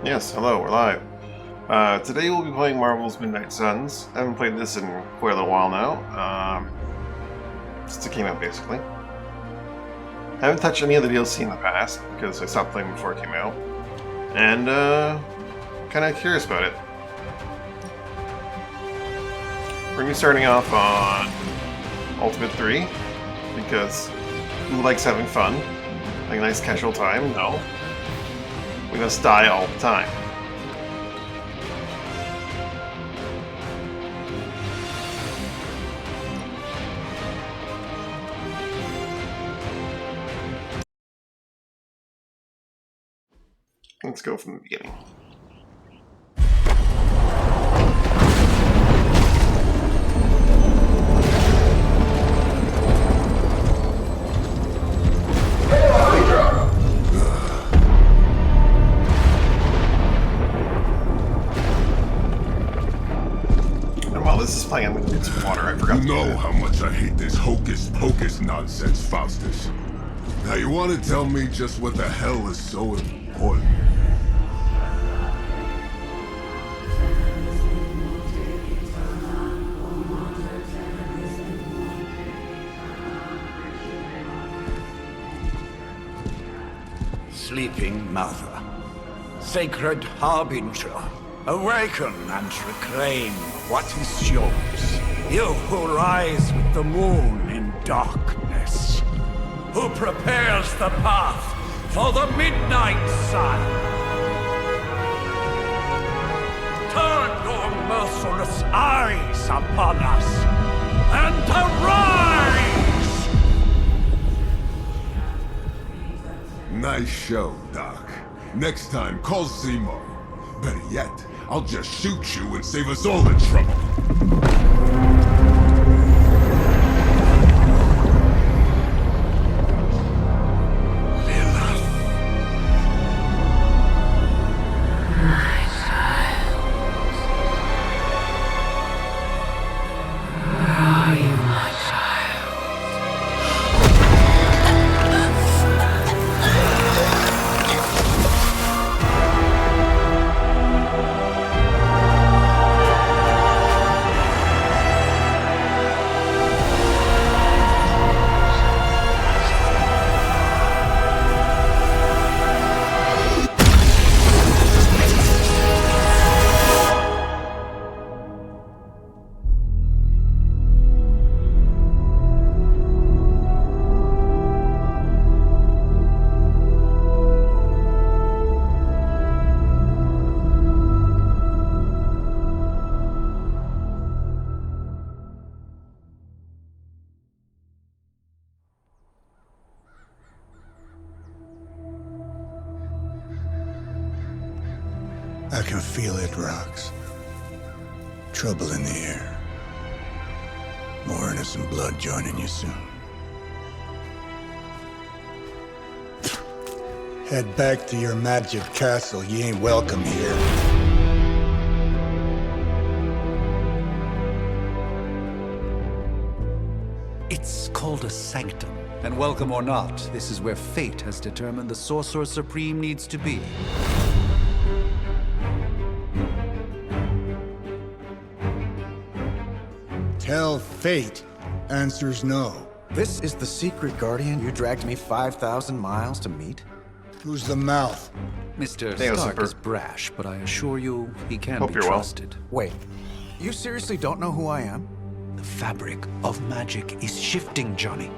Yes, hello, we're live. Today we'll be playing Marvel's Midnight Suns. I haven't played this in quite a little while now. Since it came out, basically. I haven't touched any of the DLC in the past, because I stopped playing before it came out. And, kinda curious about it. We're gonna be starting off on Ultimate 3, because who likes having fun? Like a nice casual time? No. We must die all the time. Let's go from the beginning. This is playing with some water, I forgot. You know how much I hate this hocus pocus nonsense, Faustus. Now you want to tell me just what the hell is so important? Sleeping Mother, Sacred Harbinger, awaken and reclaim what is yours. You who rise with the moon in darkness, who prepares the path for the midnight sun. Turn your merciless eyes upon us and arise! Nice show, Doc. Next time, call Seymour. Better yet, I'll just shoot you and save us all the trouble. I can feel it, Rox. Trouble in the air. More innocent blood joining you soon. Head back to your magic castle. You ain't welcome here. It's called a sanctum. And welcome or not, this is where fate has determined the Sorcerer Supreme needs to be. Tell fate. Answers no. This is the secret guardian you dragged me 5,000 miles to meet? Who's the mouth? Mr. Hey, Stark Zipper. is brash, but I assure you, he can Hope be you're well. trusted. Wait, you seriously don't know who I am? The fabric of magic is shifting, Johnny.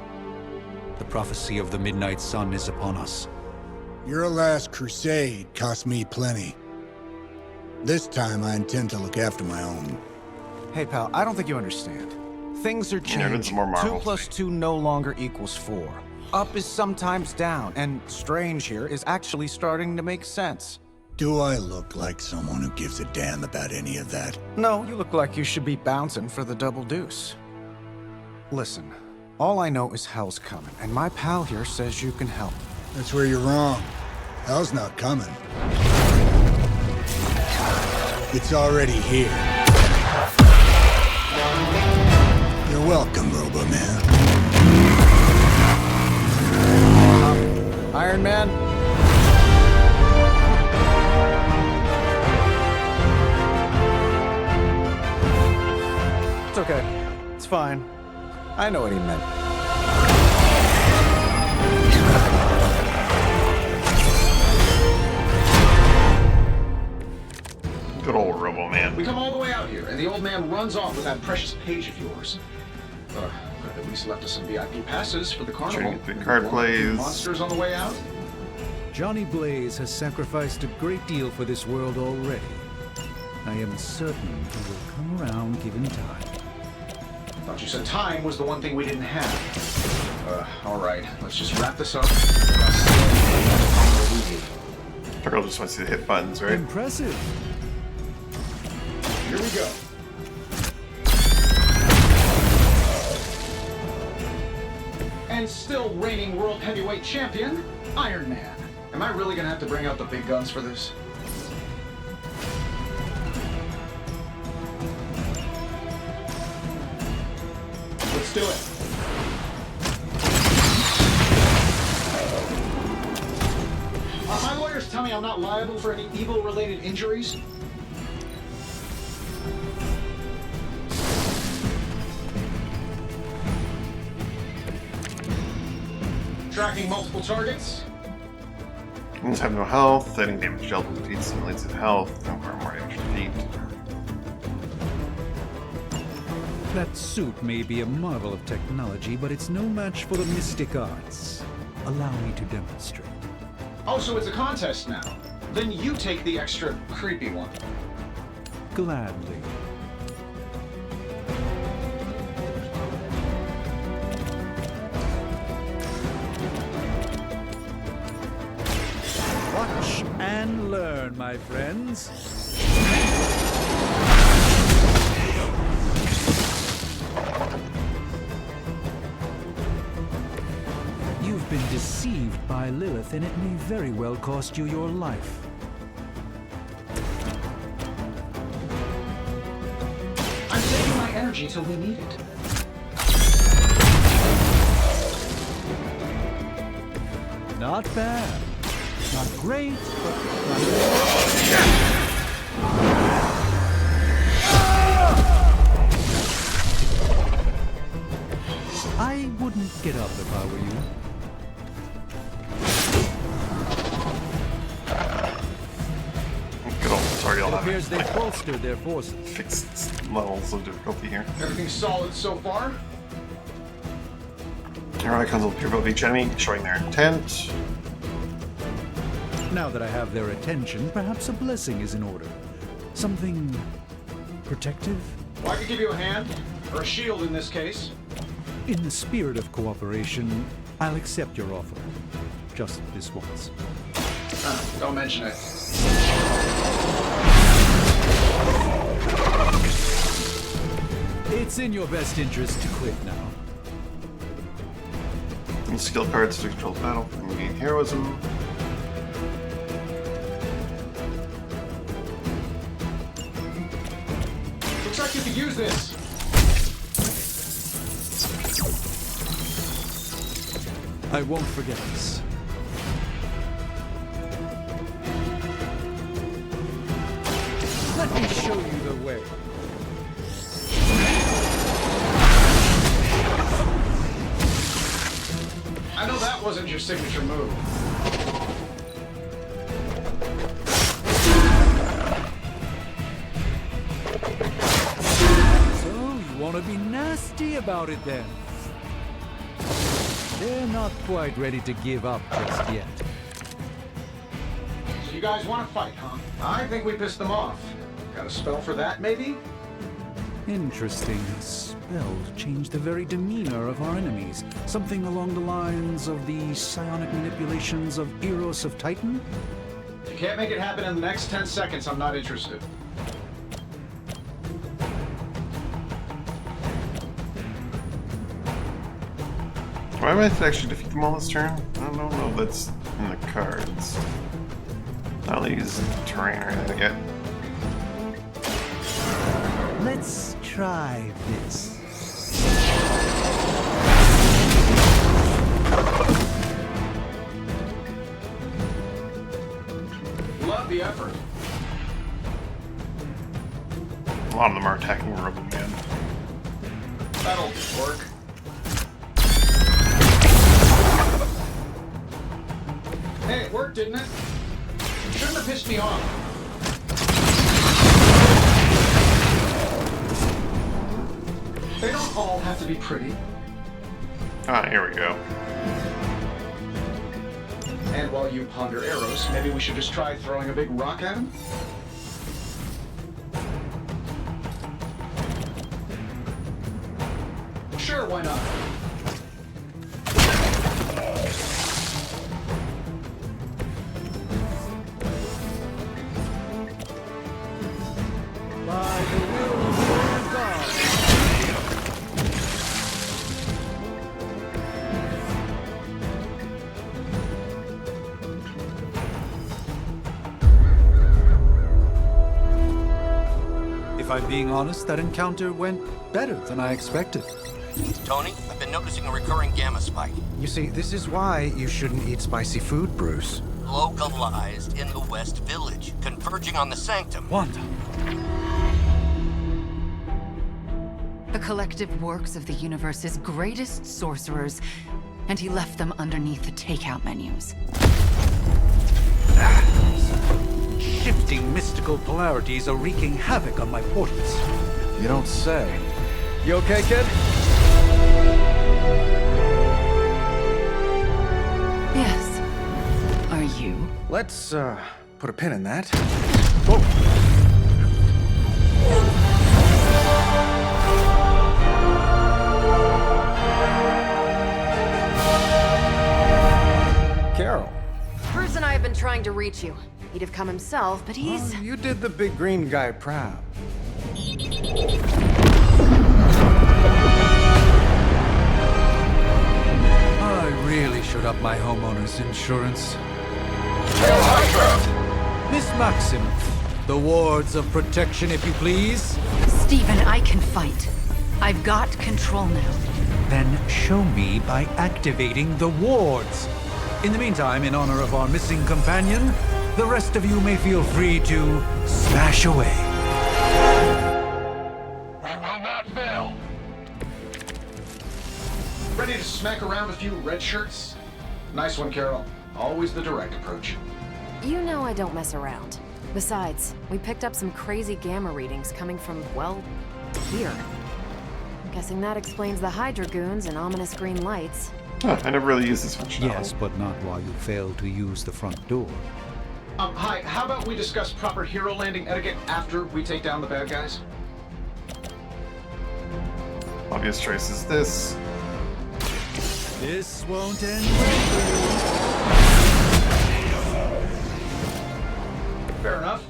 The prophecy of the Midnight Sun is upon us. Your last crusade cost me plenty. This time I intend to look after my own. Hey pal, I don't think you understand. Things are Yeah, there's changing. more Marvel 2 plus 2 no longer equals 4. Up is sometimes down, and Strange here is actually starting to make sense. Do I look like someone who gives a damn about any of that? No, you look like you should be bouncing for the double deuce. Listen, all I know is hell's coming, and my pal here says you can help. That's where you're wrong. Hell's not coming. It's already here. You're welcome, Robo-Man. Iron Man? It's fine. I know what he meant. Good old Robo Man. We come all the way out here, and the old man runs off with that precious page of yours. Could have at least left us some VIP passes for the carnival. Sure, get the card Maybe plays. monsters on the way out. Johnny Blaze has sacrificed a great deal for this world already. I am certain he will come around given time. Thought you said time was the one thing we didn't have. All right, let's just wrap this up. Turtle just wants you to hit buttons, right? Impressive. Here we go. And still reigning world heavyweight champion, Iron Man. Am I really gonna have to bring out the big guns for this? Let's do it. My lawyers tell me I'm not liable for any evil-related injuries. Tracking multiple targets. Humans have no health. Any damage dealt with defeat simulates in health. No more damage defeat. That suit may be a marvel of technology, but it's no match for the mystic arts. Allow me to demonstrate. Oh, so it's a contest now. Then you take the extra creepy one. Gladly. Watch and learn, my friends. You've been deceived by Lilith, and it may very well cost you your life. I'm saving my energy till we need it. Not bad. Not great, but not bad. I wouldn't get up if I were you. Good old tutorial. It appears they've bolstered their forces. Fixed levels of difficulty here. Everything's solid so far. Here icons will appear above each enemy, showing their intent. Now that I have their attention, perhaps a blessing is in order. Something protective? Well, I could give you a hand, or a shield in this case. In the spirit of cooperation, I'll accept your offer. Just this once. Don't mention it. It's in your best interest to quit now. And skill cards to control the battle. And gain heroism. Looks like you could use this. I won't forget this. Let me show you the way. I know that wasn't your signature move. So, you want to be nasty about it then? They're not quite ready to give up just yet. So you guys want to fight, huh? I think we pissed them off. Got a spell for that, maybe? Interesting. A spell to change the very demeanor of our enemies. Something along the lines of the psionic manipulations of Eros of Titan? If you can't make it happen in the next 10 seconds, I'm not interested. Do I have to actually defeat them all this turn? I don't know if that's in the cards. I don't use terrain or anything yet. Let's try this. Love the effort. A lot of them are attacking Robo Man. That'll Work. Hey, it worked, didn't it? Shouldn't have pissed me off. They don't all have to be pretty. Ah, here we go. And while you ponder arrows, maybe we should just try throwing a big rock at him? Sure, why not? By the will of God. If I'm being honest, that encounter went better than I expected. Tony, I've been noticing a recurring gamma spike. You see, this is why you shouldn't eat spicy food, Bruce. Localized in the West Village, converging on the Sanctum. Wanda. The collective works of the universe's greatest sorcerers, and he left them underneath the takeout menus. Shifting mystical polarities are wreaking havoc on my portals. You don't say. You okay, kid? Yes. Are you? Let's, put a pin in that. Carol. Bruce and I have been trying to reach you. He'd have come himself, but he's... Oh, you did the big green guy proud. I really should up my homeowner's insurance. Miss Maximoff, the wards of protection, if you please. Stephen, I can fight. I've got control now. Then show me by activating the wards. In the meantime, in honor of our missing companion, the rest of you may feel free to smash away. Ready to smack around a few red shirts? Nice one, Carol. Always the direct approach. You know I don't mess around. Besides, we picked up some crazy gamma readings coming from, well, here. I'm guessing that explains the Hydra goons and ominous green lights. Huh, I never really used this functionality. Yes, but not while you fail to use the front door. Hi, how about we discuss proper hero landing etiquette after we take down the bad guys? Obvious choice is this. This won't end well. Fair enough.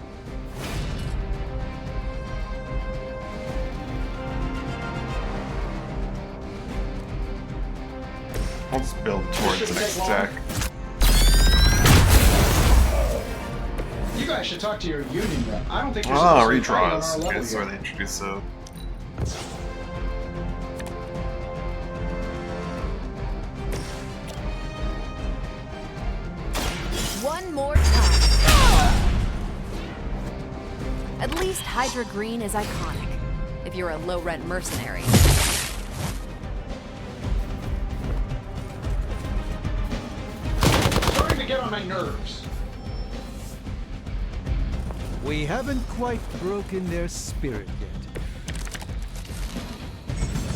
I'll just build towards the next stack. You guys should talk to your union rep. I don't think you're Ah, supposed to be fighting on our redraws. level That's where here. they introduced so. One more time. At least Hydra Green is iconic, if you're a low-rent mercenary. Starting to get on my nerves. We haven't quite broken their spirit yet.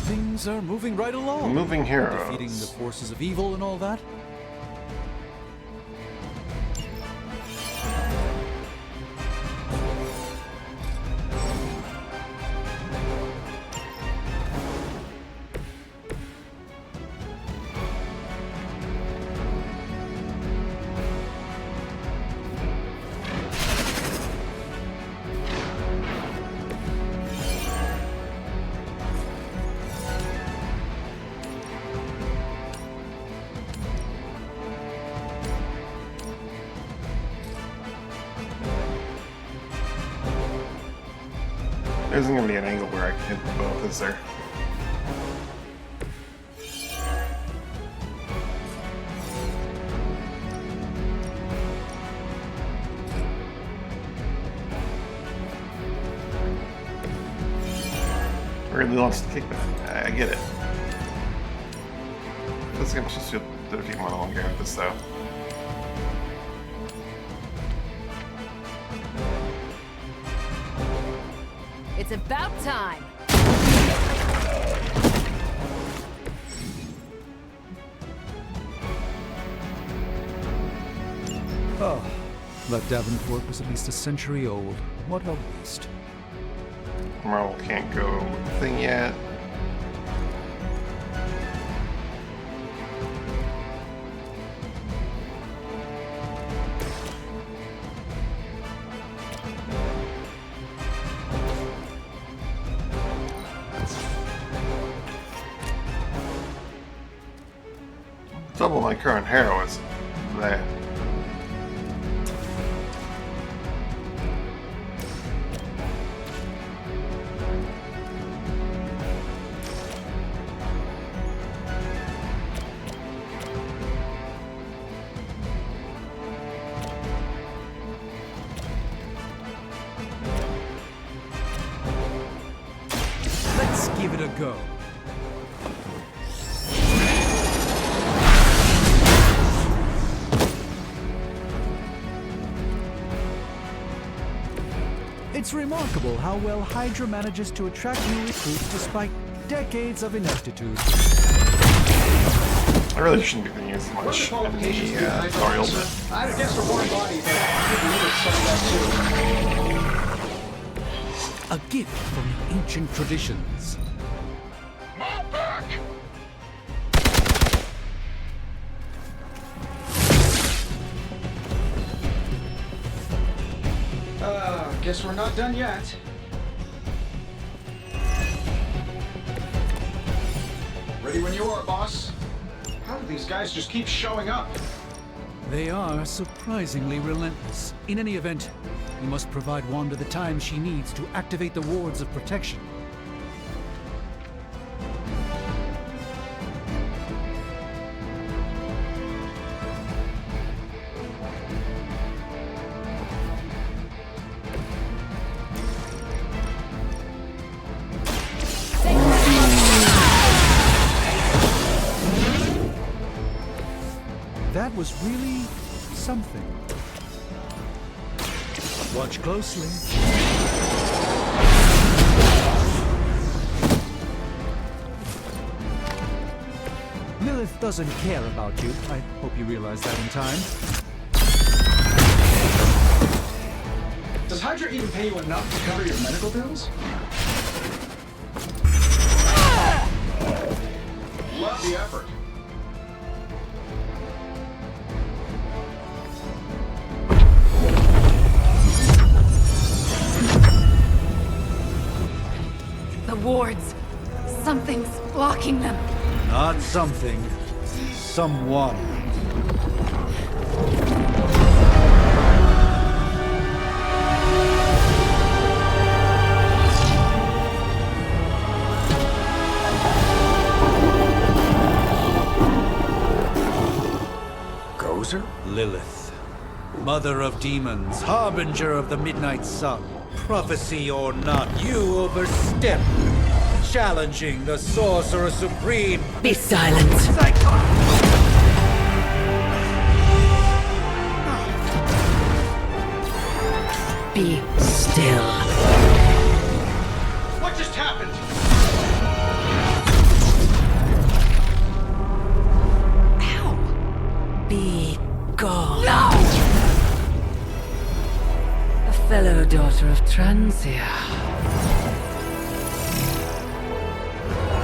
Things are moving right along. Moving heroes. Defeating the forces of evil and all that. There isn't gonna be an angle where I can hit them both, is there? Really wants to kick that. I get it. This game's supposed to defeat more than one Gyarados, though. It's about time. Oh, that Davenport was at least a century old. What a waste. Marvel can't go thing yet. Double my current heroism. There. Let's give it a go. It's remarkable how well Hydra manages to attract new recruits despite decades of ineptitude. I really shouldn't be thinking as much in the tutorial, but I'd guess a warm body, but I didn't some of that too. A gift from ancient traditions. Guess we're not done yet. Ready when you are, boss. How do these guys just keep showing up? They are surprisingly relentless. In any event, we must provide Wanda the time she needs to activate the wards of protection. That was really something. Watch closely. Lilith doesn't care about you. I hope you realize that in time. Does Hydra even pay you enough to cover your medical bills? Love the effort. The wards. Something's blocking them. Not something. Someone. Gozer? Lilith. Mother of demons, harbinger of the midnight sun. Prophecy or not, you overstep. Challenging the Sorcerer Supreme. Be silent. Be still. What just happened? Ow. Be gone. No! A fellow daughter of Transia.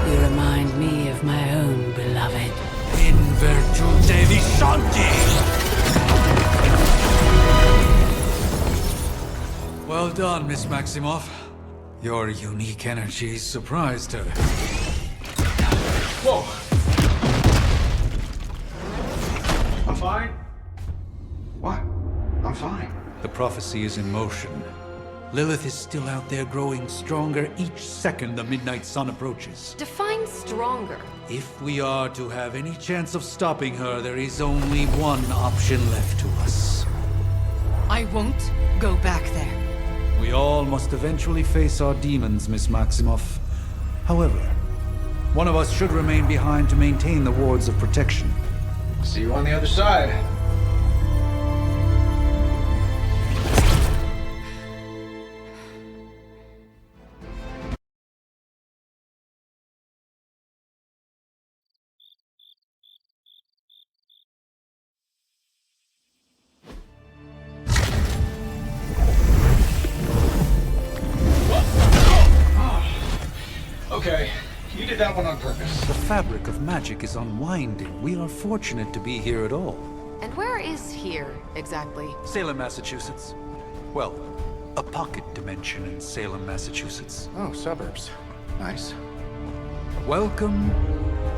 You remind me of my own beloved. In virtute vishanti! Well done, Miss Maximoff. Your unique energy surprised her. Whoa! I'm fine. What? I'm fine. The prophecy is in motion. Lilith is still out there growing stronger each second the midnight sun approaches. Define stronger. If we are to have any chance of stopping her, there is only one option left to us. I won't go back there. We all must eventually face our demons, Miss Maximoff. However, One of us should remain behind to maintain the wards of protection. See you on the other side. Okay, you did that one on purpose. The fabric of magic is unwinding. We are fortunate to be here at all. And where is here, exactly? Salem, Massachusetts. Well, a pocket dimension in Salem, Massachusetts. Oh, suburbs. Nice. Welcome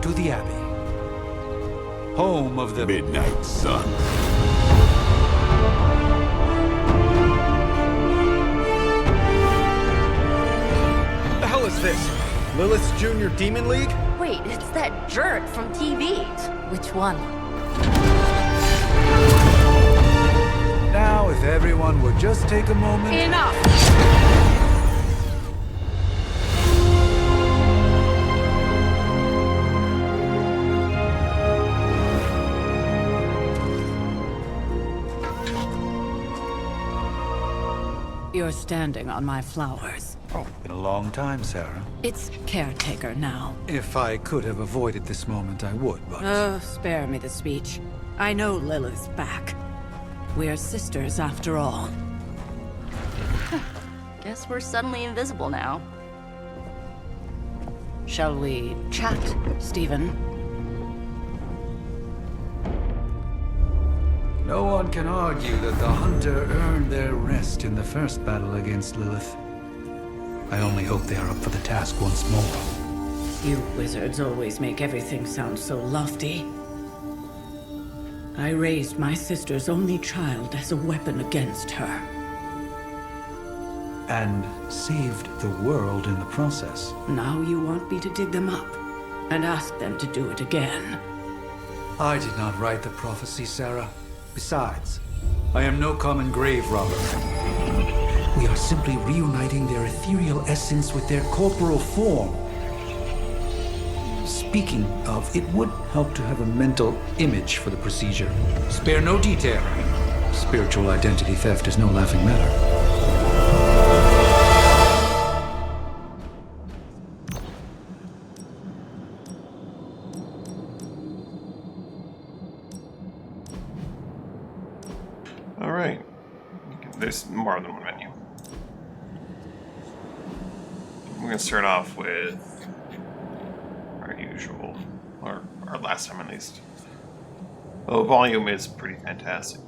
to the Abbey. Home of the Midnight Sun. The hell is this? Lilith's Junior Demon League? Wait, it's that jerk from TV. Which one? Now, if everyone would just take a moment... Enough! You're standing on my flowers. Oh, been a long time, Sarah. It's caretaker now. If I could have avoided this moment, I would, but... Spare me the speech. I know Lilith's back. We're sisters after all. Guess we're suddenly invisible now. Shall we chat, Stephen? No one can argue that the Hunter earned their rest in the first battle against Lilith. I only hope they are up for the task once more. You wizards always make everything sound so lofty. I raised my sister's only child as a weapon against her. And saved the world in the process. Now you want me to dig them up and ask them to do it again. I did not write the prophecy, Sarah. Besides, I am no common grave robber. We are simply reuniting their ethereal essence with their corporal form. Speaking of, it would help to have a mental image for the procedure. Spare no detail. Spiritual identity theft is no laughing matter. Alright. There's more than one menu. We're going to start off with our usual, or our last time at least. Oh, volume is pretty fantastic.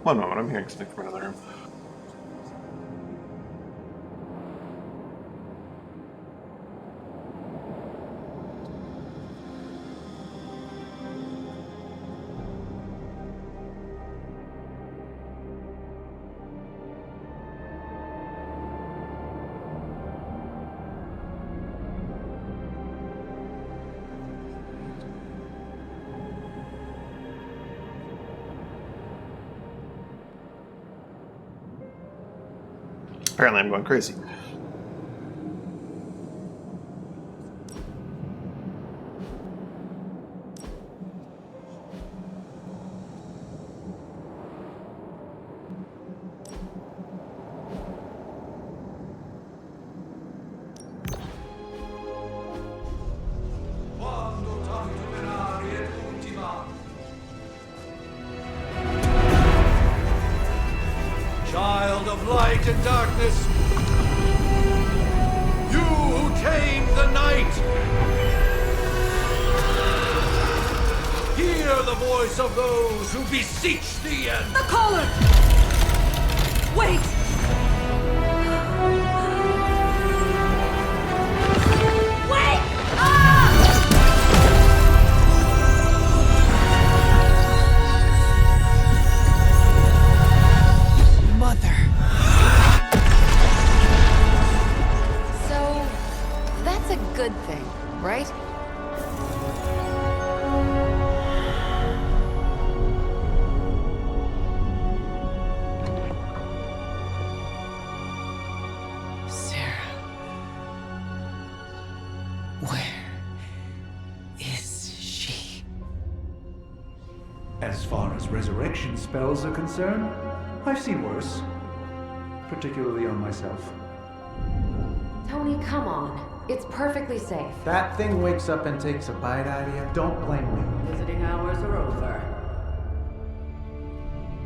One moment, I'm hearing something from another room. Apparently I'm going crazy. Child of light and darkness, you who tame the night, hear the voice of those who beseech thee and... The caller! Wait! Wait! Ah! good thing, right? Sarah. Where is she? As far as resurrection spells are concerned, I've seen worse. Particularly on myself. Tony, come on. It's perfectly safe. That thing wakes up and takes a bite out of you. Don't blame me. Visiting hours are over.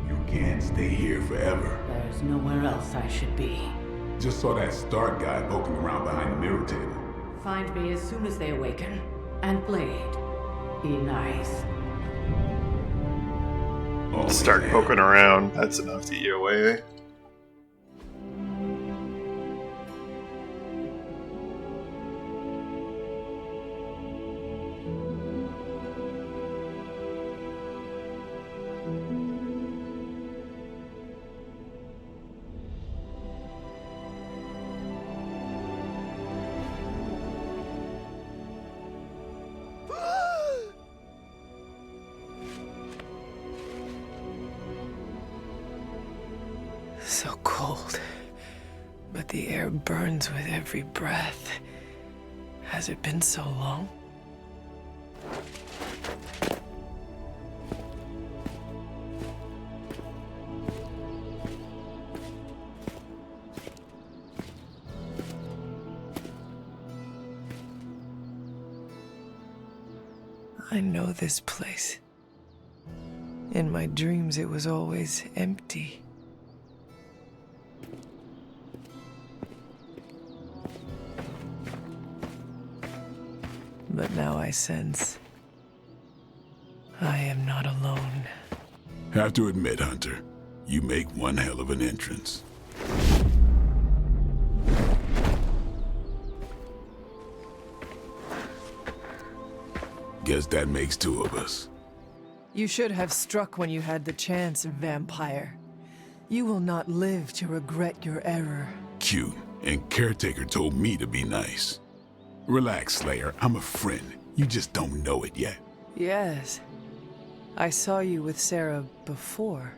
You can't stay here forever. There's nowhere else I should be. Just saw that Stark guy poking around behind the mirror table. Find me as soon as they awaken. And Blade, be nice. Start poking around. That's enough to eat you away. So cold, but the air burns with every breath. Has it been so long? I know this place. In my dreams, it was always empty. But now I sense I am not alone. Have to admit, Hunter, you make one hell of an entrance. Guess that makes two of us. You should have struck when you had the chance, vampire. You will not live to regret your error. Cute, and Caretaker told me to be nice. Relax, Slayer. I'm a friend. You just don't know it yet. Yes. I saw you with Sarah before.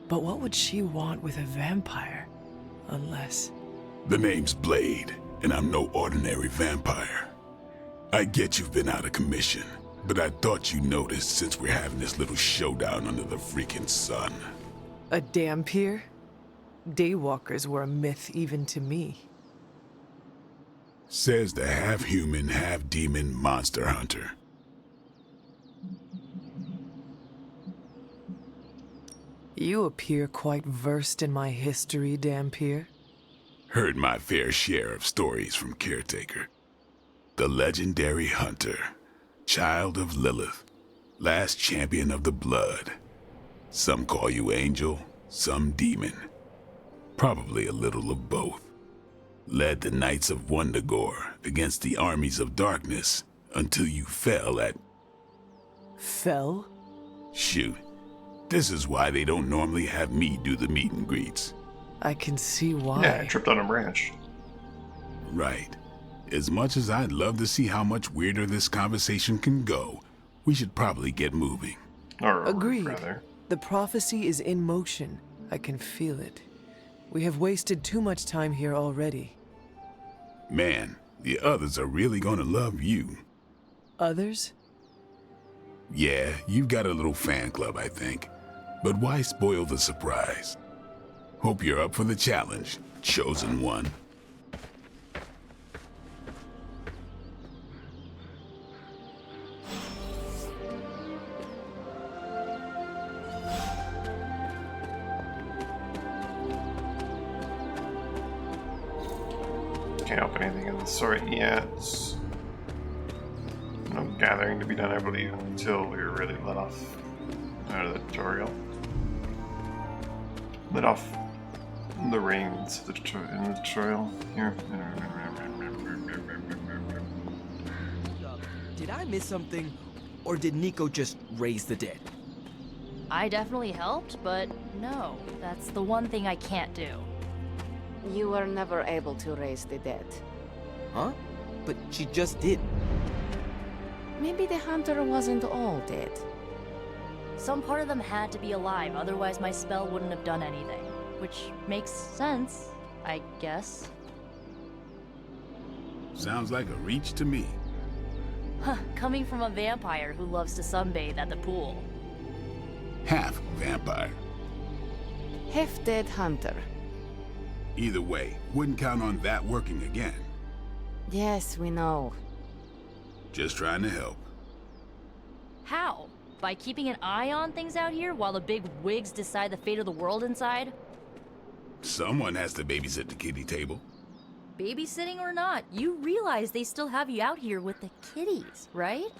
But what would she want with a vampire? Unless... The name's Blade, and I'm no ordinary vampire. I get you've been out of commission, but I thought you noticed since we're having this little showdown under the freaking sun. A Dhampir? Daywalkers were a myth even to me. Says the half-human, half-demon monster hunter. You appear quite versed in my history, Dhampir. Heard my fair share of stories from Caretaker. The legendary hunter, child of Lilith, last champion of the blood. Some call you angel, some demon. Probably a little of both. Led the Knights of Wundagore against the armies of darkness until you fell at... Fell? Shoot. This is why they don't normally have me do the meet and greets. I can see why. Yeah, I tripped on a branch. Right. As much as I'd love to see how much weirder this conversation can go, we should probably get moving. Or agreed. Rather. The prophecy is in motion. I can feel it. We have wasted too much time here already. Man, the others are really gonna love you. Others? Yeah, you've got a little fan club, I think. But why spoil the surprise? Hope you're up for the challenge, chosen one. Can't open anything of the sort yet. No gathering to be done, I believe, until we were really let off out of the tutorial. Let off the reins in the tutorial here. Did I miss something? Or did Nico just raise the dead? I definitely helped, but no, that's the one thing I can't do. You were never able to raise the dead. Huh? but she just did. Maybe the hunter wasn't all dead. Some part of them had to be alive, otherwise my spell wouldn't have done anything. Which makes sense, I guess. Sounds like a reach to me. Huh, coming from a vampire who loves to sunbathe at the pool. Half vampire. Half-dead hunter. Either way, wouldn't count on that working again. Yes, we know. Just trying to help. How? By keeping an eye on things out here while the big wigs decide the fate of the world inside? Someone has to babysit the kiddie table. Babysitting or not, you realize they still have you out here with the kiddies, right?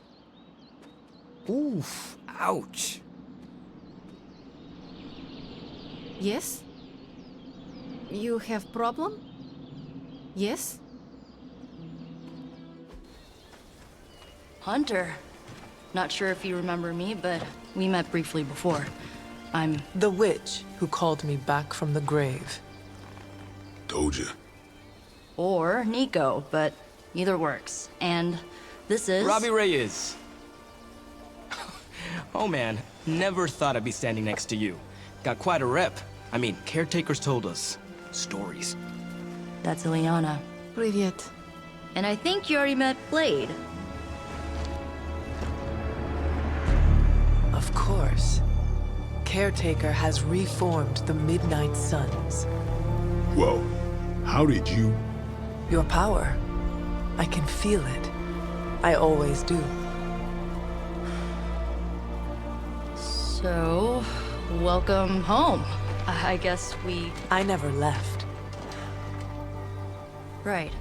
Oof, ouch. Yes? You have problem? Yes? Hunter. Not sure if you remember me, but we met briefly before. I'm... The witch who called me back from the grave. Told ya. Or Nico, but either works. And this is... Robbie Reyes. Oh man, never thought I'd be standing next to you. Got quite a rep. I mean, caretakers told us stories. That's Ileana. Привет. And I think you already met Blade. Of course. Caretaker has reformed the Midnight Suns. Whoa, how did you? Your power. I can feel it. I always do. So, welcome home. I guess we... I never left. Right.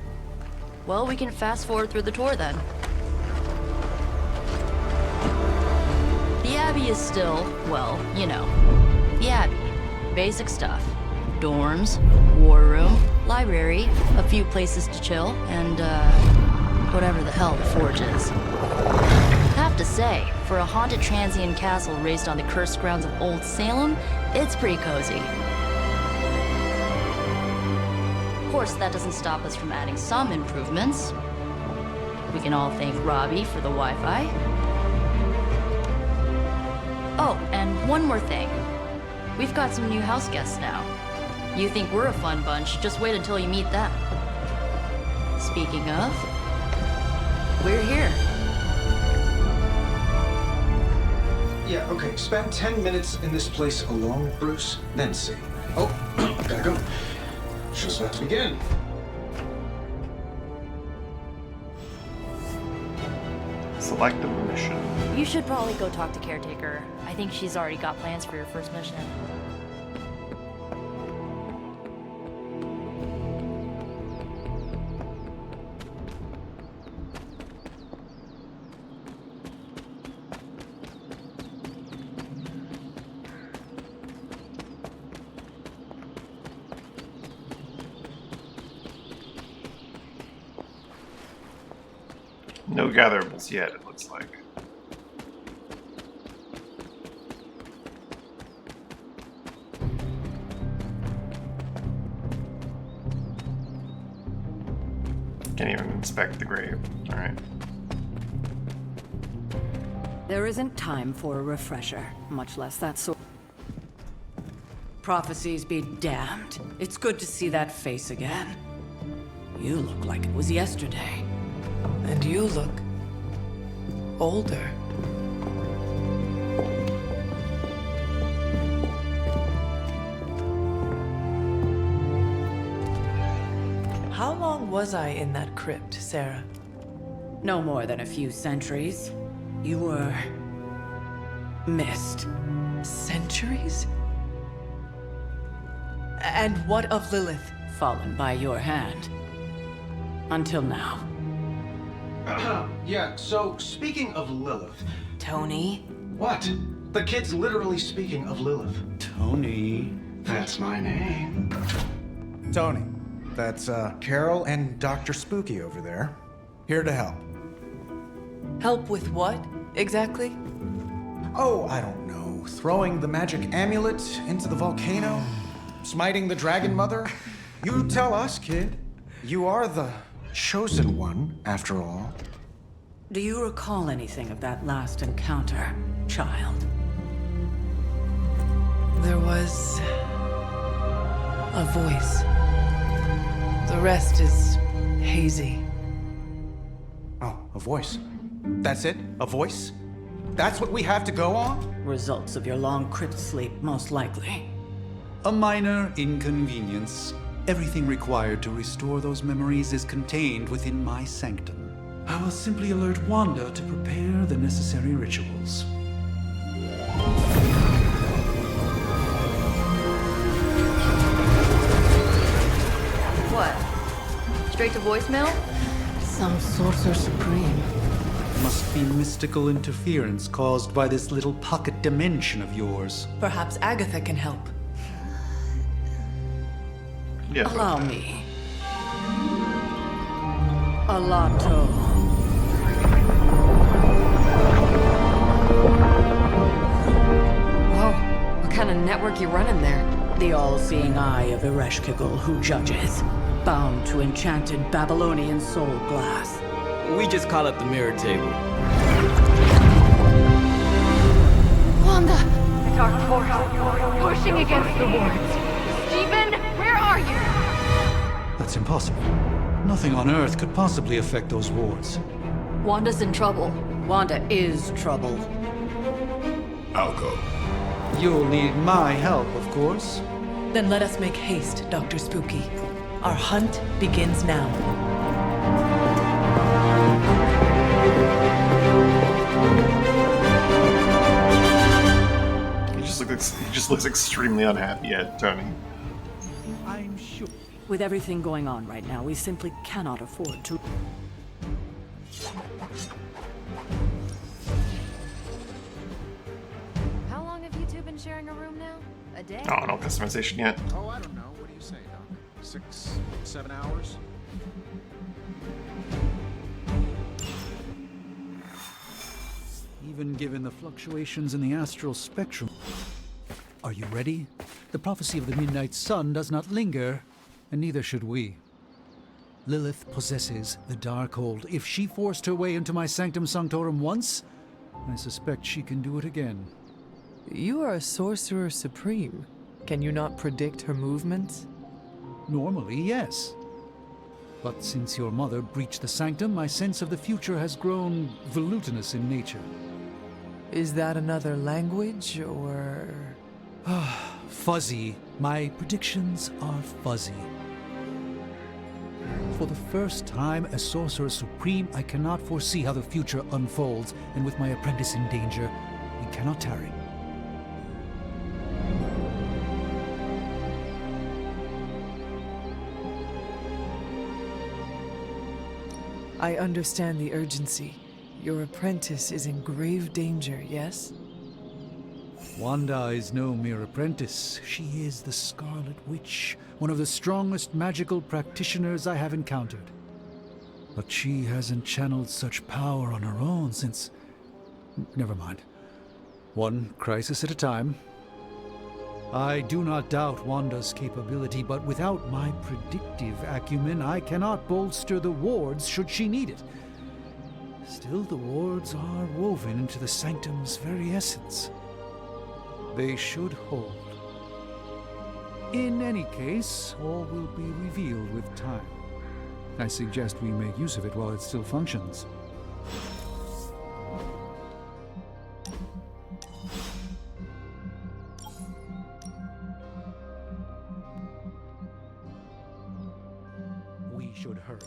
Well, we can fast forward through the tour then. The Abbey is still, well, you know, the Abbey. Basic stuff. Dorms, war room, library, a few places to chill, and, whatever the hell the Forge is. Have to say, for a haunted transient castle raised on the cursed grounds of Old Salem, it's pretty cozy. Of course, that doesn't stop us from adding some improvements. We can all thank Robbie for the Wi-Fi. Oh, and one more thing. We've got some new house guests now. You think we're a fun bunch, just wait until you meet them. Speaking of, we're here. Yeah, okay. Spend 10 minutes in this place alone, Bruce, then see. Oh, gotta go. Show's about to begin. Select a mission. You should probably go talk to Caretaker. I think she's already got plans for your first mission. No gatherables yet, it looks like. Can't even inspect the grave. Alright. There isn't time for a refresher, much less that sort. Prophecies be damned. It's good to see that face again. You look like it was yesterday. And you look older. How long was I in that crypt, Sarah? No more than a few centuries. You were... missed. Centuries? And what of Lilith? Fallen by your hand. Until now. Yeah, so speaking of Lilith... Tony? What? The kid's literally speaking of Lilith. Tony. That's my name. Tony. That's, Carol and Dr. Spooky over there. Here to help. Help with what, exactly? Oh, I don't know. Throwing the magic amulet into the volcano? Smiting the Dragon Mother? You tell us, kid. You are the Chosen one, after all. Do you recall anything of that last encounter, child? There was a voice. The rest is hazy. Oh, a voice. That's it? A voice? That's what we have to go on? Results of your long crypt sleep, most likely. A minor inconvenience. Everything required to restore those memories is contained within my sanctum. I will simply alert Wanda to prepare the necessary rituals. What? Straight to voicemail? Some Sorcerer Supreme. Must be mystical interference caused by this little pocket dimension of yours. Perhaps Agatha can help. Yeah. Allow me. Alato. Whoa, what kind of network you running there? The all-seeing eye of Ereshkigal who judges, bound to enchanted Babylonian soul glass. We just call it the mirror table. Wanda! The dark force, pushing against the wards. Stephen, where are you? That's impossible. Nothing on Earth could possibly affect those wards. Wanda's in trouble. Wanda is troubled. I'll go. You'll need my help, of course. Then let us make haste, Dr. Spooky. Our hunt begins now. He just looks extremely unhappy at Tony. I'm sure. With everything going on right now, we simply cannot afford to... How long have you two been sharing a room now? A day? Oh, no customization yet. Oh, I don't know. What do you say, Doc? 6, 7 hours? Even given the fluctuations in the astral spectrum. Are you ready? The prophecy of the Midnight Sun does not linger, and neither should we. Lilith possesses the Darkhold. If she forced her way into my Sanctum Sanctorum once, I suspect she can do it again. You are a Sorcerer Supreme. Can you not predict her movements? Normally, yes. But since your mother breached the Sanctum, my sense of the future has grown volutinous in nature. Is that another language, or...? Fuzzy. My predictions are fuzzy. For the first time as Sorcerer Supreme, I cannot foresee how the future unfolds, and with my apprentice in danger, we cannot tarry. I understand the urgency. Your apprentice is in grave danger, yes? Wanda is no mere apprentice. She is the Scarlet Witch, one of the strongest magical practitioners I have encountered. But she hasn't channeled such power on her own since... Never mind. One crisis at a time. I do not doubt Wanda's capability, but without my predictive acumen, I cannot bolster the wards should she need it. Still, the wards are woven into the Sanctum's very essence. They should hold. In any case, all will be revealed with time. I suggest we make use of it while it still functions. We should hurry.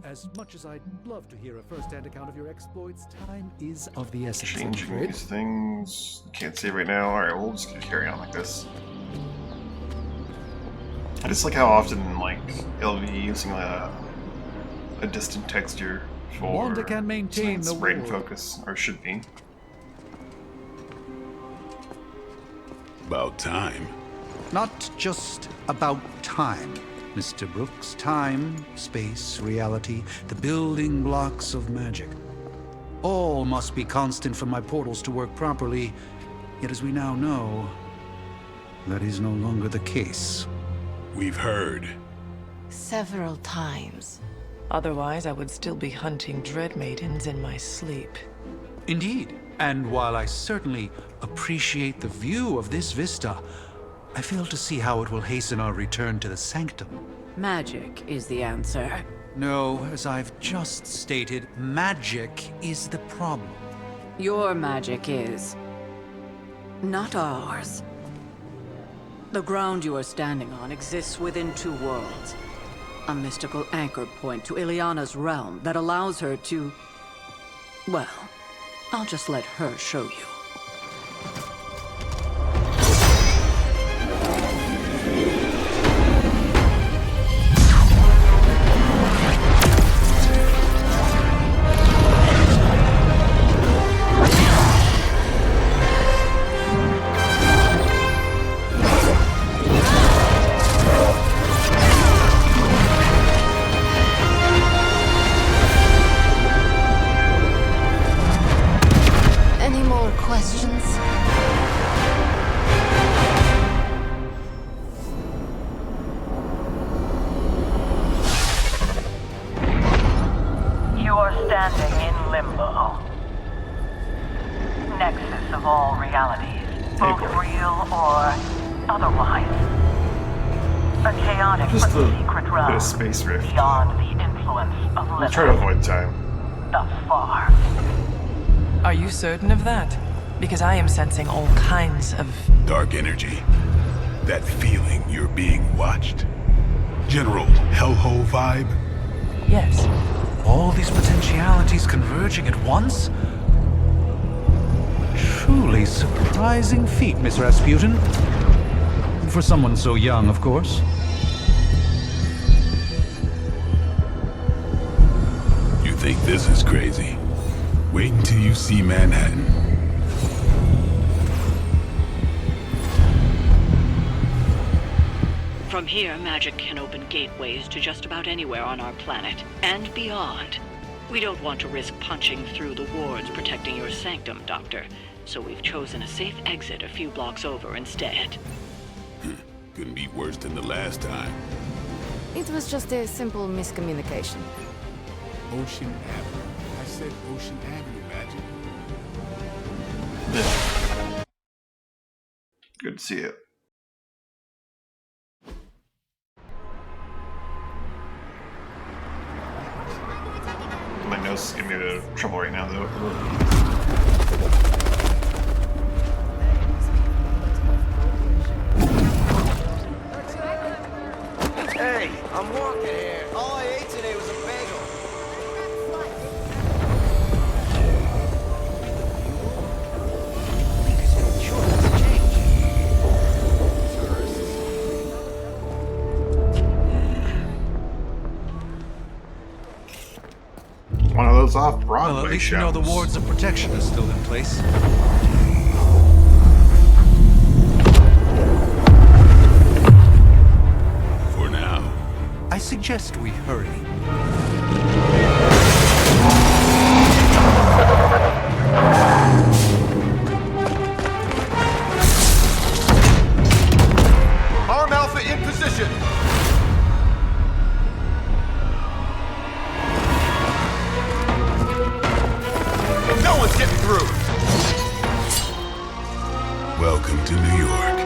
As much as I'd love to hear a first-hand account of your exploits, time is of the essence. Changing these things. Can't see right now. Alright, we'll just carry on like this. I just like how often, like, it'll be using a distant texture for Wanda can maintain the brain ward. focus, or should be. About time. Not just about time, Mr. Brooks. Time, space, reality, the building blocks of magic. All must be constant for my portals to work properly, yet as we now know, that is no longer the case. We've heard. Several times. Otherwise, I would still be hunting dread maidens in my sleep. Indeed. And while I certainly appreciate the view of this vista, I fail to see how it will hasten our return to the Sanctum. Magic is the answer. No, as I've just stated, magic is the problem. Your magic is not ours. The ground you are standing on exists within two worlds. A mystical anchor point to Ileana's realm that allows her to... Well, I'll just let her show you. Space rift. Beyond the influence of I'll try to avoid time. Thus far. Are you certain of that? Because I am sensing all kinds of... dark energy. That feeling you're being watched. General hellhole vibe? Yes. All these potentialities converging at once? Truly surprising feat, Miss Rasputin. For someone so young, of course. Think this is crazy? Wait until you see Manhattan. From here, magic can open gateways to just about anywhere on our planet, and beyond. We don't want to risk punching through the wards protecting your sanctum, Doctor, so we've chosen a safe exit a few blocks over instead. Couldn't be worse than the last time. It was just a simple miscommunication. Ocean Avenue. I said Ocean Avenue, Magic. Yeah. Good to see you. My nose is giving me a bit of trouble right now, though. Hey, I'm walking here. All I ate today was a bagel. One of those off-Broadway Well, at least shows. you know the wards of protection are still in place. For now. I suggest we hurry. Arm Alpha in position. No one's getting through. Welcome to New York.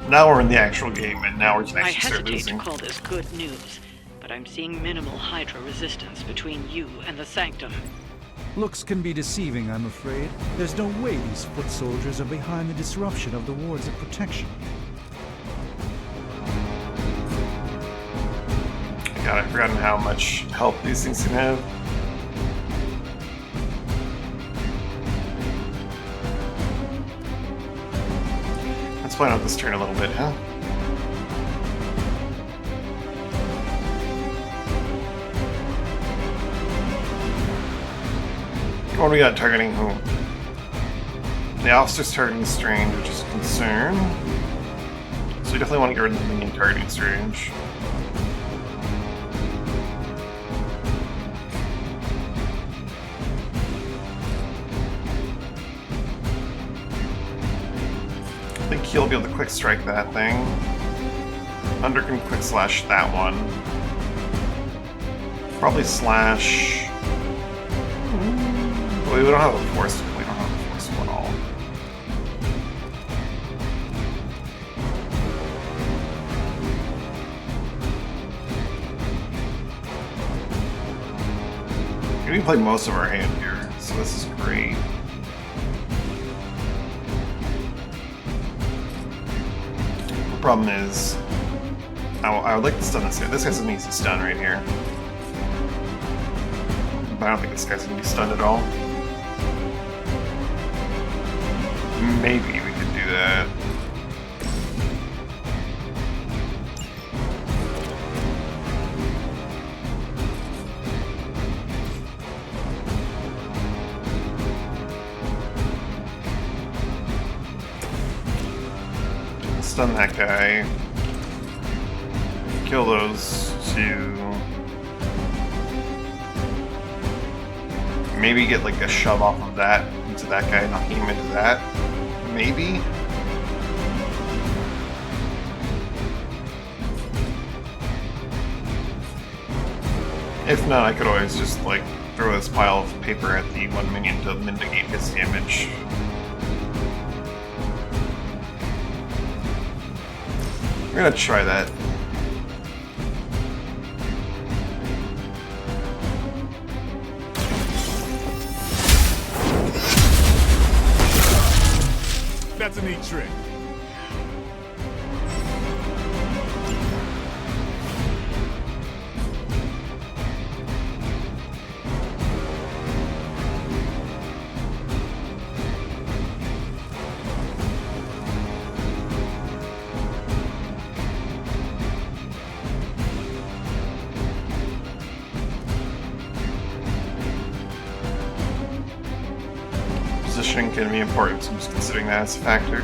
Now we're in the actual game, and now we can I actually start hesitate losing. to call this good news, but I'm seeing minimal Hydra resistance between you and the Sanctum. Looks can be deceiving, I'm afraid. There's no way these foot soldiers are behind the disruption of the wards of protection. God, I've forgotten how much help these things can have. Let's plan out this turn a little bit, huh? What do we got targeting whom? The officer's targeting Strange, which is a concern. So we definitely want to get rid of the minion targeting Strange. I think he'll be able to quick strike that thing. Hunter can quick slash that one. Probably slash. Well, we don't have a force. We don't have a force at all. We play most of our hand here, so this is great. The problem is, I would like to stun this guy. This guy's an easy stun right here. But I don't think this guy's gonna be stunned at all. Maybe we could do that. Stun that guy. Kill those two. Maybe get like a shove off of that into that guy, knocking him into that. Maybe? If not, I could always just like throw this pile of paper at the one minion to mitigate his damage. We're gonna try that. That's a neat trick. Positioning can be important, so I'm just considering that as a factor.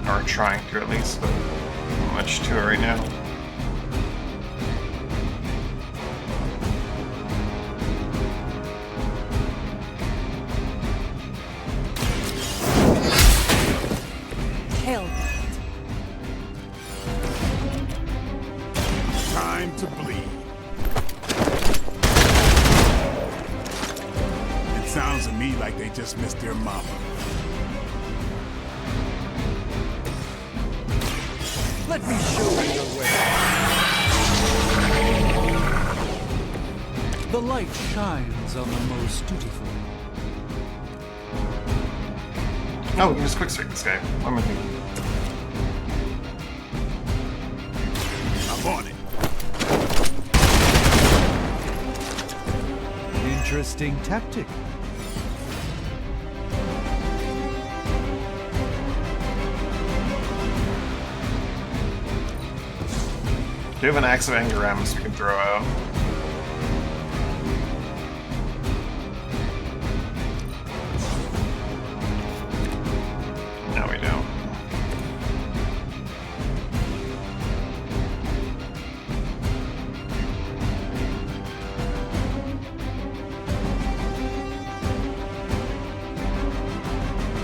Or trying to at least, but not much to it right now. Time to bleed. It sounds to me like they just missed their mama. Let me show you the way. The light shines on the most dutiful. Oh, we can just quick strike this guy. What am I thinking? I'm on it. Interesting tactic. Do you have an Axe of Angaramus we can throw out? No, we don't.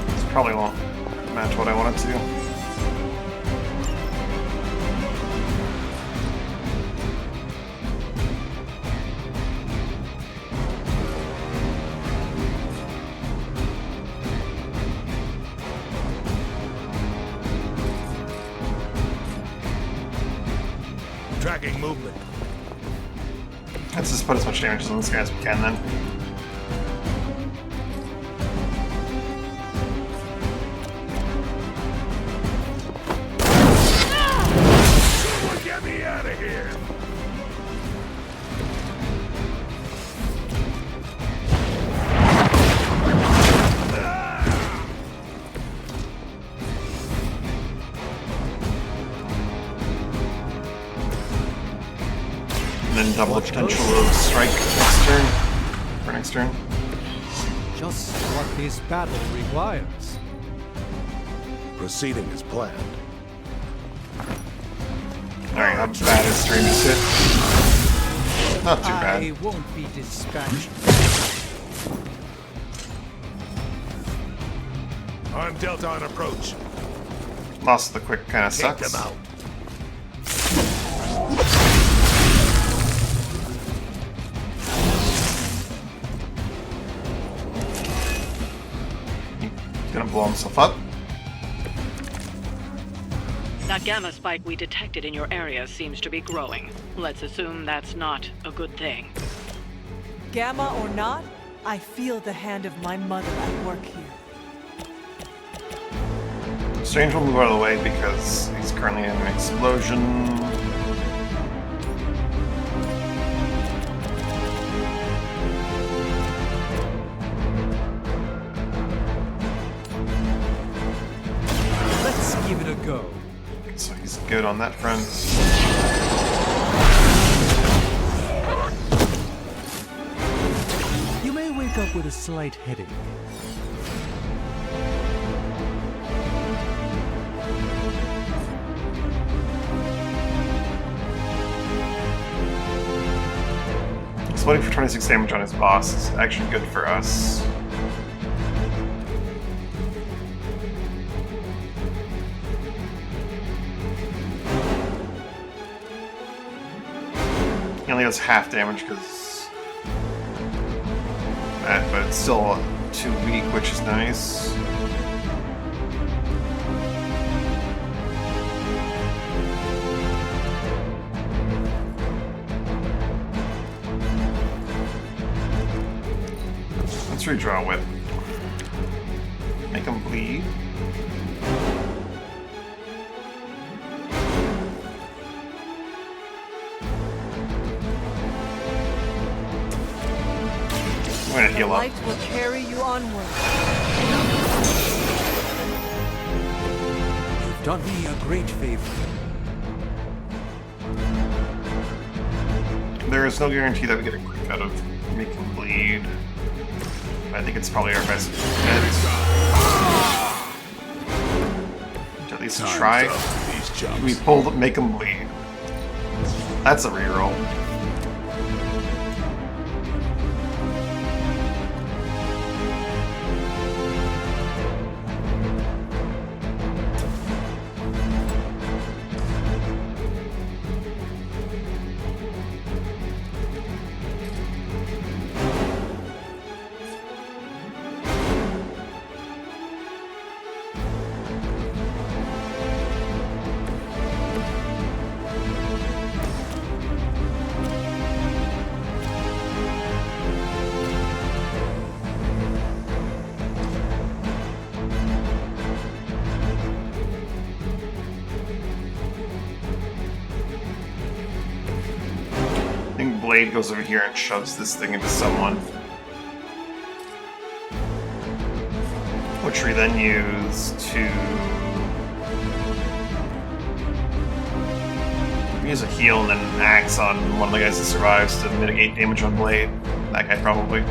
This probably won't match what I want it to. Tracking movement. Let's just put as much damage on this guy as we can then. Someone get me out of here! And then double the potential of strike next turn. For next turn. Just what this battle requires. Proceeding as planned. Alright, how bad is Dream's hit? Not too bad. I won't be dispatched. Armed Delta on approach. Lost the quick kind of Take sucks. them out. He's gonna blow himself up. That gamma spike we detected in your area seems to be growing. Let's assume that's not a good thing. Gamma or not, I feel the hand of my mother at work here. Strange will move out of the way because he's currently in an explosion. Let's give it a go. So he's good on that front. You may wake up with a slight headache. Exploding for 26 damage on his boss is actually good for us. He only does half damage because that, but it's still too weak, which is nice. Let's redraw a whip. Make him bleed. I'm gonna heal up. Light will carry you onward. You've done me a great favor. There is no guarantee that we get a quick out of Make Him Bleed. I think it's probably our best bet. To at least try. We pulled Make Him Bleed. That's a reroll. Blade goes over here and shoves this thing into someone. Which we then use to use a heal and then an axe on one of the guys that survives to mitigate damage on Blade. That guy probably.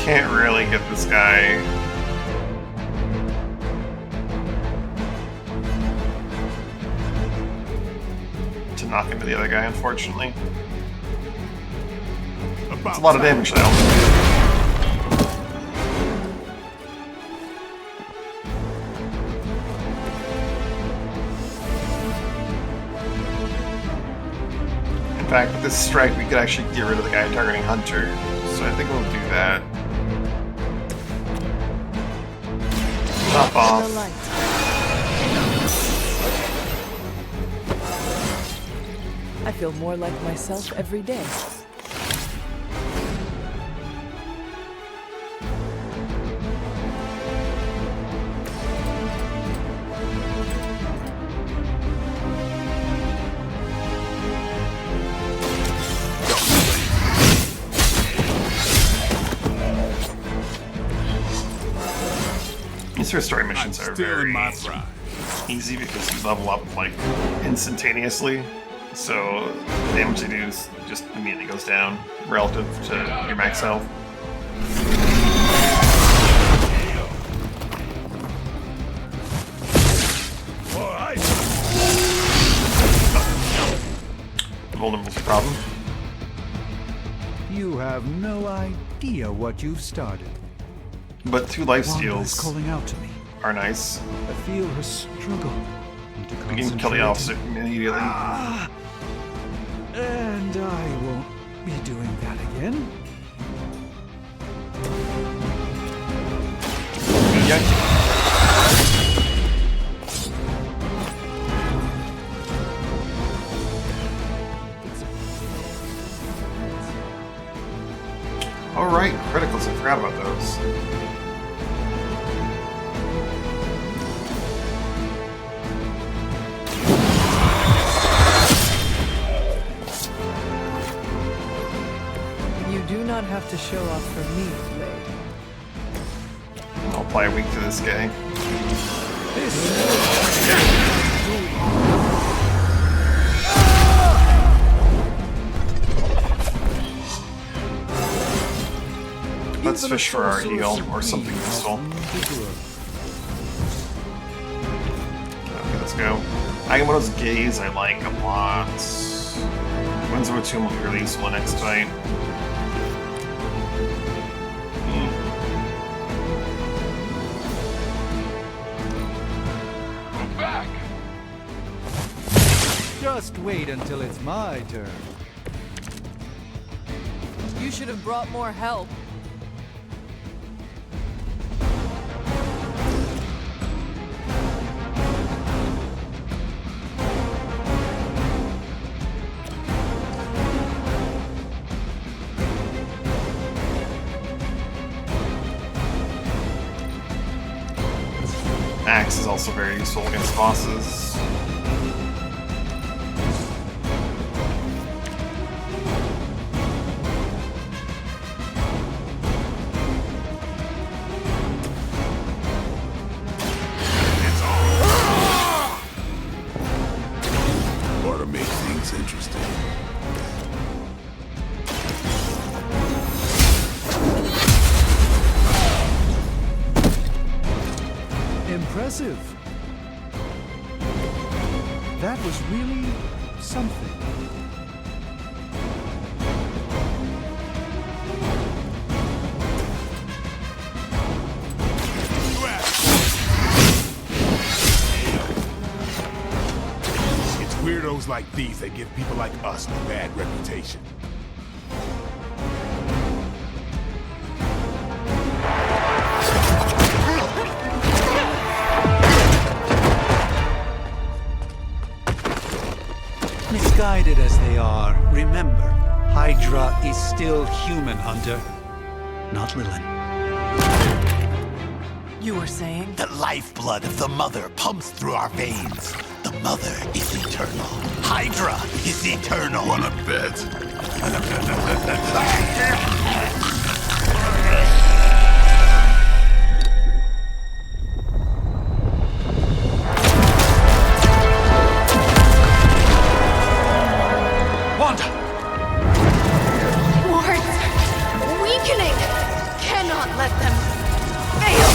Can't really get this guy. To knock into the other guy, unfortunately. It's a lot of damage though. In fact, with this strike, we could actually get rid of the guy targeting Hunter. So I think we'll do that. Chop off. I feel more like myself every day. These story missions are very easy because you level up like instantaneously. So the damage they do is just immediately goes down relative to your max health. Vulnerable's a problem. You have no idea what you've started. But 2 life Wanda steals is calling out to me. are nice. I feel her struggle. We can kill the officer immediately. And I won't be doing that again. Alright, criticals, I forgot about those. You do not have to show off for me, Blade. I'll apply a weak to this guy. Let's fish for our heal or something useful. Okay, let's go. Agamotto's Gaze I like a lot. Windsor Tomb will be really useful next fight. Move back! Just wait until it's my turn. You should have brought more help. Axe is also very useful against bosses. Or to make things interesting. Impressive. That was really something. It's weirdos like these that give people like us a bad reputation. Misguided as they are, remember, Hydra is still human, Hunter. Not Lilin. You were saying? The lifeblood of the Mother pumps through our veins. The Mother is eternal. Hydra is eternal. Wanna bet? Wanda! Wards! Weakening! Cannot let them fail!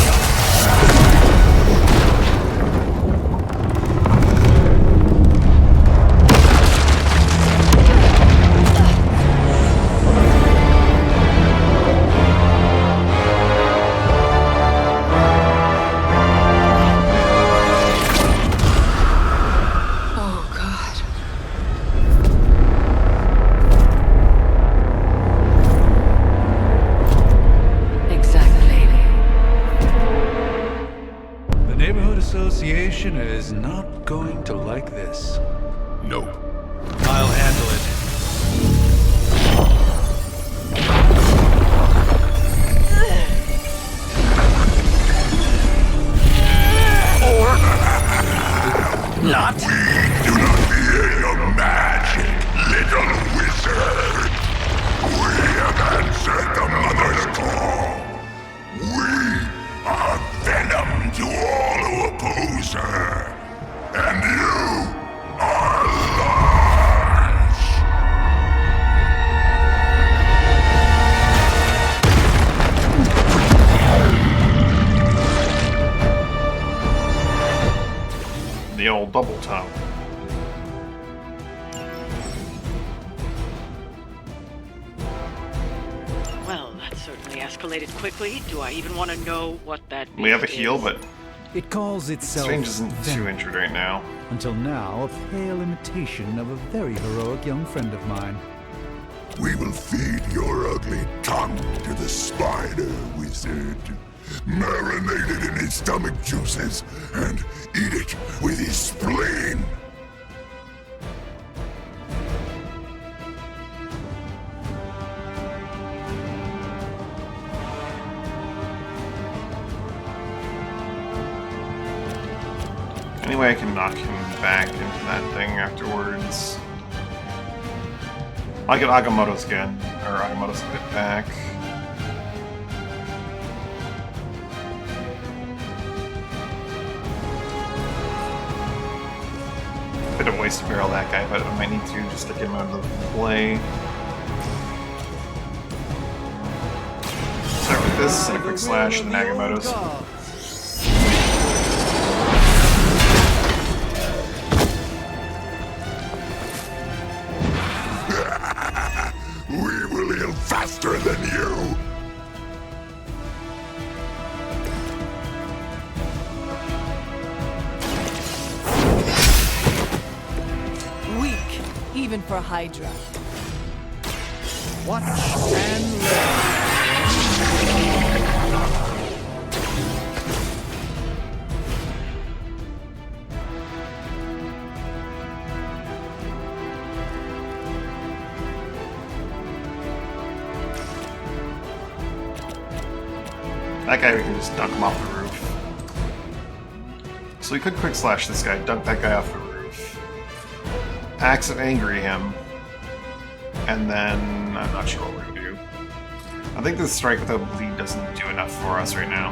Association is not going to like this. Nope. I'll handle it. Or not. We do not fear your magic, little wizard. We have answered the Mother's call. We are venom to all who oppose her. the old double tongue. Well, that certainly escalated quickly. Do I even want to know what that We have a beast heal, is? but It calls itself Strange isn't too Venom. injured right now. Until now, a pale imitation of a very heroic young friend of mine. We will feed your ugly tongue to the spider wizard. Marinate it in his stomach juices and eat it with his spleen. Anyway, I can knock him back into that thing afterwards. I'll get Agamotto's again, or Agamotto's bit back. Bit of a waste to barrel that guy, but I might need to just to get him out of the play. Start with this and a quick slash and Agamotto's. We will heal faster than you. Weak, even for Hydra. Watch and learn. That guy, we can just dunk him off the roof. So we could quick slash this guy, dunk that guy off the roof. Axe and angry him. And then, I'm not sure what we're gonna do. I think the strike without bleed doesn't do enough for us right now.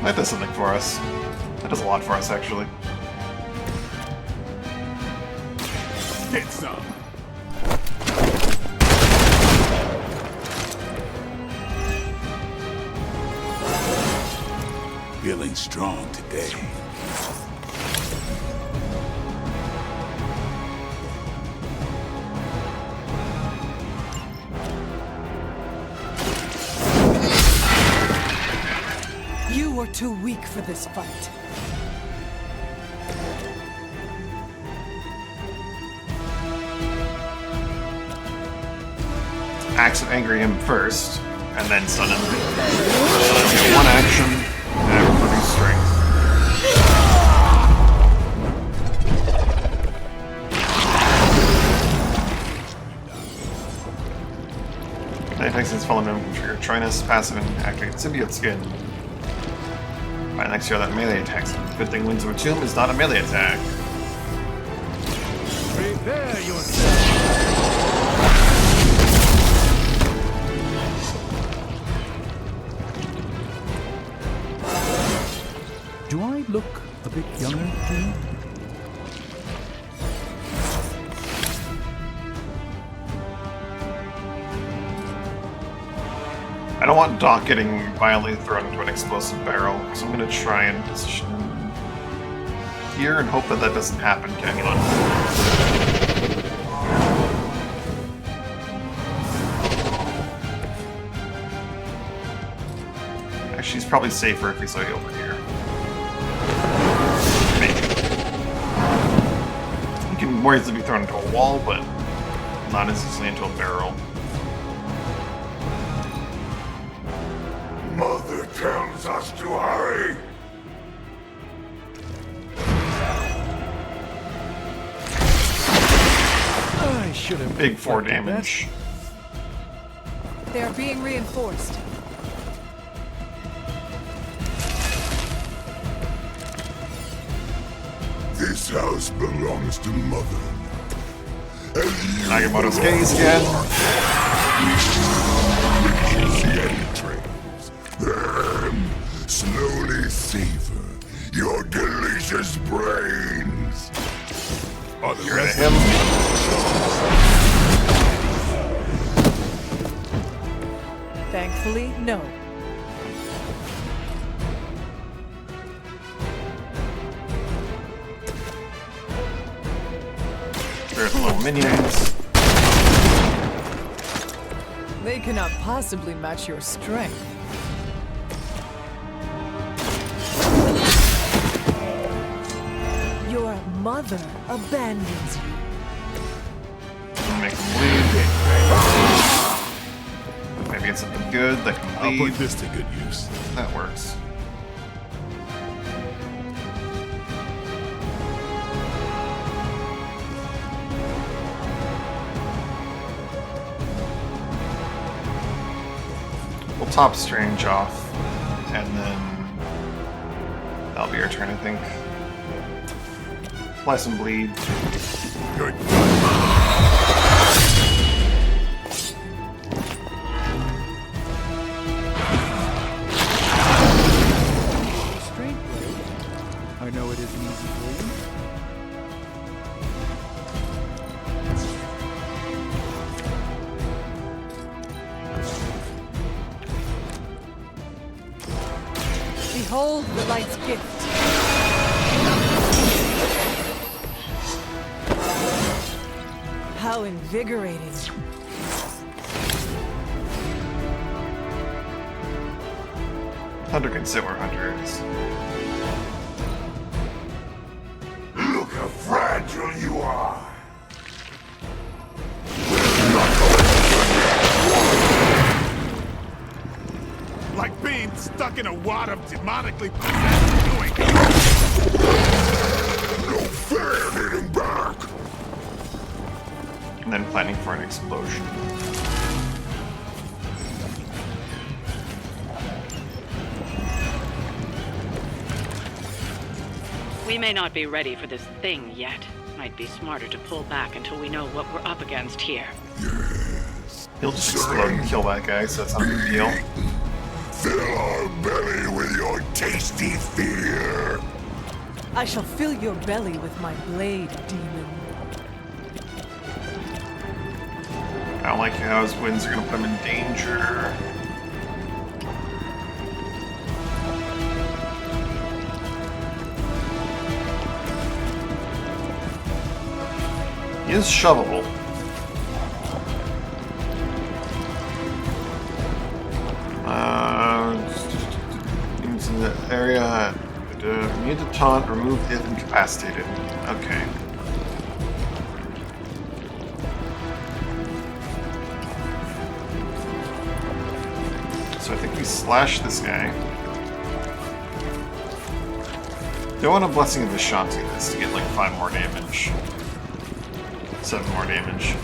That does something for us. That does a lot for us, actually. Get some. Feeling strong today. You were too weak for this fight. Axe and angry him first, and then stun him. Get one action, and produce strength. Anything since fallen member can trigger Trinus, passive, and activate symbiote skin. By next year, that melee attacks. Good thing Winds of a Tomb is not a melee attack. Prepare yourself. Do I look a bit younger to you? I don't want Doc getting violently thrown into an explosive barrel, so I'm going to try and position him here and hope that that doesn't happen to anyone. Actually, he's probably safer if he's like over here. Maybe. He can more easily be thrown into a wall, but not as easily into a barrel. Mother tells us to hurry. I should have. Big 4 damage. They are being reinforced. This house belongs to Mother. Agamotto's gaze again. The entrails. Then slowly savor your delicious brains. Are the You're rest him. Thankfully, Respectfully, no. There's little minions. They cannot possibly match your strength. Your mother abandons you. Make them bleed. Maybe get something good that can bleed. I'll put this to good use. That works. We'll top Strange off, and then that'll be our turn, I think. Apply some bleed. Good. Straight blade. I know it isn't easy for you. Behold the light's gift. How invigorating. Hunter can sit where Hunter is. Look how fragile you are. Like being stuck in a wad of demonically possessed doing. No fair hitting back. And then planning for an explosion. We may not be ready for this thing yet. Might be smarter to pull back until we know what we're up against here. He'll just explode and kill that guy, so that's not a big deal. Fill our belly with your tasty fear. I shall fill your belly with my blade, demon. I don't like how his winds are gonna put him in danger. He is shovelable. Into the area. Need to taunt, remove if incapacitated. Okay. So I think we slash this guy. Do I want a Blessing of Vishanti this to get like 5 more damage? 7 more damage.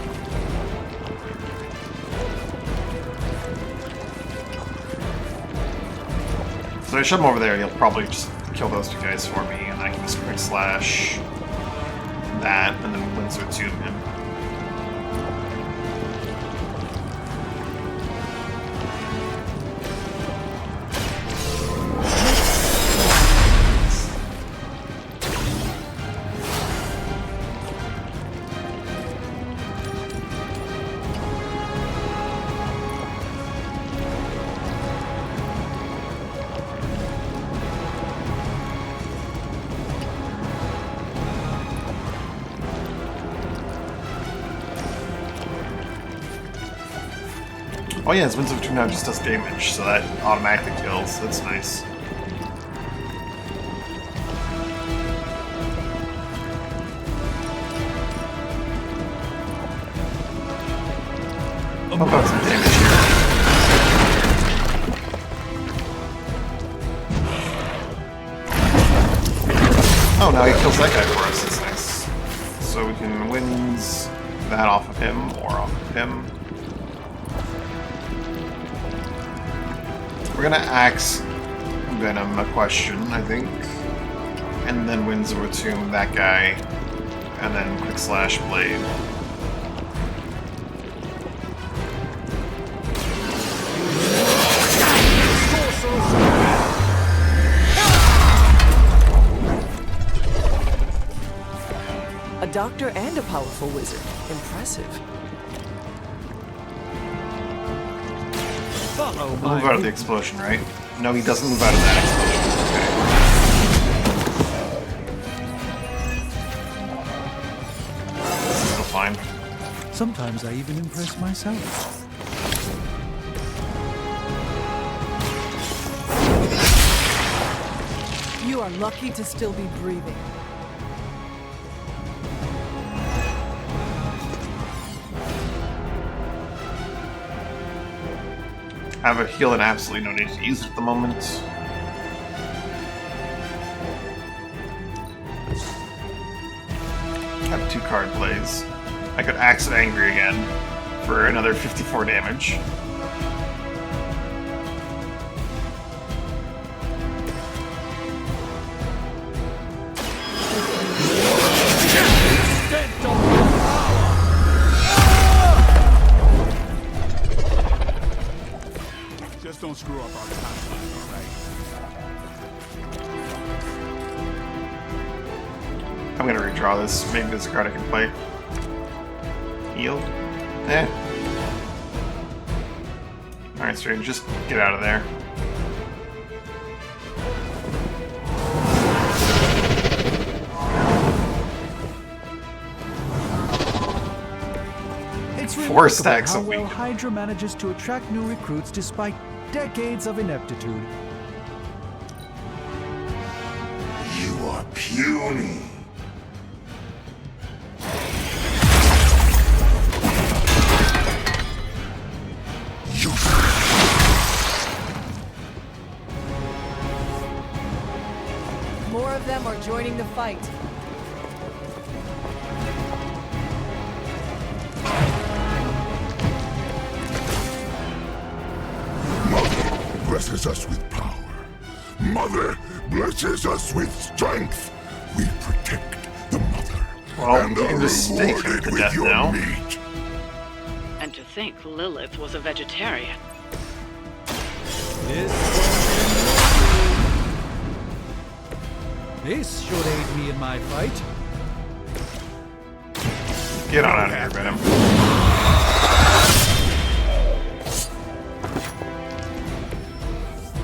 So I shove him over there, he'll probably just kill those 2 guys for me, and I can just quick slash that, and then Windsor Tomb him. Oh yeah, his Winds of Tomb now just does damage, so that automatically kills. That's nice. Pump out some damage here. Oh, now he kills that guy for us. That's nice. So we can winds that off of him or off of him. We're gonna axe Venom a question, I think. And then Winds of Tomb that guy. And then quick slash blade. A doctor and a powerful wizard. Impressive. Follow He'll my move out of the explosion, right? No, he doesn't move out of that explosion. Okay. This is still fine. Sometimes I even impress myself. You are lucky to still be breathing. I have a heal and absolutely no need to use it at the moment. I have 2 card plays. I could Axe it Angry again for another 54 damage. Just don't screw up our timeline, all right? I'm gonna redraw this. Maybe there's a card I can play. Heal? Eh. Alright, straight, just get out of there. It's 4 stacks how a week. well Hydra manages to attract new recruits despite decades of ineptitude. You are puny. More of them are joining the fight. Blesses us with power. Mother blesses us with strength. We protect the mother. Well, and you are can just stake him rewarded to with death your now. meat. And to think Lilith was a vegetarian. This should aid me in my fight. Get on out of here, Venom.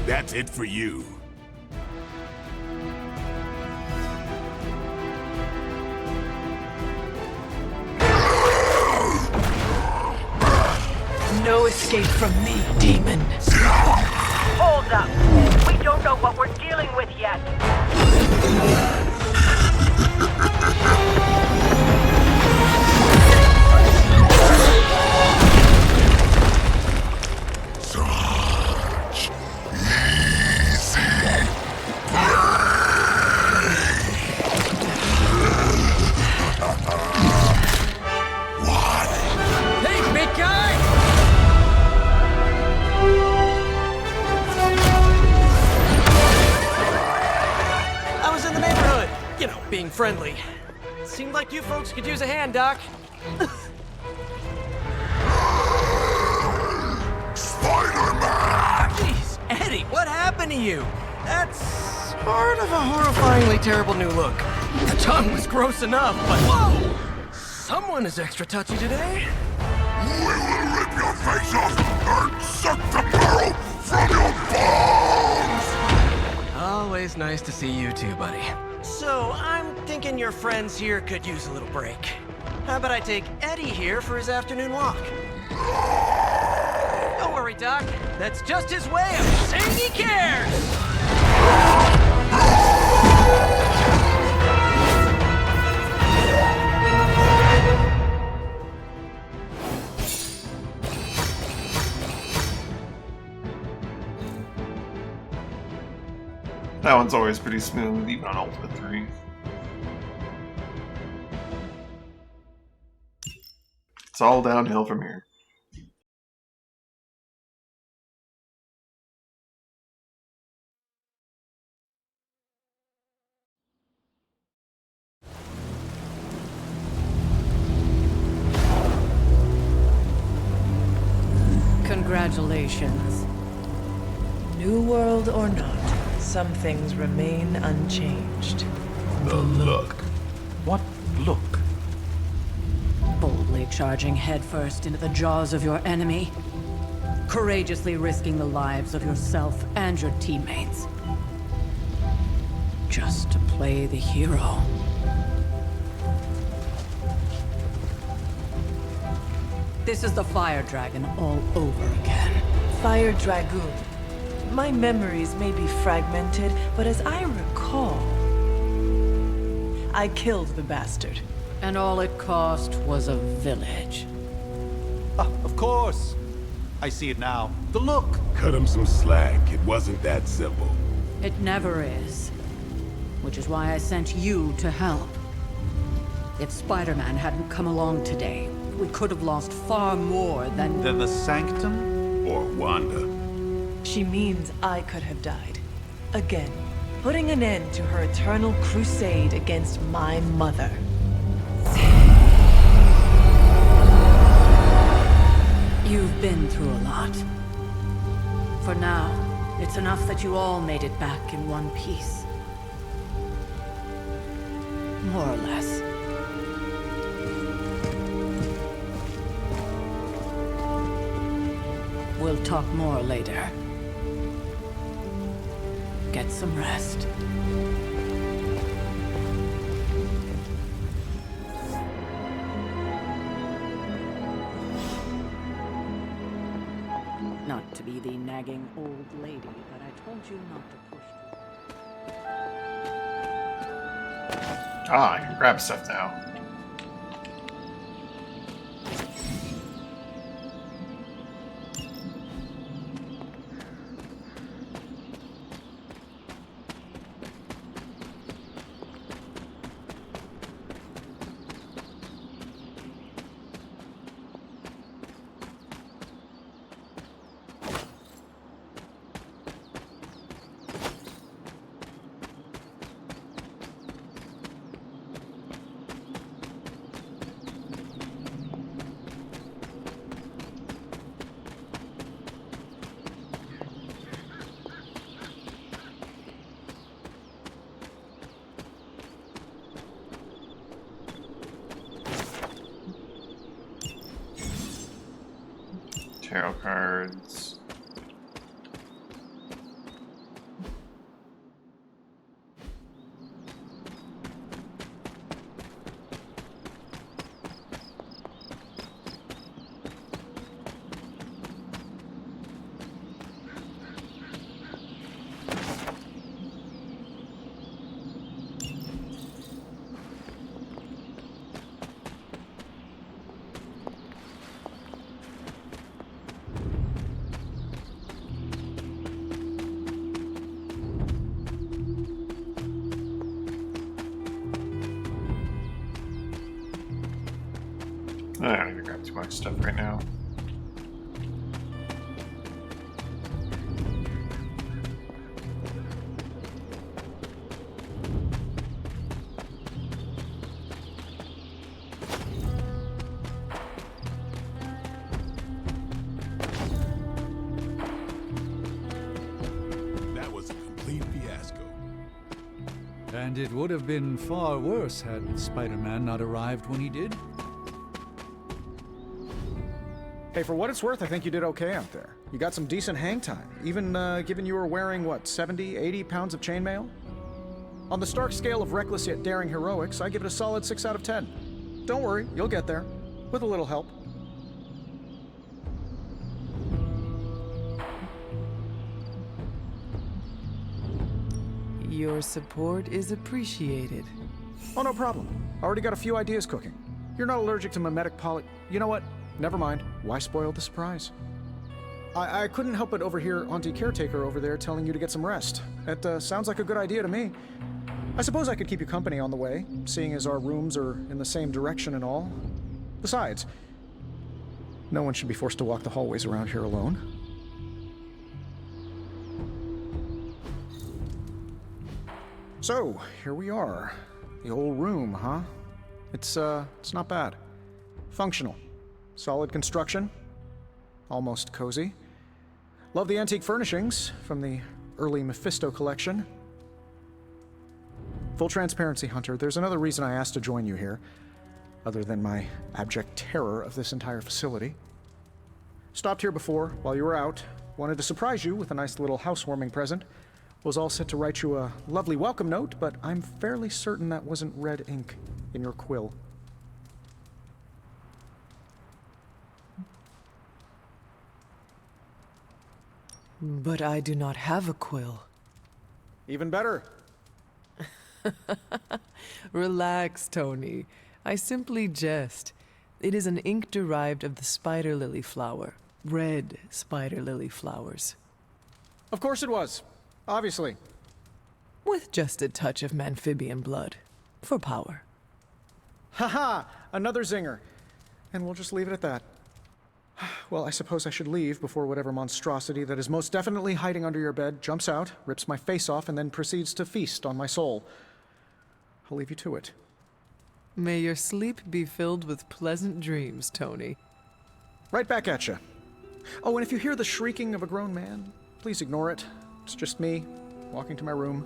That's it for you. No escape from me, demon. Hold up. We don't know what we're dealing with yet. Such easy Hey, big guy! I was in the neighborhood, you know, being friendly. Seemed like you folks could use a hand, Doc. Spider-Man! Jeez, Eddie, what happened to you? That's sort of a horrifyingly terrible new look. The tongue was gross enough, but whoa! Someone is extra touchy today. We will rip your face off and suck the marrow from your bones! Always nice to see you too, buddy. So, I'm thinking your friends here could use a little break. How about I take Eddie here for his afternoon walk? Don't worry, Doc. That's just his way of saying he cares! That one's always pretty smooth, even on Ultimate 3. It's all downhill from here. Congratulations. New world or not, some things remain unchanged. The look. What look? Boldly charging headfirst into the jaws of your enemy. courageously risking the lives of yourself and your teammates. Just to play the hero. This is the Fire Dragon all over again. Fire Dragoon. My memories may be fragmented, but as I recall, I killed the bastard. And all it cost was a village. Of course. I see it now. The look. Cut him some slack. It wasn't that simple. It never is. Which is why I sent you to help. If Spider-Man hadn't come along today, we could have lost far more than the Sanctum? Or Wanda. She means I could have died. Again, putting an end to her eternal crusade against my mother. You've been through a lot. For now, it's enough that you all made it back in one piece. More or less. We'll talk more later. Get some rest. Not to be the nagging old lady that I told you not to push. Ah, I can grab stuff now. Tarot cards. I don't need to grab too much stuff right now. That was a complete fiasco. And it would have been far worse had Spider-Man not arrived when he did. Hey, for what it's worth, I think you did okay out there. You got some decent hang time, even given you were wearing, what, 70, 80 pounds of chainmail? On the Stark scale of reckless yet daring heroics, I give it a solid 6 out of 10. Don't worry, you'll get there. With a little help. Your support is appreciated. Oh, no problem. Already got a few ideas cooking. You're not allergic to mimetic You know what? Never mind. Why spoil the surprise? I couldn't help but overhear Auntie Caretaker over there telling you to get some rest. That sounds like a good idea to me. I suppose I could keep you company on the way, seeing as our rooms are in the same direction and all. Besides, no one should be forced to walk the hallways around here alone. So, here we are. The old room, huh? It's not bad. Functional. Solid construction. Almost cozy. Love the antique furnishings from the early Mephisto collection. Full transparency, Hunter, there's another reason I asked to join you here, other than my abject terror of this entire facility. Stopped here before, while you were out. Wanted to surprise you with a nice little housewarming present. Was all set to write you a lovely welcome note, but I'm fairly certain that wasn't red ink in your quill. But I do not have a quill. Even better. Relax, Tony. I simply jest. It is an ink derived of the spider lily flower. Red spider lily flowers. Of course it was. Obviously. With just a touch of amphibian blood. For power. Haha! Another zinger. And we'll just leave it at that. Well, I suppose I should leave before whatever monstrosity that is most definitely hiding under your bed jumps out, rips my face off, and then proceeds to feast on my soul. I'll leave you to it. May your sleep be filled with pleasant dreams, Tony. Right back at you. Oh, and if you hear the shrieking of a grown man, please ignore it. It's just me, walking to my room.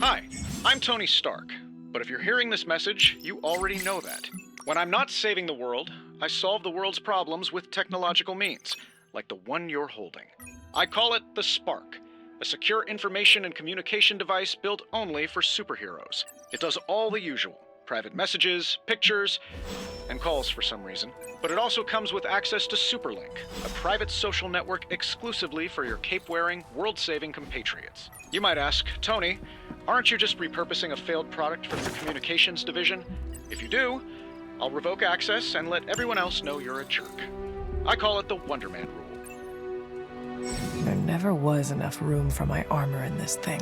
Hi, I'm Tony Stark. But if you're hearing this message, you already know that. When I'm not saving the world, I solve the world's problems with technological means, like the one you're holding. I call it the Spark, a secure information and communication device built only for superheroes. It does all the usual, private messages, pictures, and calls for some reason. But it also comes with access to Superlink, a private social network exclusively for your cape-wearing, world-saving compatriots. You might ask, Tony, aren't you just repurposing a failed product from your communications division? If you do, I'll revoke access and let everyone else know you're a jerk. I call it the Wonder Man rule. There never was enough room for my armor in this thing.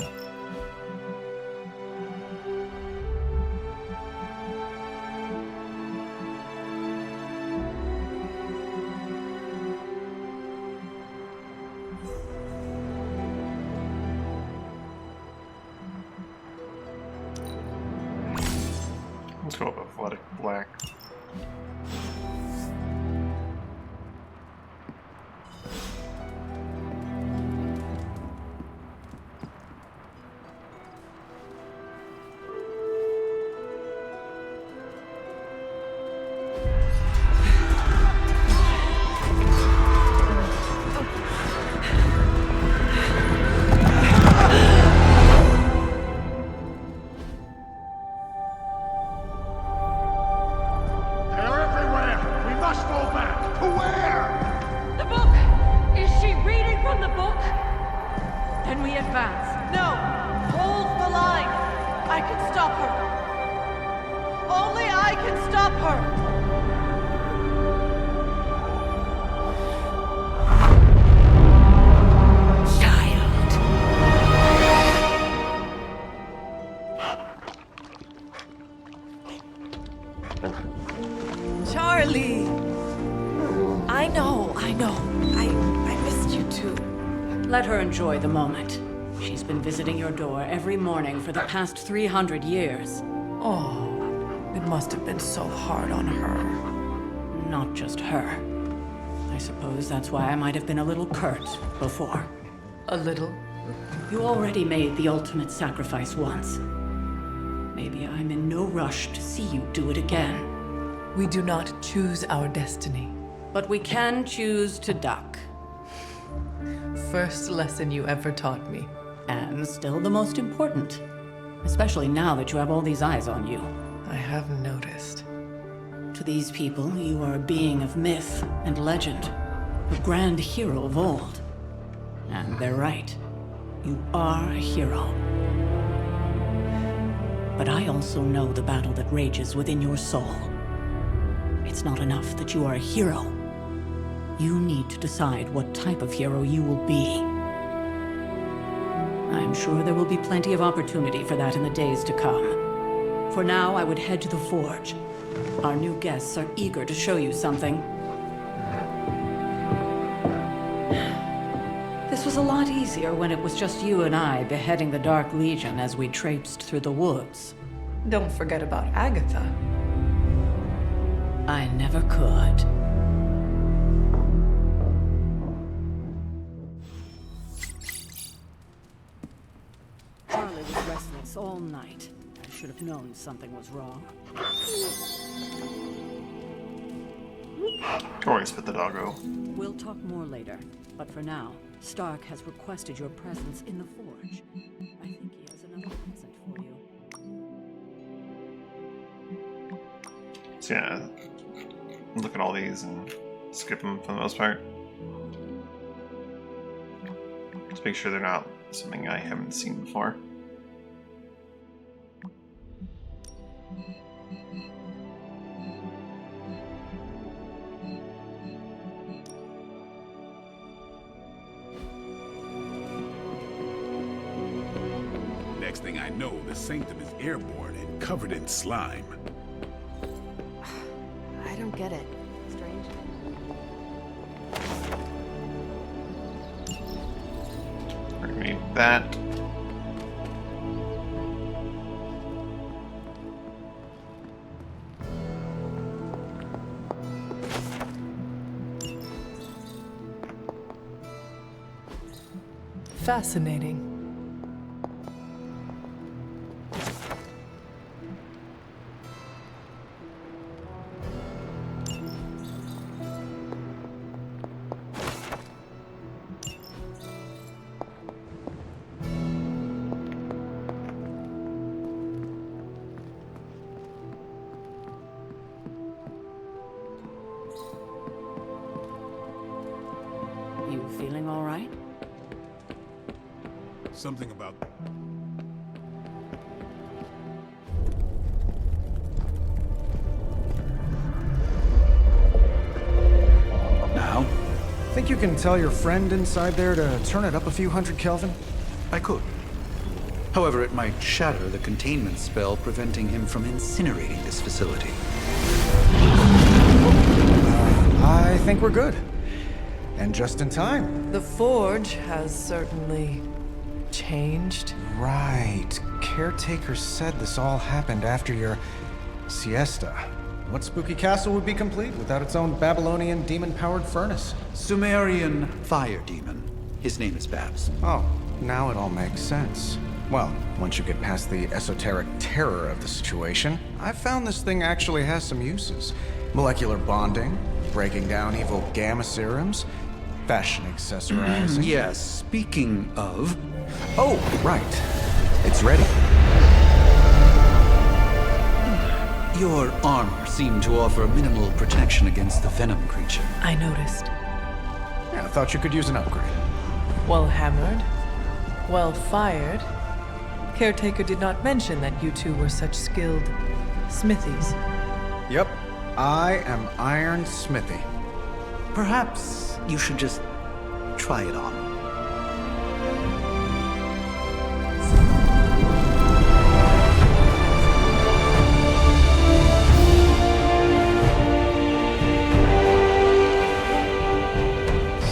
Let's go with Athletic Black. Charlie! I know. I missed you too. Let her enjoy the moment. She's been visiting your door every morning for the past 300 years. Oh, it must have been so hard on her. Not just her. I suppose that's why I might have been a little curt before. A little? You already made the ultimate sacrifice once. Maybe I'm in no rush to see you do it again. We do not choose our destiny. But we can choose to duck. First lesson you ever taught me. And still the most important. Especially now that you have all these eyes on you. I have noticed. To these people, you are a being of myth and legend. A grand hero of old. And they're right. You are a hero. But I also know the battle that rages within your soul. It's not enough that you are a hero. You need to decide what type of hero you will be. I'm sure there will be plenty of opportunity for that in the days to come. For now, I would head to the Forge. Our new guests are eager to show you something. This was a lot easier when it was just you and I beheading the Dark Legion as we traipsed through the woods. Don't forget about Agatha. I never could. Charlie was restless all night. I should have known something was wrong. Always put the doggo. We'll talk more later, but for now, Stark has requested your presence in the Forge. I think he has another present for you. So yeah, look at all these and skip them for the most part. Just make sure they're not something I haven't seen before. Next thing I know, the Sanctum is airborne and covered in slime. I don't get it. Strange. Already made that. Fascinating. You feeling all right? Something about... Now? Think you can tell your friend inside there to turn it up a few hundred Kelvin? I could. However, it might shatter the containment spell preventing him from incinerating this facility. I think we're good. And just in time. The Forge has certainly changed. Right. Caretaker said this all happened after your siesta. What spooky castle would be complete without its own Babylonian demon-powered furnace? Sumerian fire demon. His name is Babs. Oh, now it all makes sense. Well, once you get past the esoteric terror of the situation, I've found this thing actually has some uses. Molecular bonding, breaking down evil gamma serums, fashion accessorizing. Yes, speaking of... Oh, right. It's ready. Your armor seemed to offer minimal protection against the venom creature. I noticed. Yeah, I thought you could use an upgrade. Well hammered. Well fired. Caretaker did not mention that you two were such skilled smithies. Yep. I am Iron Smithy. Perhaps you should just try it on.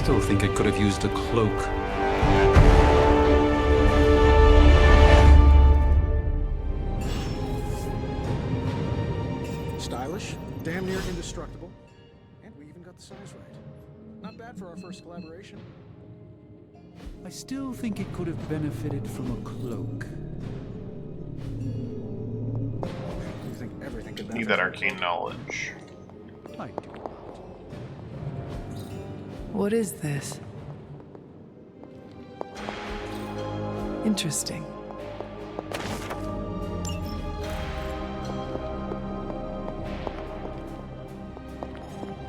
Still think it could have used a cloak. Stylish, damn near indestructible, and we even got the size right. Not bad for our first collaboration. I still think it could have benefited from a cloak. You think everything could Need that arcane knowledge. I do. What is this? Interesting.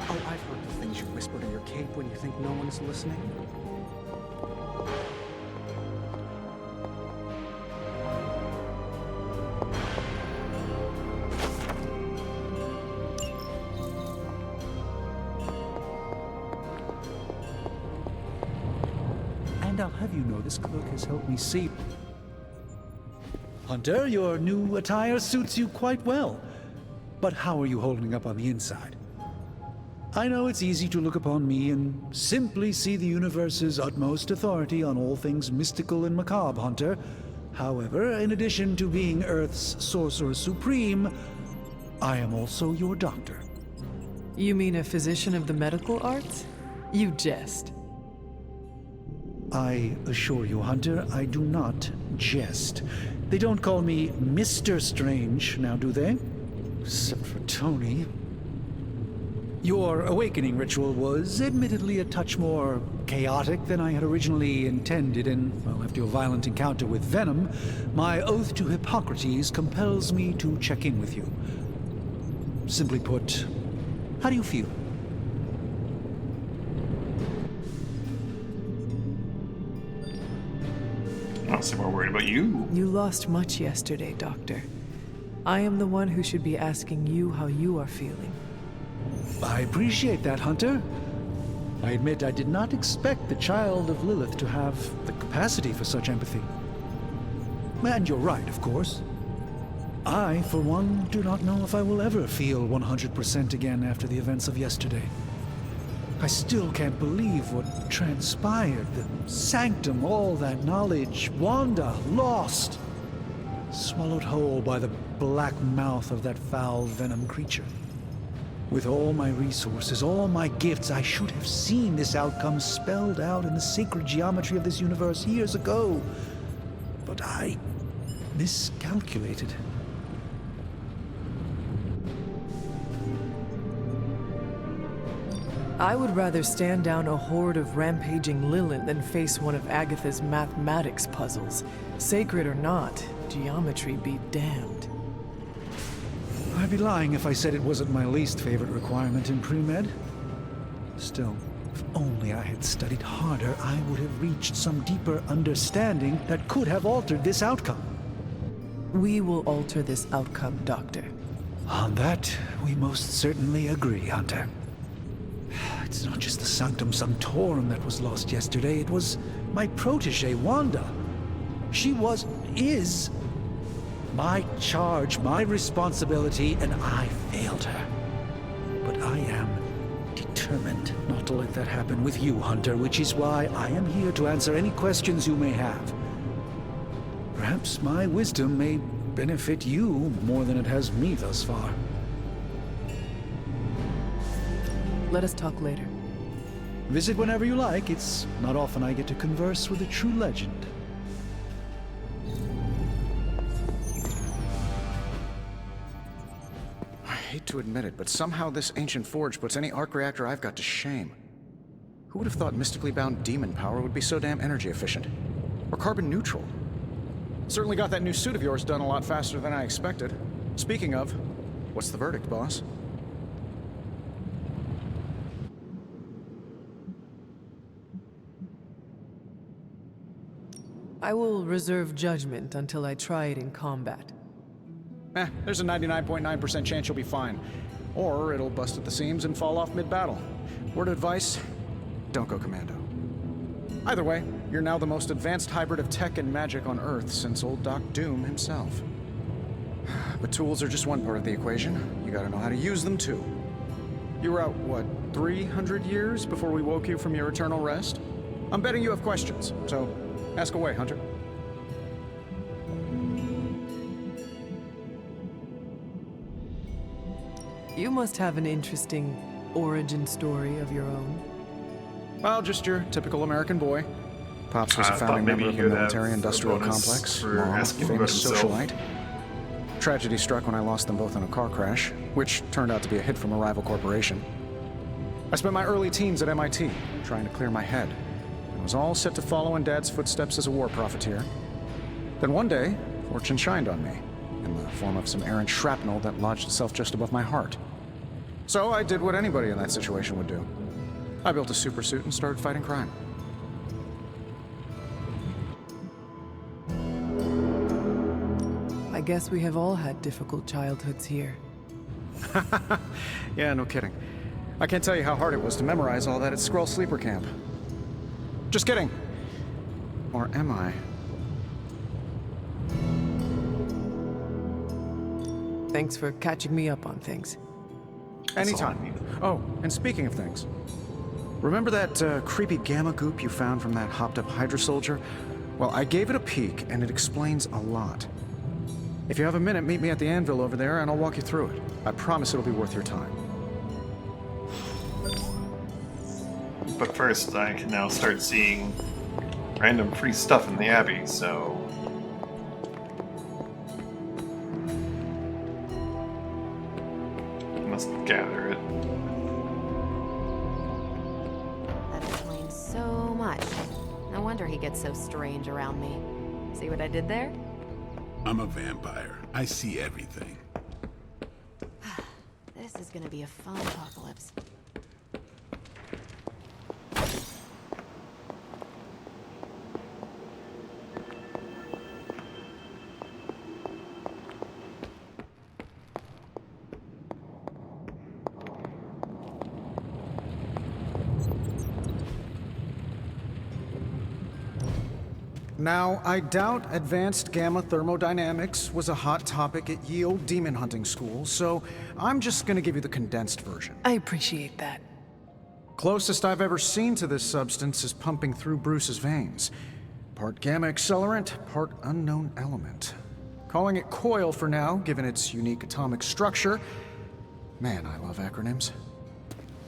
Oh, I've heard the things you whisper to your cape when you think no one's listening. And I'll have you know this cloak has helped me see. Hunter, your new attire suits you quite well. But how are you holding up on the inside? I know it's easy to look upon me and simply see the universe's utmost authority on all things mystical and macabre, Hunter. However, in addition to being Earth's sorcerer supreme, I am also your doctor. You mean a physician of the medical arts? You jest. I assure you, Hunter, I do not jest. They don't call me Mr. Strange, now do they? Except for Tony. Your awakening ritual was admittedly a touch more chaotic than I had originally intended, and, well, after your violent encounter with Venom, my oath to Hippocrates compels me to check in with you. Simply put, how do you feel? I don't seem more worried about you. You lost much yesterday, Doctor. I am the one who should be asking you how you are feeling. I appreciate that, Hunter. I admit I did not expect the child of Lilith to have the capacity for such empathy. And you're right, of course. I, for one, do not know if I will ever feel 100% again after the events of yesterday. I still can't believe what transpired. The sanctum, all that knowledge, Wanda, lost. Swallowed whole by the black mouth of that foul Venom creature. With all my resources, all my gifts, I should have seen this outcome spelled out in the sacred geometry of this universe years ago. But I miscalculated. I would rather stand down a horde of rampaging Lilith than face one of Agatha's mathematics puzzles. Sacred or not, geometry be damned. I'd be lying if I said it wasn't my least favorite requirement in pre-med. Still, if only I had studied harder, I would have reached some deeper understanding that could have altered this outcome. We will alter this outcome, Doctor. On that, we most certainly agree, Hunter. It's not just the Sanctum Sanctorum that was lost yesterday, it was my protege, Wanda. She is my charge, my responsibility, and I failed her. But I am determined not to let that happen with you, Hunter, which is why I am here to answer any questions you may have. Perhaps my wisdom may benefit you more than it has me thus far. Let us talk later. Visit whenever you like. It's not often I get to converse with a true legend. I hate to admit it, but somehow this ancient forge puts any arc reactor I've got to shame. Who would have thought mystically bound demon power would be so damn energy efficient? Or carbon neutral? Certainly got that new suit of yours done a lot faster than I expected. Speaking of, what's the verdict, boss? I will reserve judgment until I try it in combat. There's a 99.9% chance you'll be fine. Or it'll bust at the seams and fall off mid-battle. Word of advice, don't go commando. Either way, you're now the most advanced hybrid of tech and magic on Earth since old Doc Doom himself. But tools are just one part of the equation. You gotta know how to use them too. You were out, what, 300 years before we woke you from your eternal rest? I'm betting you have questions, so ask away, Hunter. You must have an interesting origin story of your own. Well, just your typical American boy. Pops was a founding member of the military-industrial complex, Mom, a famous socialite. Tragedy struck when I lost them both in a car crash, which turned out to be a hit from a rival corporation. I spent my early teens at MIT, trying to clear my head. I was all set to follow in Dad's footsteps as a war profiteer. Then one day, fortune shined on me, in the form of some errant shrapnel that lodged itself just above my heart. So I did what anybody in that situation would do. I built a supersuit and started fighting crime. I guess we have all had difficult childhoods here. Yeah, no kidding. I can't tell you how hard it was to memorize all that at Skrull Sleeper Camp. Just kidding. Or am I? Thanks for catching me up on things. Anytime. Oh, and speaking of things, remember that creepy gamma goop you found from that hopped-up Hydra soldier? Well, I gave it a peek, and it explains a lot. If you have a minute, meet me at the anvil over there, and I'll walk you through it. I promise it'll be worth your time. But first, I can now start seeing random free stuff in the Abbey, so... wonder he gets so strange around me. See what I did there? I'm a vampire. I see everything. This is gonna be a fun apocalypse. Now, I doubt advanced gamma thermodynamics was a hot topic at ye old demon hunting school, so I'm just gonna give you the condensed version. I appreciate that. Closest I've ever seen to this substance is pumping through Bruce's veins. Part gamma accelerant, part unknown element. Calling it Coil for now, given its unique atomic structure. Man, I love acronyms.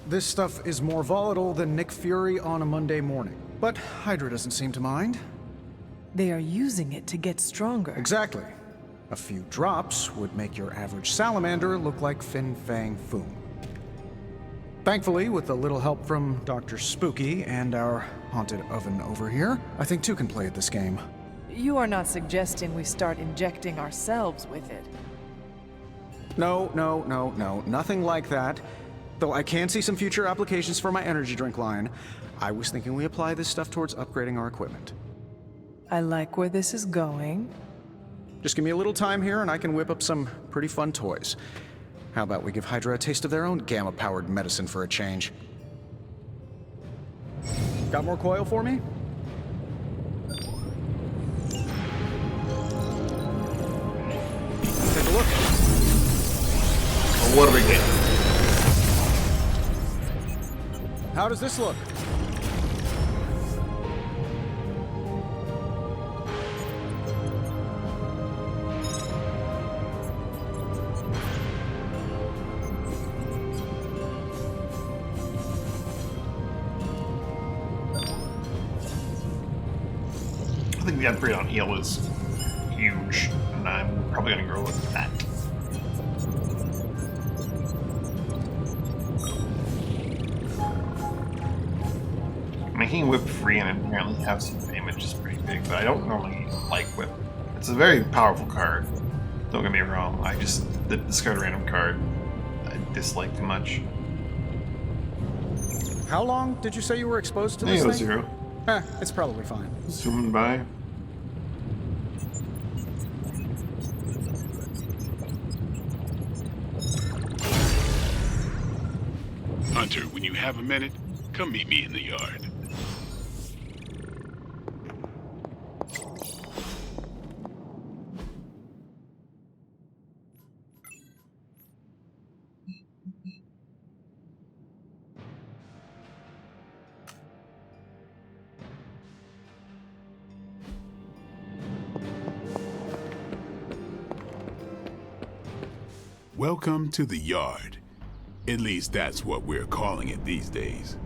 This stuff is more volatile than Nick Fury on a Monday morning, but Hydra doesn't seem to mind. They are using it to get stronger. Exactly. A few drops would make your average salamander look like Fin Fang Foom. Thankfully, with a little help from Dr. Spooky and our haunted oven over here, I think two can play at this game. You are not suggesting we start injecting ourselves with it. No, nothing like that. Though I can see some future applications for my energy drink line. I was thinking we apply this stuff towards upgrading our equipment. I like where this is going. Just give me a little time here and I can whip up some pretty fun toys. How about we give Hydra a taste of their own gamma-powered medicine for a change? Got more Coil for me? Take a look. Well, what do we get? How does this look? I think the upgrade on heal is huge, and I'm probably going to go with that. Making Whip free and apparently have some damage is pretty big, but I don't normally like Whip. It's a very powerful card. Don't get me wrong, the discard random card I dislike too much. How long did you say you were exposed to this thing? 0. It's probably fine. Zooming by. Hunter, when you have a minute, come meet me in the yard. Welcome to the yard. At least that's what we're calling it these days.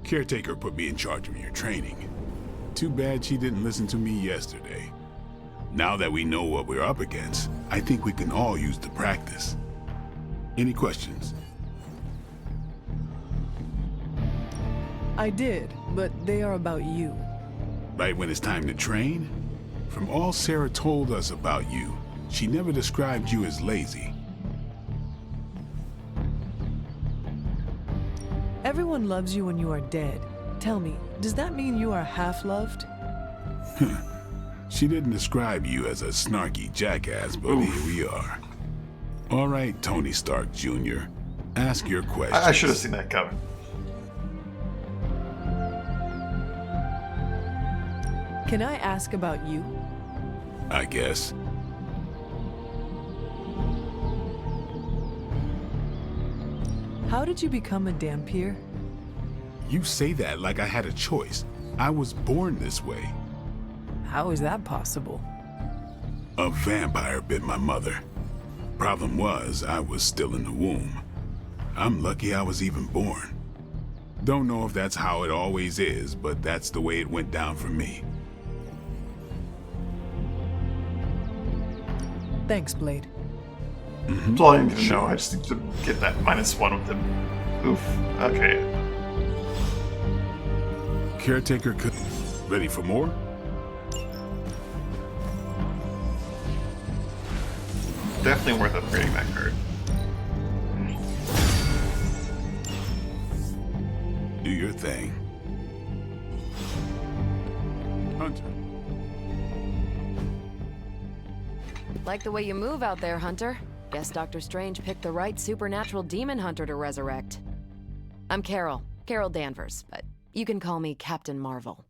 Caretaker put me in charge of your training. Too bad she didn't listen to me yesterday. Now that we know what we're up against, I think we can all use the practice. Any questions? I did, but they are about you. Right when it's time to train? From all Sarah told us about you, she never described you as lazy. Everyone loves you when you are dead. Tell me, does that mean you are half-loved? She didn't describe you as a snarky jackass, but here we are. All right, Tony Stark Jr., ask your questions. I should have seen that coming. Can I ask about you? I guess. How did you become a Dhampir? You say that like I had a choice. I was born this way. How is that possible? A vampire bit my mother. Problem was, I was still in the womb. I'm lucky I was even born. Don't know if that's how it always is, but that's the way it went down for me. Thanks, Blade. That's all I need to know. I just need to get that -1 with him. Oof. Okay. Caretaker could... Ready for more? Definitely worth upgrading that card. Do your thing. Hunter. Like the way you move out there, Hunter. Guess Dr. Strange picked the right supernatural demon hunter to resurrect. I'm Carol Danvers, but you can call me Captain Marvel.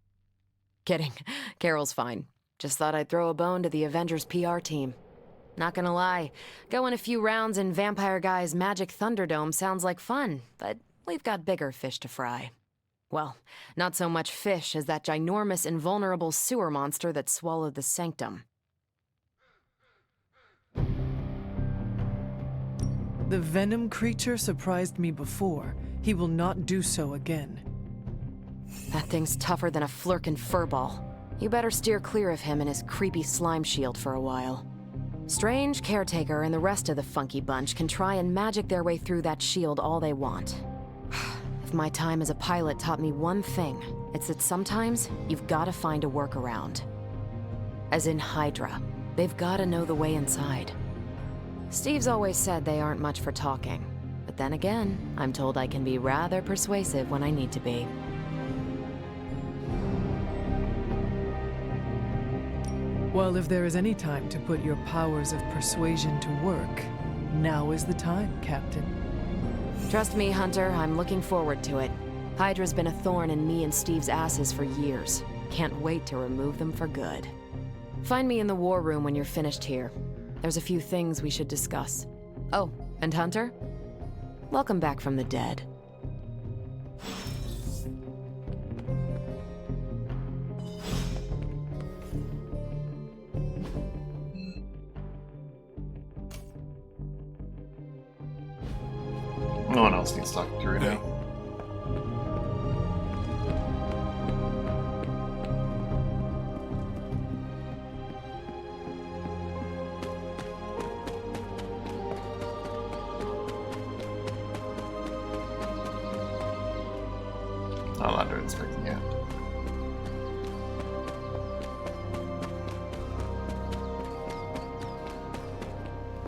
Kidding, Carol's fine. Just thought I'd throw a bone to the Avengers PR team. Not gonna lie, going a few rounds in Vampire Guy's Magic Thunderdome sounds like fun, but we've got bigger fish to fry. Well, not so much fish as that ginormous invulnerable sewer monster that swallowed the Sanctum. The Venom creature surprised me before. He will not do so again. That thing's tougher than a Flurkin furball. You better steer clear of him and his creepy slime shield for a while. Strange, Caretaker, and the rest of the funky bunch can try and magic their way through that shield all they want. If my time as a pilot taught me one thing, it's that sometimes you've gotta find a workaround. As in Hydra, they've gotta know the way inside. Steve's always said they aren't much for talking, but then again, I'm told I can be rather persuasive when I need to be. Well, if there is any time to put your powers of persuasion to work, now is the time, Captain. Trust me, Hunter, I'm looking forward to it. Hydra's been a thorn in me and Steve's asses for years. Can't wait to remove them for good. Find me in the war room when you're finished here. There's a few things we should discuss. Oh, and Hunter? Welcome back from the dead. No one else needs to talk to you right now. I'm not doing inspecting yet.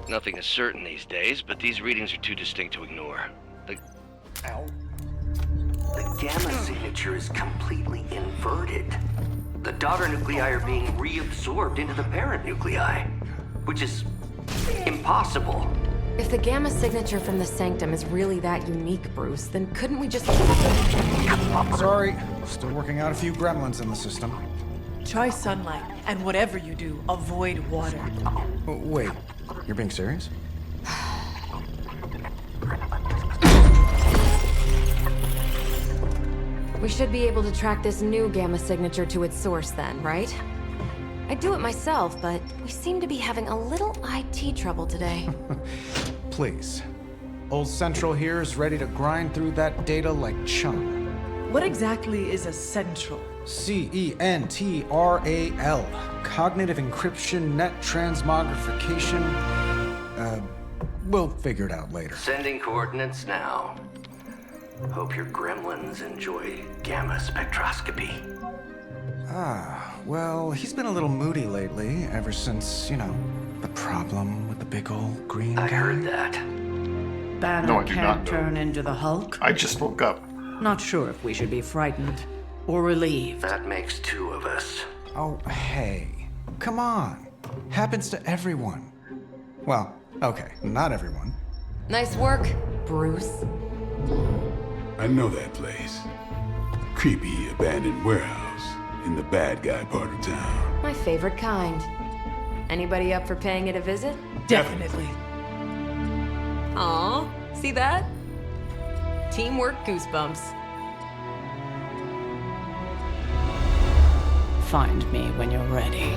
Nothing is certain these days, but these readings are too distinct to ignore. The gamma signature is completely inverted. The daughter nuclei are being reabsorbed into the parent nuclei, which is impossible. If the gamma signature from the Sanctum is really that unique, Bruce, then couldn't we just... Sorry, still working out a few gremlins in the system. Try sunlight, and whatever you do, avoid water. Wait, you're being serious? We should be able to track this new gamma signature to its source then, right? I'd do it myself, but we seem to be having a little IT trouble today. Please. Old Central here is ready to grind through that data like chum. What exactly is a central? CENTRAL. Cognitive encryption, net transmogrification. We'll figure it out later. Sending coordinates now. Hope your gremlins enjoy gamma spectroscopy. Ah, well, he's been a little moody lately, ever since, you know, the problem with the big old green guy. I heard that. Banner No, I do can't not know. turn into the Hulk? I just woke up. Not sure if we should be frightened or relieved. That makes two of us. Oh, hey. Come on. Happens to everyone. Well, okay, not everyone. Nice work, Bruce. I know that place. Creepy abandoned warehouse in the bad guy part of town. My favorite kind. Anybody up for paying it a visit? Definitely. Aw, see that? Teamwork goosebumps. Find me when you're ready.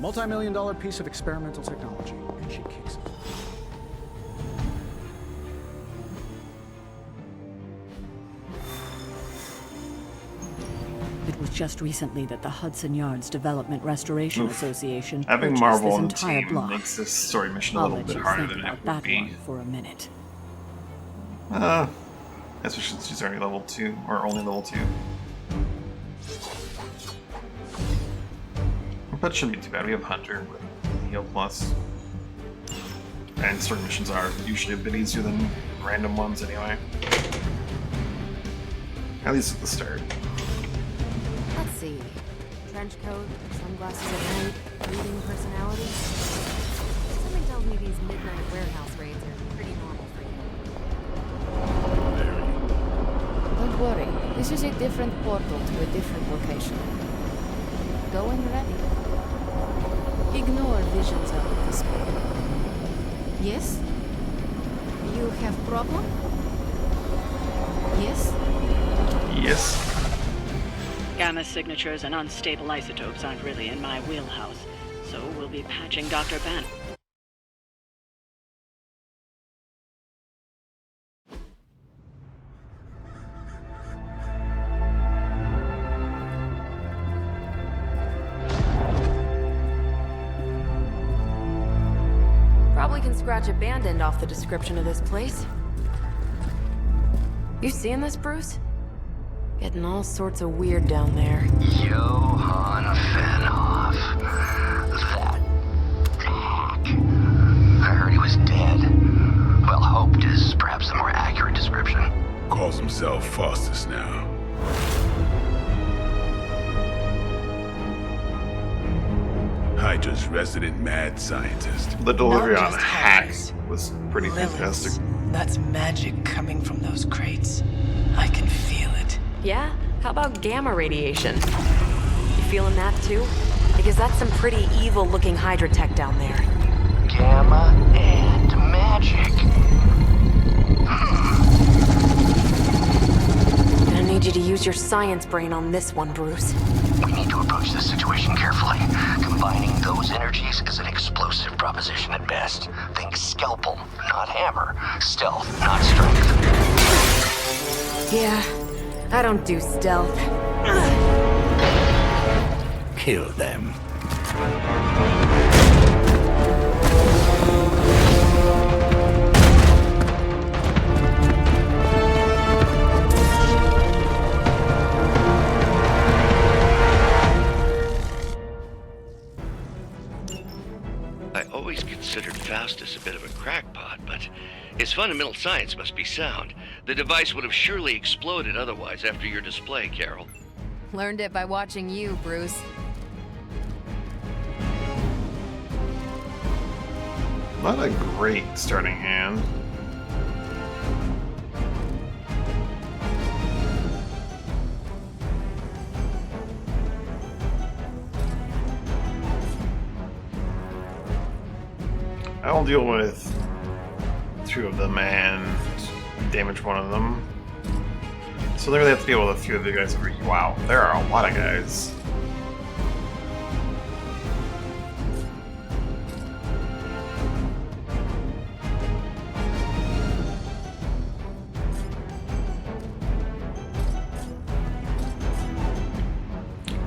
Multi-million-dollar piece of experimental technology, and she kicks it. It was just recently that the Hudson Yards Development Restoration Association Having purchased Marvel this on the entire team block. makes this story mission a I'll little let bit you harder think than about it would that be. one for a minute. Especially since she's already level 2, or only level 2. But it shouldn't be too bad. We have Hunter with Heal Plus. And certain missions are usually a bit easier than random ones anyway. At least at the start. Let's see. Trench coat, sunglasses at night, reading personality. Something tells me these midnight warehouse raids are pretty normal for you. Don't worry. This is a different portal to a different location. Go when ready. Ignore visions of despair. Yes? You have problem? Yes? Yes. Gamma signatures and unstable isotopes aren't really in my wheelhouse, so we'll be patching Dr. Banner. Probably can scratch abandoned off the description of this place. You seeing this, Bruce? Getting all sorts of weird down there. Johann Fenhoff. That hack. I heard he was dead. Well, hoped is perhaps the more accurate description. Calls himself Faustus now. Hydra's resident mad scientist. The delivery Not on just hacks was pretty fantastic. That's magic coming from those crates. I can feel it. Yeah? How about gamma radiation? You feeling that too? Because that's some pretty evil-looking Hydra tech down there. Gamma and magic. I need you to use your science brain on this one, Bruce. We need to approach this situation carefully. Combining those energies is an explosive proposition at best. Think scalpel, not hammer. Stealth, not strength. Yeah, I don't do stealth. Kill them. I always considered Faustus a bit of a crackpot, but his fundamental science must be sound. The device would have surely exploded otherwise after your display, Carol. Learned it by watching you, Bruce. Not a great starting hand. I'll deal with 2 of them and damage 1 of them. So they really have to deal with a few of the guys over here. Wow, there are a lot of guys.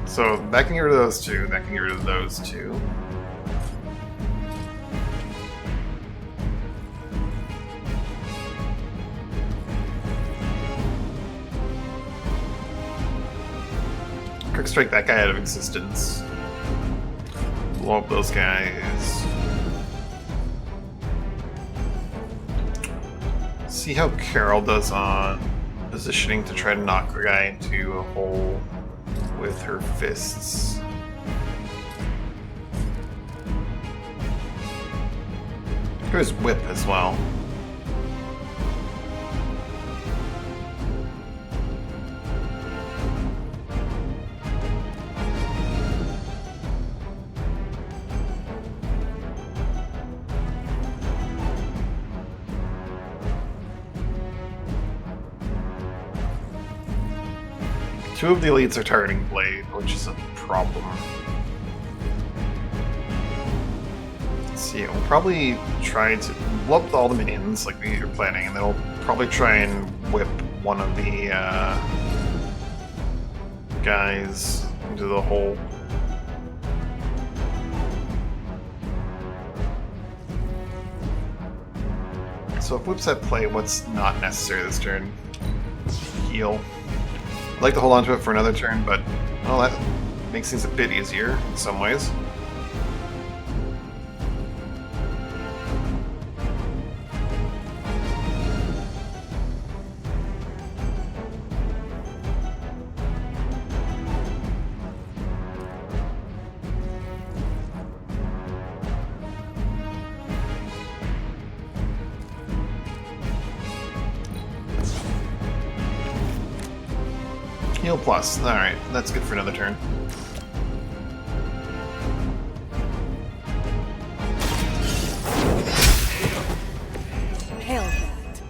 So that can get rid of those 2, that can get rid of those 2. Quick strike that guy out of existence. Blow up those guys. See how Carol does on positioning to try to knock the guy into a hole with her fists. There's whip as well. Two of the elites are targeting Blade, which is a problem. Let's see, we'll probably try to blow up all the minions like we were planning, and then we'll probably try and whip one of the guys into the hole. So if Whip's at play, what's not necessary this turn? Heal. I'd like to hold on to it for another turn, but well, that makes things a bit easier in some ways. Heal plus. Alright, that's good for another turn. Hail that.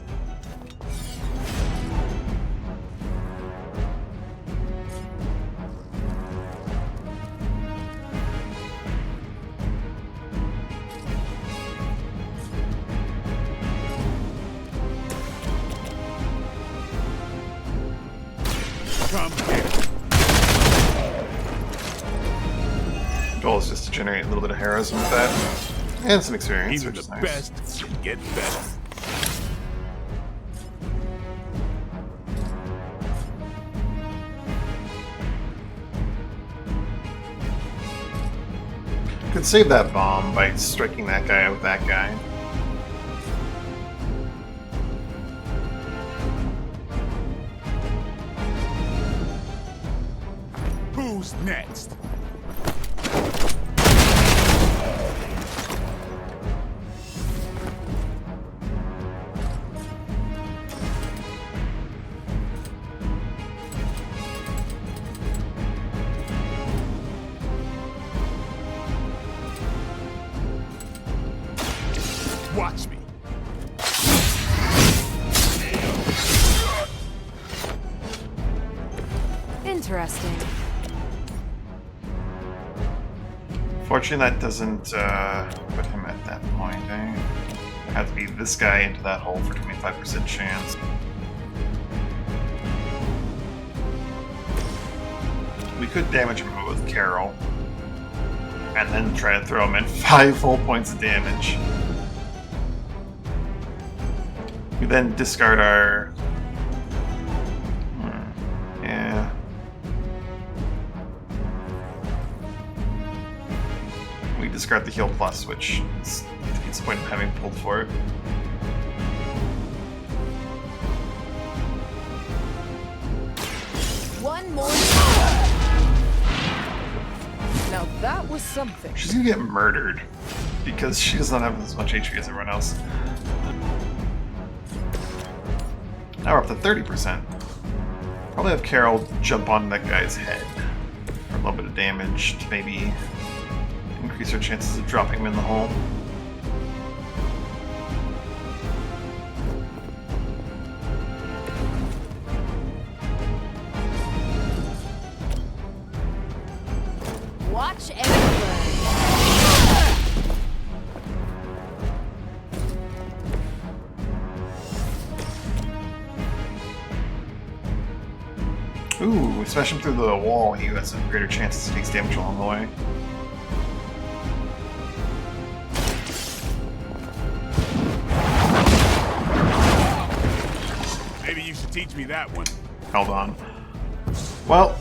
Goal is just to generate a little bit of heroism with that. And some experience, Even which is the nice. best get better. Could save that bomb by striking that guy with that guy. Who's next? Watch me. Interesting. Fortunately, that doesn't put him at that point, eh? Have to be this guy into that hole for 25% chance. We could damage him with Carol, and then try to throw him in 5 full points of damage. We then discard our... yeah. We discard the heal plus, which defeats the point of having pulled for it. One more. Now that was something. She's gonna get murdered because she does not have as much HP as everyone else. Now we're up to 30%. Probably have Carol jump on that guy's head for a little bit of damage to maybe increase her chances of dropping him in the hole. Watch and learn. Ooh, we smash him through the wall. He has some greater chances he takes damage along the way. Maybe you should teach me that one. Held on. Well,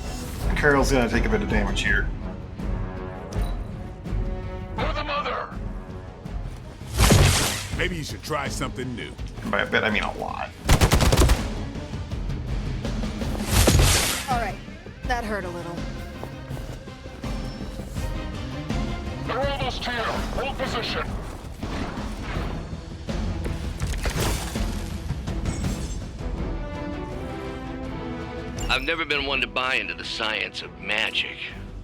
Carol's gonna take a bit of damage here. For the mother! Maybe you should try something new. And by a bit, I mean a lot. Alright, that hurt a little. They're almost here. Hold position. I've never been one to buy into the science of magic,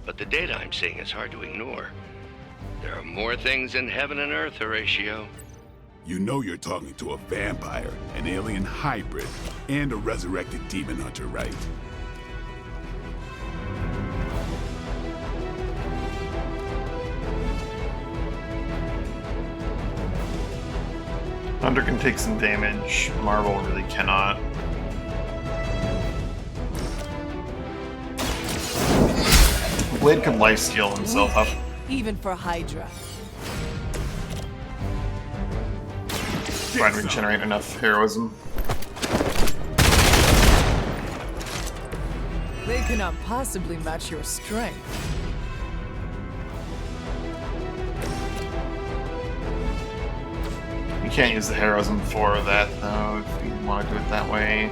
but the data I'm seeing is hard to ignore. There are more things in heaven and earth, Horatio. You know you're talking to a vampire, an alien hybrid, and a resurrected demon hunter, right? Hunter can take some damage. Marvel really cannot. Blade could lifesteal himself up. Even for Hydra. try to regenerate enough heroism. They cannot possibly match your strength. You can't use the heroism for that, though, if you want to do it that way.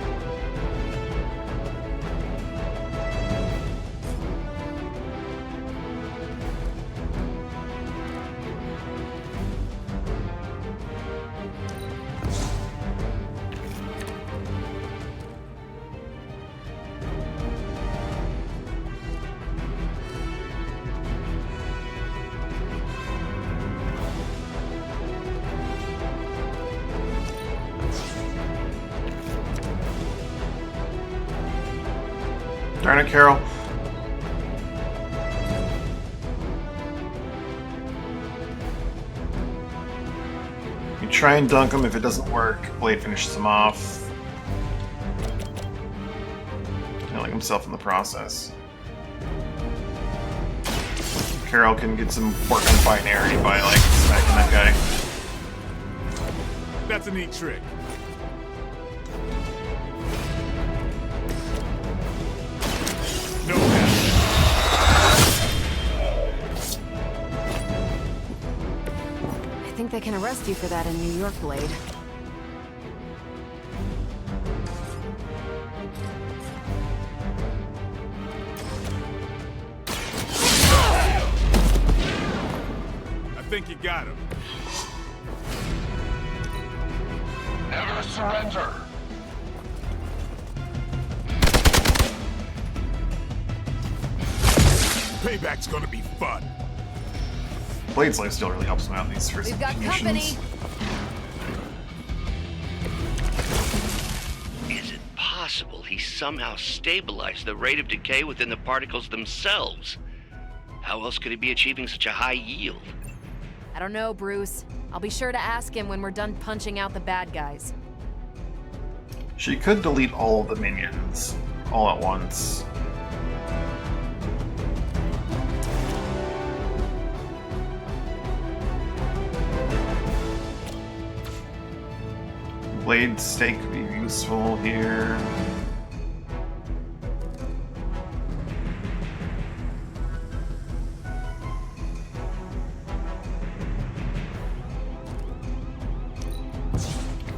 Darn it, Carol. You try and dunk him. If it doesn't work, Blade finishes him off. Killing himself in the process. Carol can get some work on binary by, like, smacking that guy. That's a neat trick. I think they can arrest you for that in New York, Blade. I think you got him. Never surrender. Payback's gonna be fun. Blade's life still really helps him out in these first We've got missions. company. Is it possible he somehow stabilized the rate of decay within the particles themselves? How else could he be achieving such a high yield? I don't know, Bruce. I'll be sure to ask him when we're done punching out the bad guys. She could delete all of the minions all at once. Blade stake could be useful here.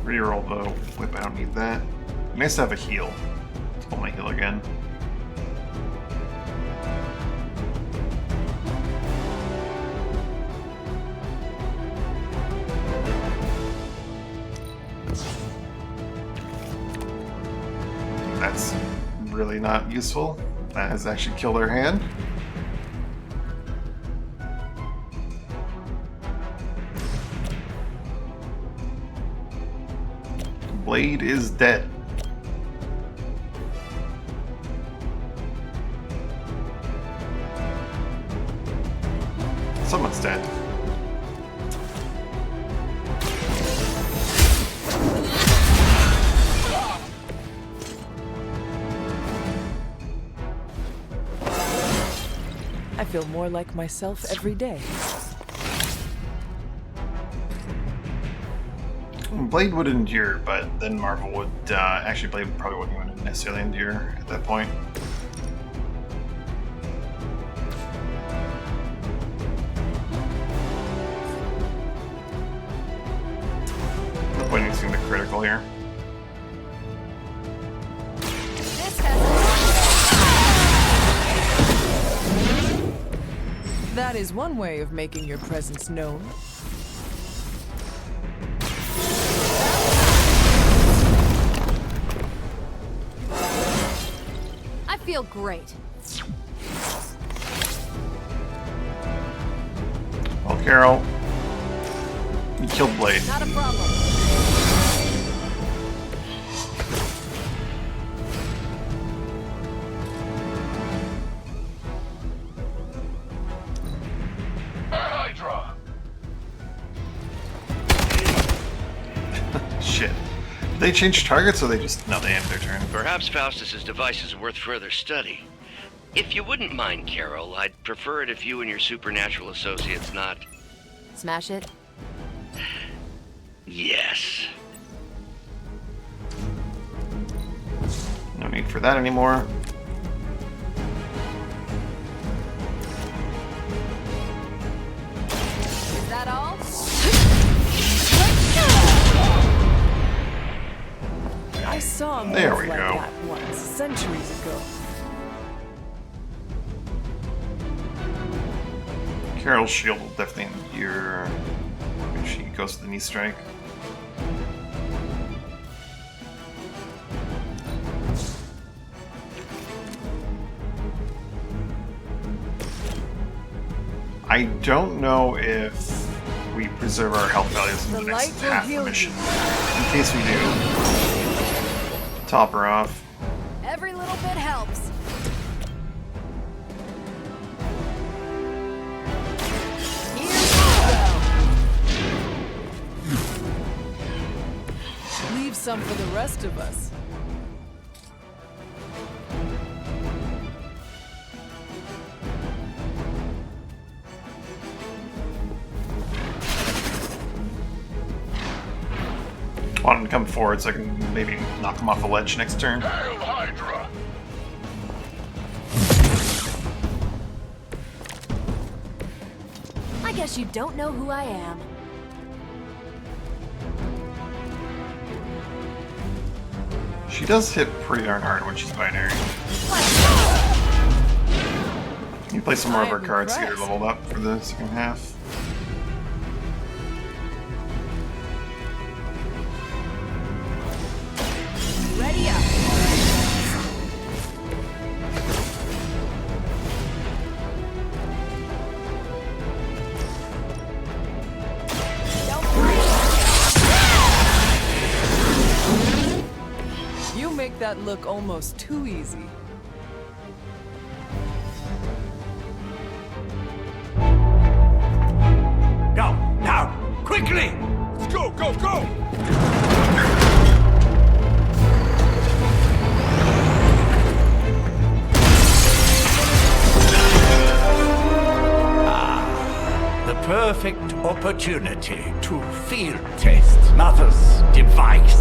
Reroll the whip, I don't need that. Nice to have a heal. Let's pull my heal again. That's really not useful. That has actually killed our hand. Blade is dead. Someone's dead. I feel more like myself every day. Blade would endure, but then Marvel would actually Blade probably wouldn't even necessarily endure at that point. The point is going to be critical here. That is one way of making your presence known. I feel great. Well, Carol, you killed Blade. Not a problem. Hydra. Shit. Did they change targets or they just... No, they ended their turn. Perhaps Faustus's device is worth further study. If you wouldn't mind, Carol, I'd prefer it if you and your supernatural associates not... Smash it? Yes. Yes. No need for that anymore. Is that all? I saw a move There we like go. that once, centuries ago. Carol's shield will definitely endure when she goes to the knee strike. I don't know if we preserve our health values in the next half the mission. In case we do, top her off. Every little bit helps. Leave some for the rest of us. Want him to come forward so I can maybe knock him off a ledge next turn. Hail Hydra! I guess you don't know who I am. She does hit pretty darn hard when she's binary. You play some more of our cards to get her leveled up for the second half. Ready up. You make that look almost too easy. Go, now, quickly! Let's go, go, go! The perfect opportunity to field test Mother's device.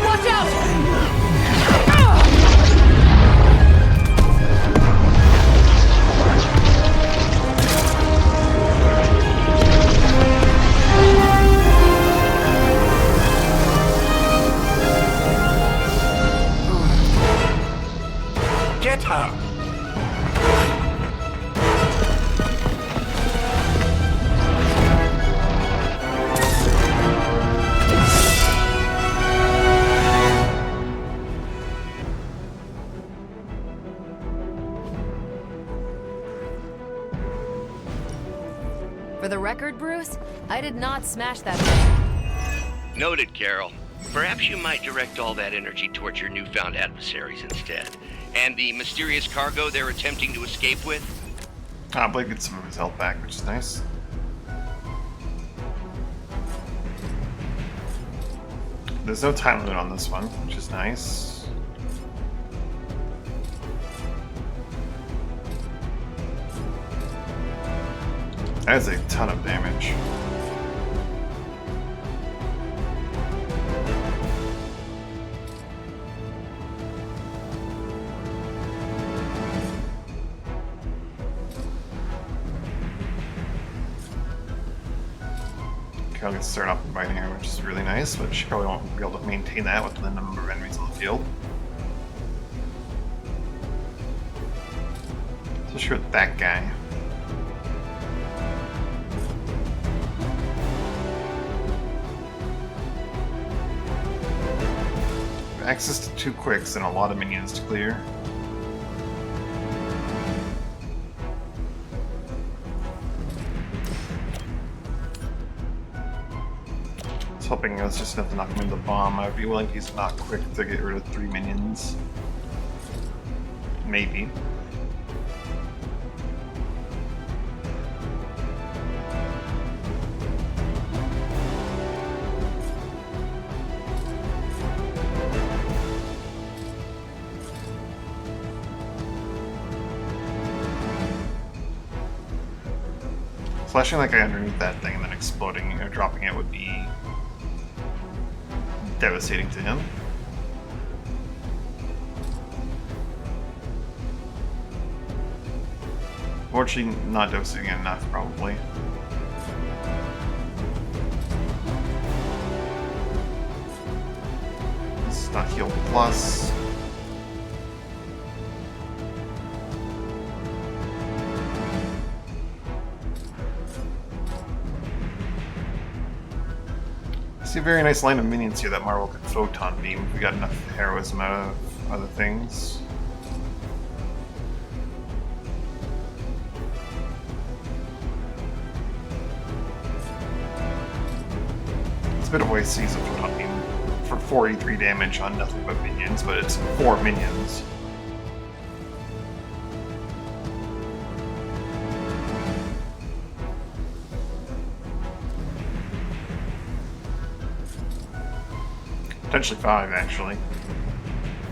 Watch out! Get her! For the record, Bruce, I did not smash that thing. Noted, Carol. Perhaps you might direct all that energy towards your newfound adversaries instead. And the mysterious cargo they're attempting to escape with? Blake gets some of his health back, which is nice. There's no time limit on this one, which is nice. That is a ton of damage. Carol gets started off inviting her, which is really nice, but she probably won't be able to maintain that with the number of enemies on the field. Especially with that guy. Access to 2 quicks and a lot of minions to clear. I was hoping it was just enough to knock him into the bomb. I'd be willing to use Knock Quick to get rid of 3 minions. Maybe. splashing that guy underneath that thing and then exploding or dropping it would be devastating to him. Fortunately, not devastating enough, probably. It's not heal plus. See a very nice line of minions here that Marvel could photon beam if we got enough heroism out of other things. It's a bit of a waste to use a photon beam for 43 damage on nothing but minions, but it's 4 minions. Potentially 5, actually.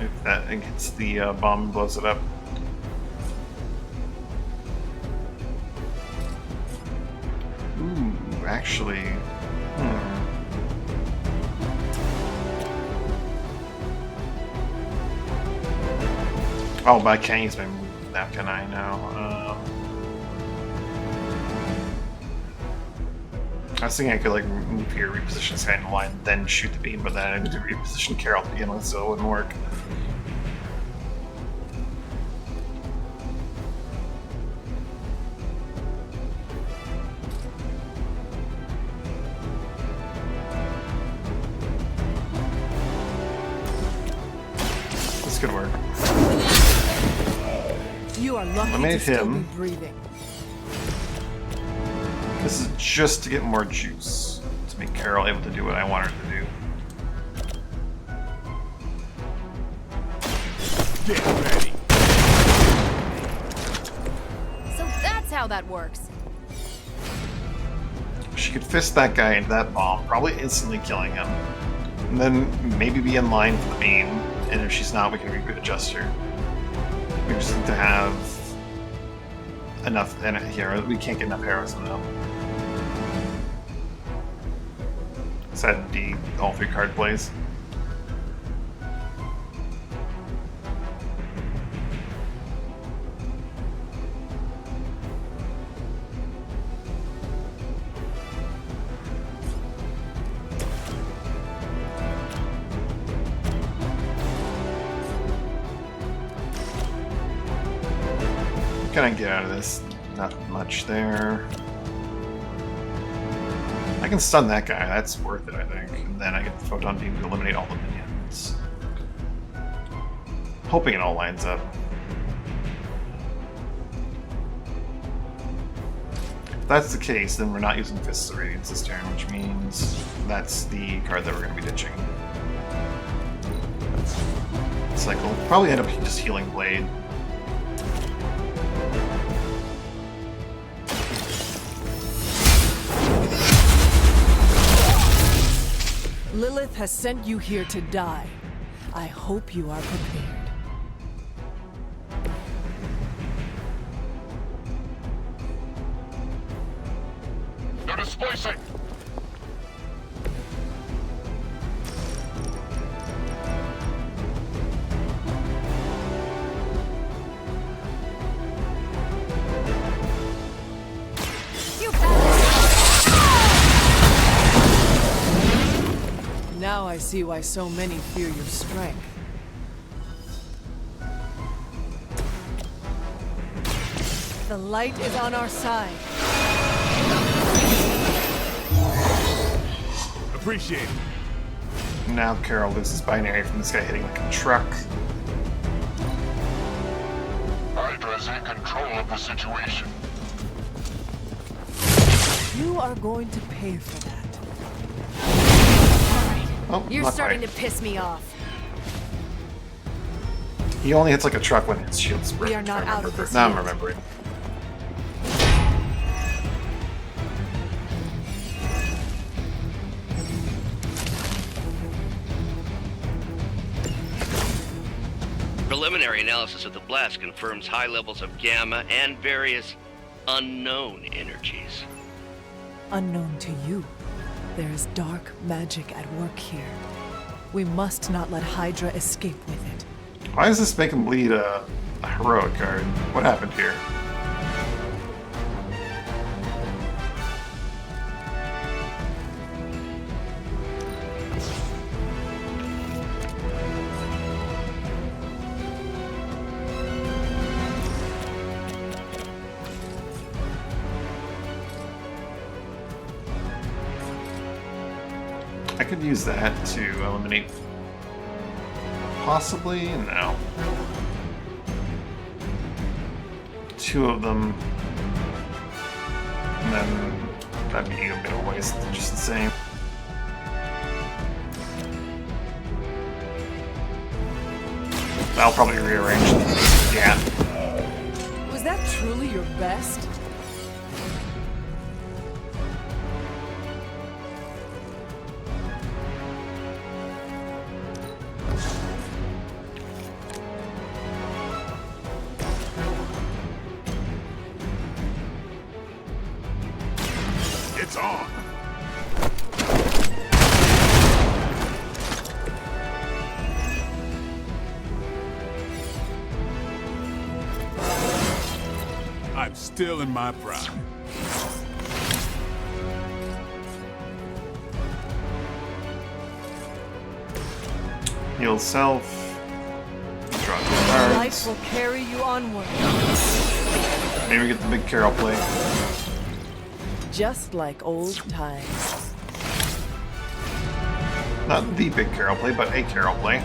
If that gets the bomb and blows it up. Ooh, actually... Oh, but I can't use my move now, can I? No. I was thinking I could like move here, reposition this guy in the line, then shoot the beam, but then I need to reposition Carol to begin with, so it wouldn't work. This could work. You are lucky Eliminate to still him. be breathing. This is just to get more juice, to make Carol able to do what I want her to do. Get ready. So that's how that works. She could fist that guy into that bomb, probably instantly killing him. And then maybe be in line for the beam, and if she's not, we can readjust her. We just need to have enough in it here. We can't get enough heroism though. Sad D, all 3 card plays. What can I get out of this? Not much there. I can stun that guy, that's worth it, I think. And then I get the photon beam to eliminate all the minions. Hoping it all lines up. If that's the case, then we're not using Fists of Radiance this turn, which means that's the card that we're going to be ditching. Cycle. Probably end up just healing Blade. Lilith has sent you here to die. I hope you are prepared. They're displacing! Now I see why so many fear your strength. The light is on our side. Appreciate it. Now Carol loses binary from this guy hitting like a truck. Hydra is in control of the situation. You are going to pay for that. Oh, You're not starting quite. to piss me off. He only hits like a truck when his shield's broken. We are not out of this Now I'm yet. remembering. Preliminary analysis of the blast confirms high levels of gamma and various unknown energies. unknown to you. There is dark magic at work here. We must not let Hydra escape with it. Why does this make him bleed a heroic card? What happened here? I could use that to eliminate. Possibly? No. Two of them. And then that'd be a bit of a waste, just the same. I'll probably rearrange them. Yeah. Was that truly your best? It's on. I'm still in my prime. Heal self. Draw 2 cards. Life will carry you onward. Maybe get the big Carol play. Just like old times. Not the big Carol play, but a Carol play.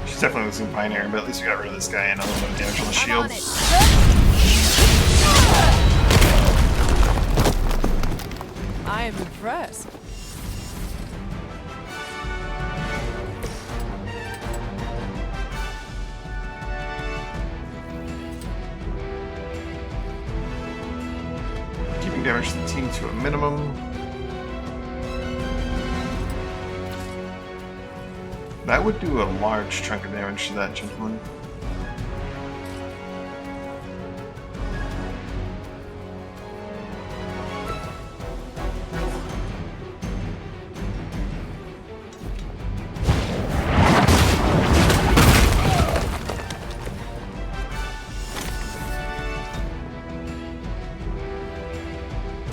She's definitely losing binary, but at least we got rid of this guy and a little bit of damage on the shield. I am impressed. Keeping damage to the team to a minimum. That would do a large chunk of damage to that gentleman.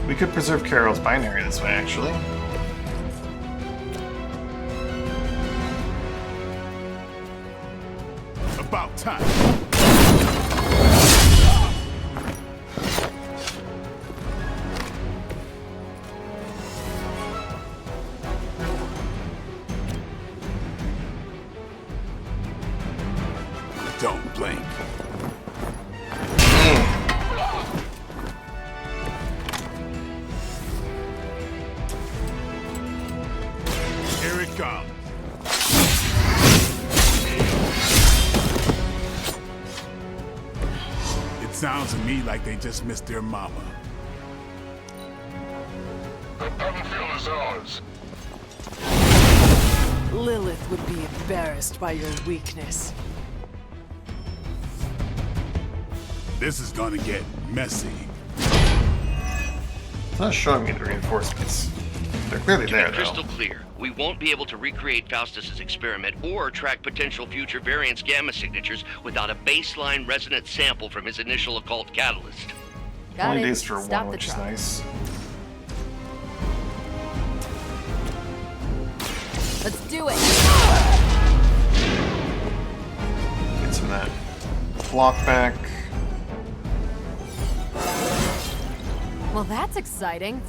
We could preserve Carol's binary this way, actually. About time. Don't blink. Here it comes. It sounds to me like they just missed their mama. The battlefield is ours. Lilith would be embarrassed by your weakness. This is gonna get messy. It's not showing me the reinforcements. They're clearly there, To be crystal though. clear, we won't be able to recreate Faustus's experiment or track potential future variance gamma signatures without a baseline resonant sample from his initial occult catalyst. Only days for one, which is nice. Let's do it. Get some of that block back. Well, that's exciting.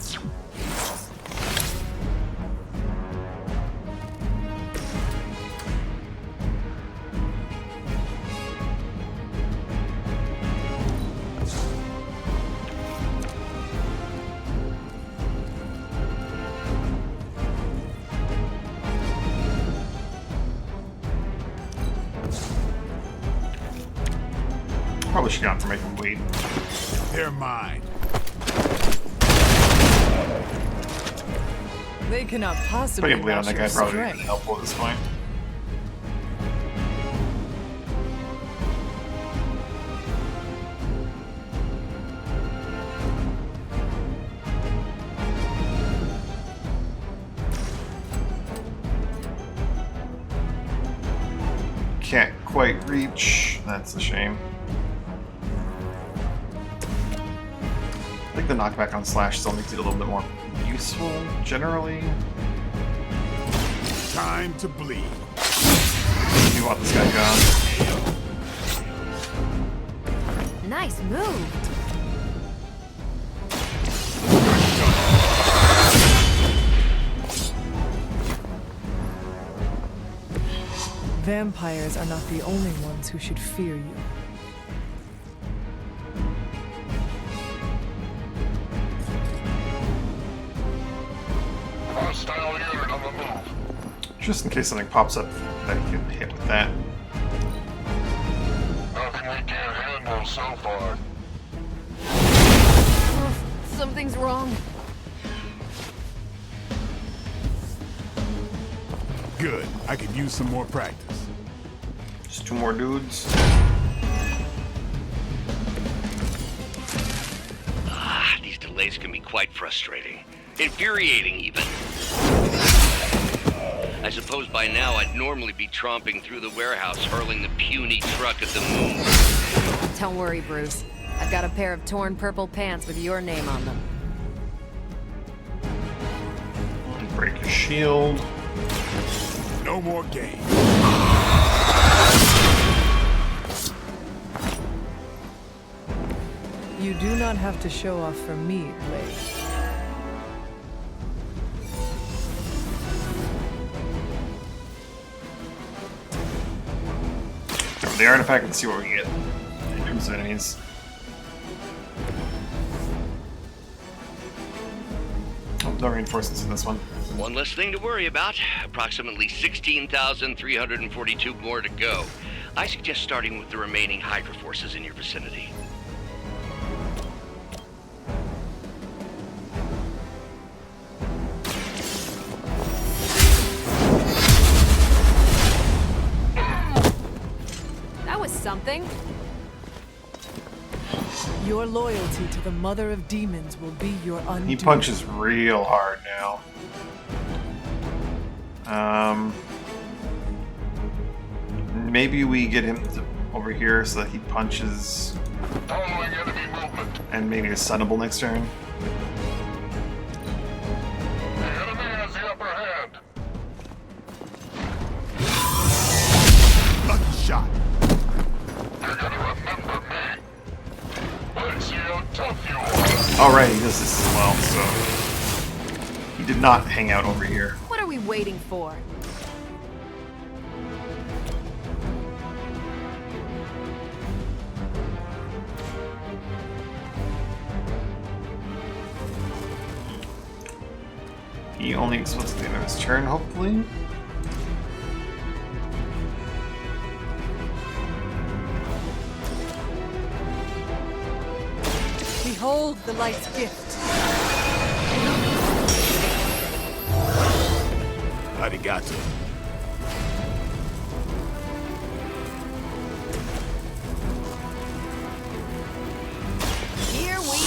Probably should have gone for making bleed. They're mine. They cannot possibly Putting a bleed on match that your guy probably strength. isn't helpful at this point. Can't quite reach. That's a shame. I think the knockback on Slash still makes it a little bit more useful, generally. Time to bleed. We want this guy gone. Nice move. Vampires are not the only ones who should fear you. Hostile unit on the move. Just in case something pops up that you can hit with that. Nothing we can't handle so far. Something's wrong. Good. I could use some more practice. Just 2 more dudes. These delays can be quite frustrating. Infuriating, even. I suppose by now I'd normally be tromping through the warehouse, hurling the puny truck at the moon. Don't worry, Bruce. I've got a pair of torn purple pants with your name on them. Break his shield. No more games. You do not have to show off for me, Blade. Over the artifact and see what we get in terms of enemies. Oh, no reinforcements in this one. One less thing to worry about. Approximately 16,342 more to go. I suggest starting with the remaining Hydra forces in your vicinity. That was something. Your loyalty to the Mother of Demons will be your undoing. He punches real hard now. Maybe we get him over here so that he punches Following enemy movement. and maybe a Sunnable next turn. The enemy has the upper hand. Lucky shot. You're gonna remember me. Let's see how tough you are. Alright, he does this as well, so he did not hang out over here. What are we waiting for? He only explodes at the end of his turn, hopefully. Behold the light's gift. Arigato. Here we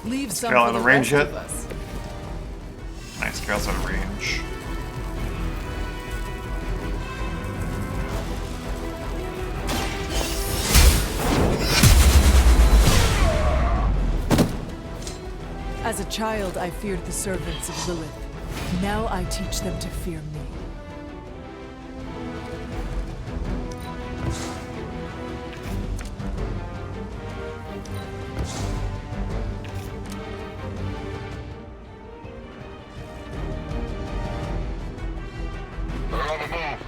Leave some Scale for out the of range rest yet? of us. Nice, scale's out of range. As a child, I feared the servants of Lilith. Now I teach them to fear me. They're on the move.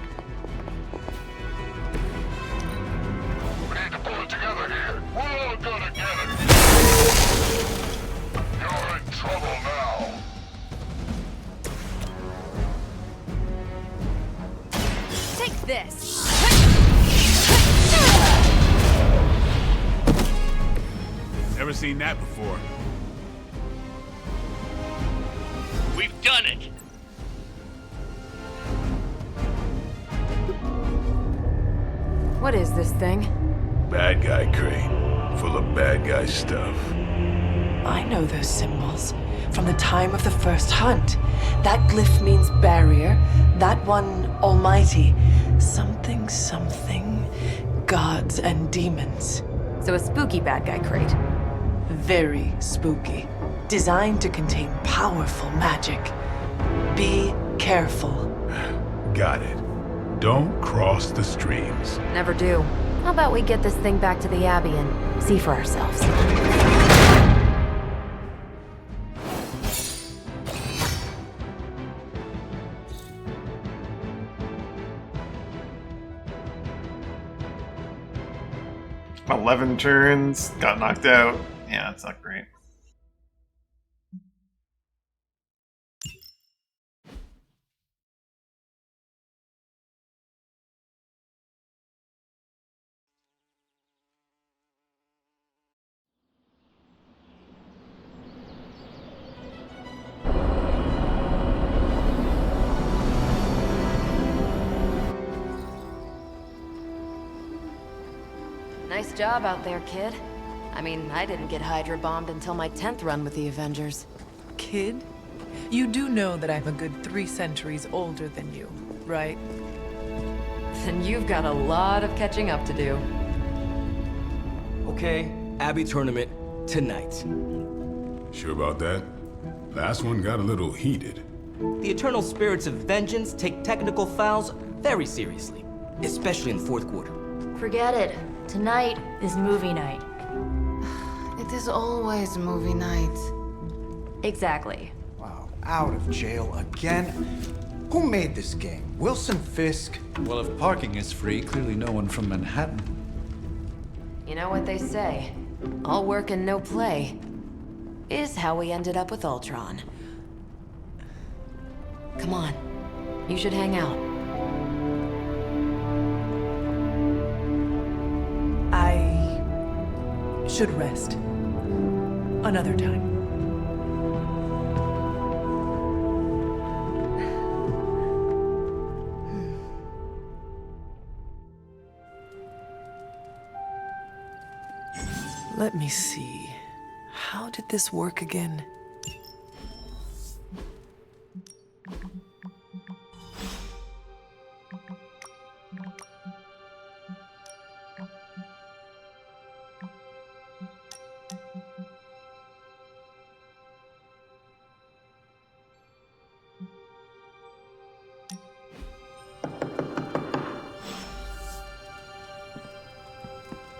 We need to pull it together here. We're all gonna get it. You're in trouble now. Never seen that before. We've done it! What is this thing? Bad guy crate. Full of bad guy stuff. I know those symbols from the time of the first hunt. That glyph means barrier, that one almighty. Something, something, gods and demons. So a spooky bad guy crate. Very spooky. Designed to contain powerful magic. Be careful. Got it. Don't cross the streams. Never do. How about we get this thing back to the Abbey and see for ourselves? About 11 turns, got knocked out. Yeah, it's not great. Nice job out there, kid. I mean, I didn't get Hydra bombed until my 10th run with the Avengers. Kid? You do know that I'm a good 3 centuries older than you, right? Then you've got a lot of catching up to do. Okay, Abbey tournament tonight. Sure about that? Last one got a little heated. The Eternal Spirits of Vengeance take technical fouls very seriously, especially in the fourth quarter. Forget it. Tonight is movie night. It is always movie night. Exactly. Wow, out of jail again? Who made this game? Wilson Fisk? Well, if parking is free, clearly no one from Manhattan. You know what they say? All work and no play is how we ended up with Ultron. Come on, you should hang out. I should rest. Another time. Let me see. How did this work again?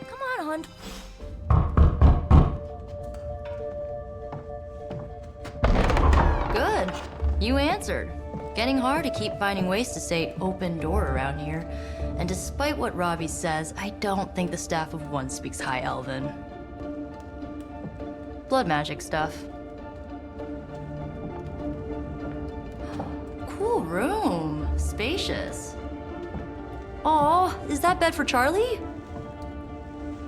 Come on, Hunt. Good. You answered. Getting hard to keep finding ways to say open door around here. And despite what Robbie says, I don't think the staff of One speaks High Elven. Blood magic stuff. Cool room. Spacious. Aw, is that bed for Charlie?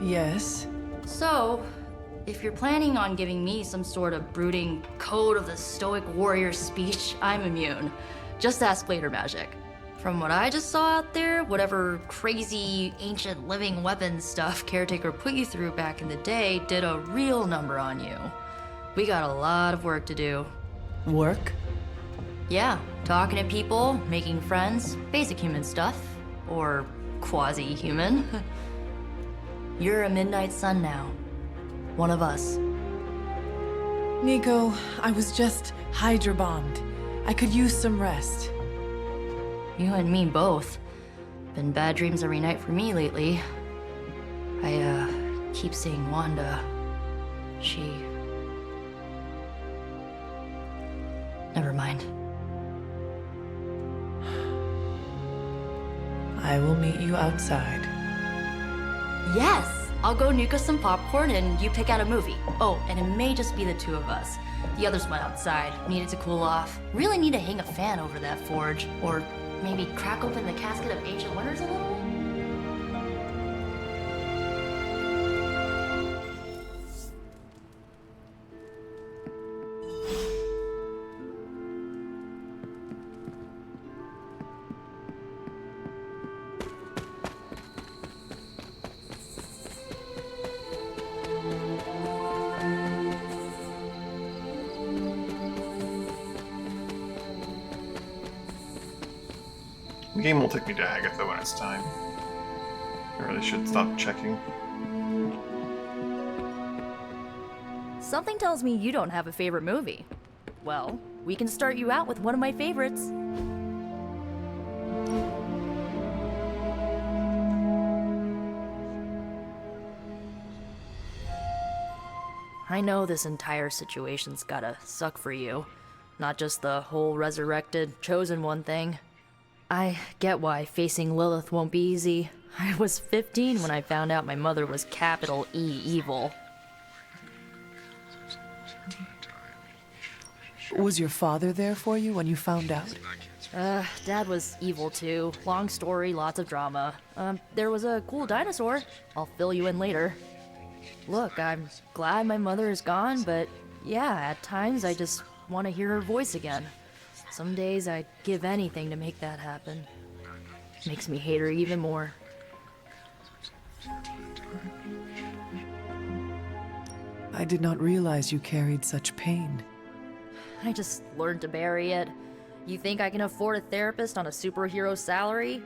Yes. So, if you're planning on giving me some sort of brooding code of the stoic warrior speech, I'm immune. Just ask later magic. From what I just saw out there, whatever crazy ancient living weapons stuff Caretaker put you through back in the day did a real number on you. We got a lot of work to do. Work? Yeah, talking to people, making friends, basic human stuff. Or quasi-human. You're a Midnight Sun now. One of us. Nico, I was just Hydra bombed. I could use some rest. You and me both. Been bad dreams every night for me lately. I, keep seeing Wanda. She... Never mind. I will meet you outside. Yes! I'll go nuke us some popcorn and you pick out a movie. Oh, and it may just be the two of us. The others went outside, needed to cool off. Really need to hang a fan over that forge. Or maybe crack open the casket of ancient wonders a little? The game will take me to Agatha when it's time. I really should stop checking. Something tells me you don't have a favorite movie. Well, we can start you out with one of my favorites. I know this entire situation's gotta suck for you. Not just the whole resurrected, chosen one thing. I get why facing Lilith won't be easy. I was 15 when I found out my mother was capital E evil. Was your father there for you when you found out? Dad was evil too. Long story, lots of drama. There was a cool dinosaur. I'll fill you in later. Look, I'm glad my mother is gone, but yeah, at times I just want to hear her voice again. Some days I'd give anything to make that happen. Makes me hate her even more. I did not realize you carried such pain. I just learned to bury it. You think I can afford a therapist on a superhero salary?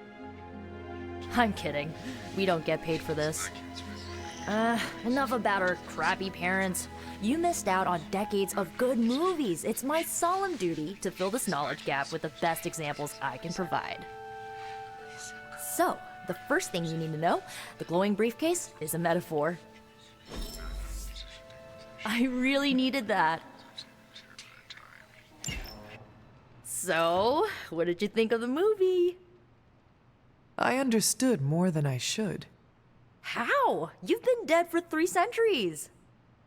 I'm kidding. We don't get paid for this. Enough about our crappy parents. You missed out on decades of good movies. It's my solemn duty to fill this knowledge gap with the best examples I can provide. So, the first thing you need to know, the glowing briefcase is a metaphor. I really needed that. So, what did you think of the movie? I understood more than I should. How? You've been dead for 3 centuries.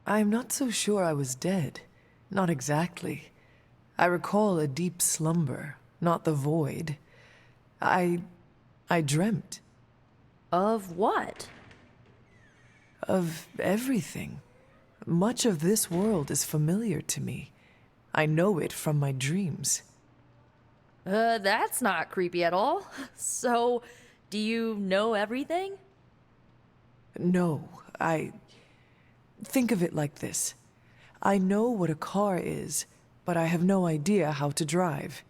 I'm not so sure I was dead. Not exactly. I recall a deep slumber, not the void. I dreamt. Of what? Of everything. Much of this world is familiar to me. I know it from my dreams. That's not creepy at all. So, do you know everything? No, think of it like this. I know what a car is, but I have no idea how to drive.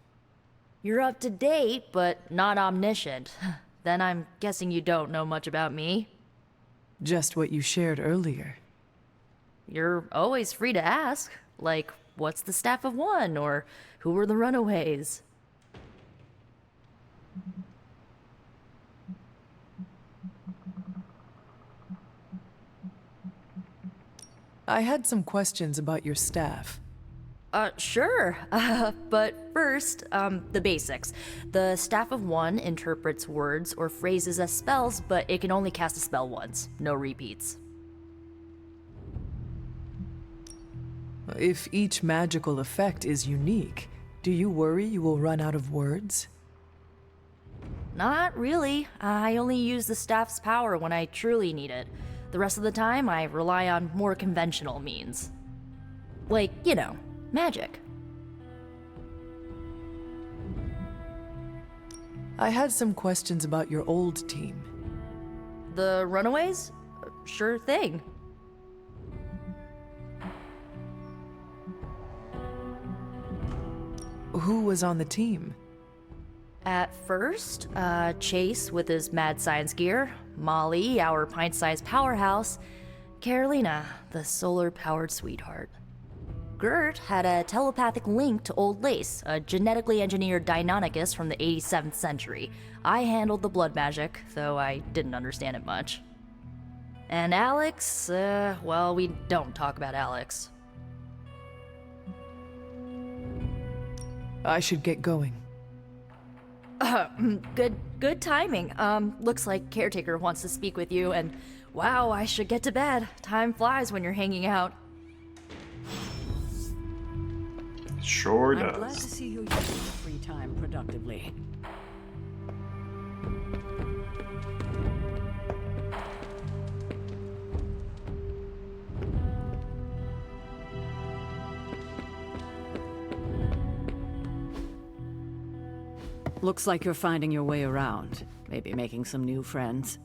You're up to date, but not omniscient. Then I'm guessing you don't know much about me. Just what you shared earlier. You're always free to ask. Like, what's the Staff of One? Or who were the Runaways? I had some questions about your staff. Sure. But first, the basics. The Staff of One interprets words or phrases as spells, but it can only cast a spell once. No repeats. If each magical effect is unique, do you worry you will run out of words? Not really. I only use the staff's power when I truly need it. The rest of the time, I rely on more conventional means. Like, you know, magic. I had some questions about your old team. The Runaways? Sure thing. Who was on the team? At first, Chase with his mad science gear, Molly, our pint-sized powerhouse, Carolina, the solar-powered sweetheart. Gert had a telepathic link to Old Lace, a genetically engineered Deinonychus from the 87th century. I handled the blood magic, though I didn't understand it much. And Alex, well, we don't talk about Alex. I should get going. Good timing. Looks like Caretaker wants to speak with you, and wow, I should get to bed. Time flies when you're hanging out. Sure does. I'm glad to see you using your free time productively. Looks like you're finding your way around. Maybe making some new friends.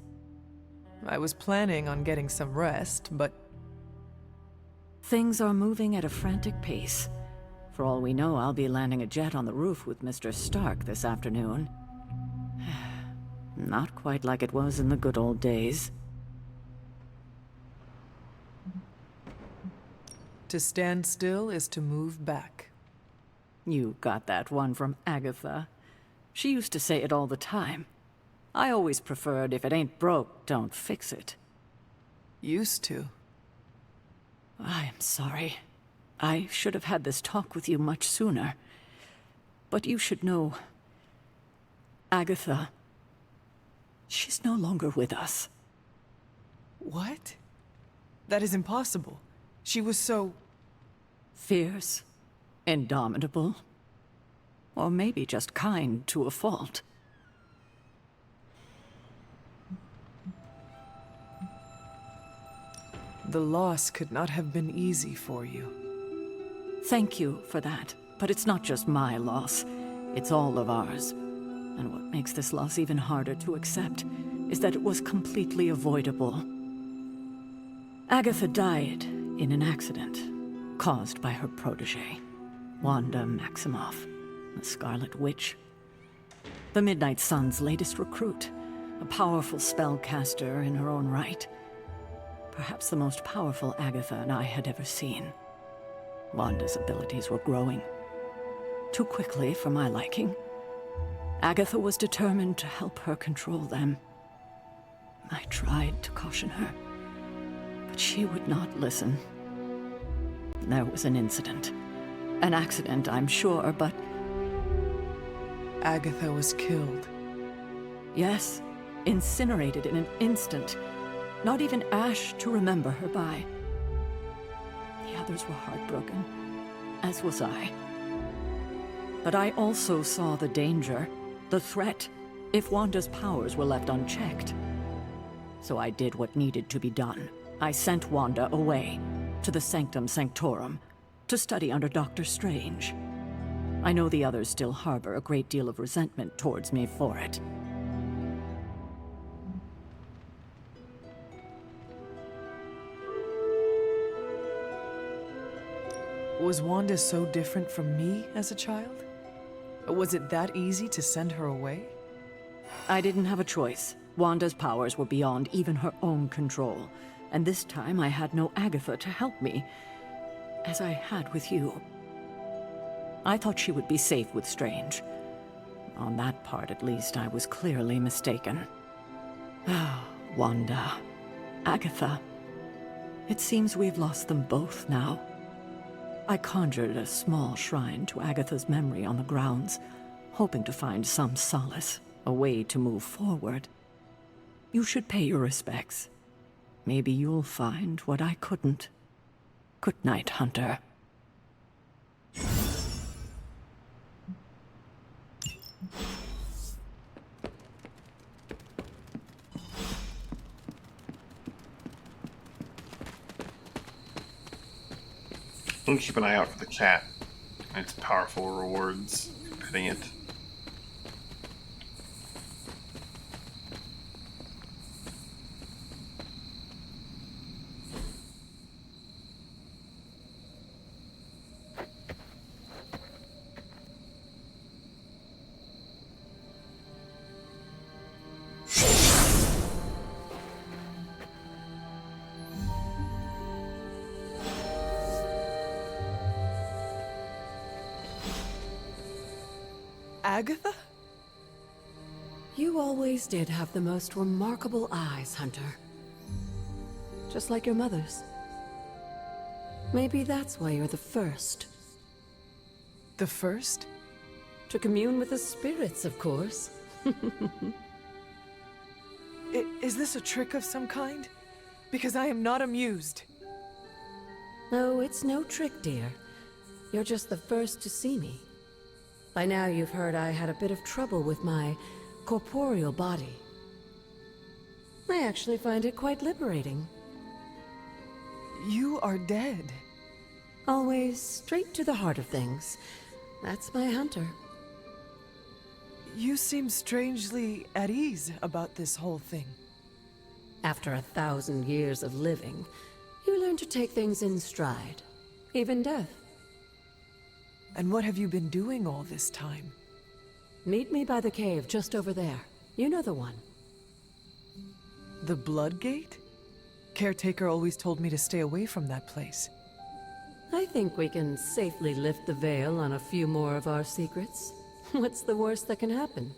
I was planning on getting some rest, but... Things are moving at a frantic pace. For all we know, I'll be landing a jet on the roof with Mr. Stark this afternoon. Not quite like it was in the good old days. To stand still is to move back. You got that one from Agatha. She used to say it all the time. I always preferred, if it ain't broke, don't fix it. Used to. I am sorry. I should have had this talk with you much sooner. But you should know... Agatha... she's no longer with us. What? That is impossible. She was so... fierce, indomitable, or maybe just kind to a fault. The loss could not have been easy for you. Thank you for that, but it's not just my loss. It's all of ours. And what makes this loss even harder to accept is that it was completely avoidable. Agatha died in an accident caused by her protege, Wanda Maximoff, the Scarlet Witch. The Midnight Sun's latest recruit, a powerful spellcaster in her own right. Perhaps the most powerful Agatha and I had ever seen. Wanda's abilities were growing. Too quickly for my liking. Agatha was determined to help her control them. I tried to caution her, but she would not listen. There was an incident. An accident, I'm sure, but... Agatha was killed. Yes, incinerated in an instant. Not even ash to remember her by. The others were heartbroken, as was I. But I also saw the danger, the threat, if Wanda's powers were left unchecked. So I did what needed to be done. I sent Wanda away, to the Sanctum Sanctorum, to study under Dr. Strange. I know the others still harbor a great deal of resentment towards me for it. Was Wanda so different from me as a child? Was it that easy to send her away? I didn't have a choice. Wanda's powers were beyond even her own control. And this time I had no Agatha to help me, as I had with you. I thought she would be safe with Strange. On that part, at least, I was clearly mistaken. Ah, Wanda. Agatha. It seems we've lost them both now. I conjured a small shrine to Agatha's memory on the grounds, hoping to find some solace, a way to move forward. You should pay your respects. Maybe you'll find what I couldn't. Good night, Hunter. I'll keep an eye out for the cat and its powerful rewards petting it. Agatha? You always did have the most remarkable eyes, Hunter. Just like your mother's. Maybe that's why you're the first. The first? To commune with the spirits, of course. Is this a trick of some kind? Because I am not amused. No, it's no trick, dear. You're just the first to see me. By now you've heard I had a bit of trouble with my corporeal body. I actually find it quite liberating. You are dead. Always straight to the heart of things. That's my Hunter. You seem strangely at ease about this whole thing. After 1,000 years of living, you learn to take things in stride. Even death. And what have you been doing all this time? Meet me by the cave just over there. You know the one. The Bloodgate? Caretaker always told me to stay away from that place. I think we can safely lift the veil on a few more of our secrets. What's the worst that can happen?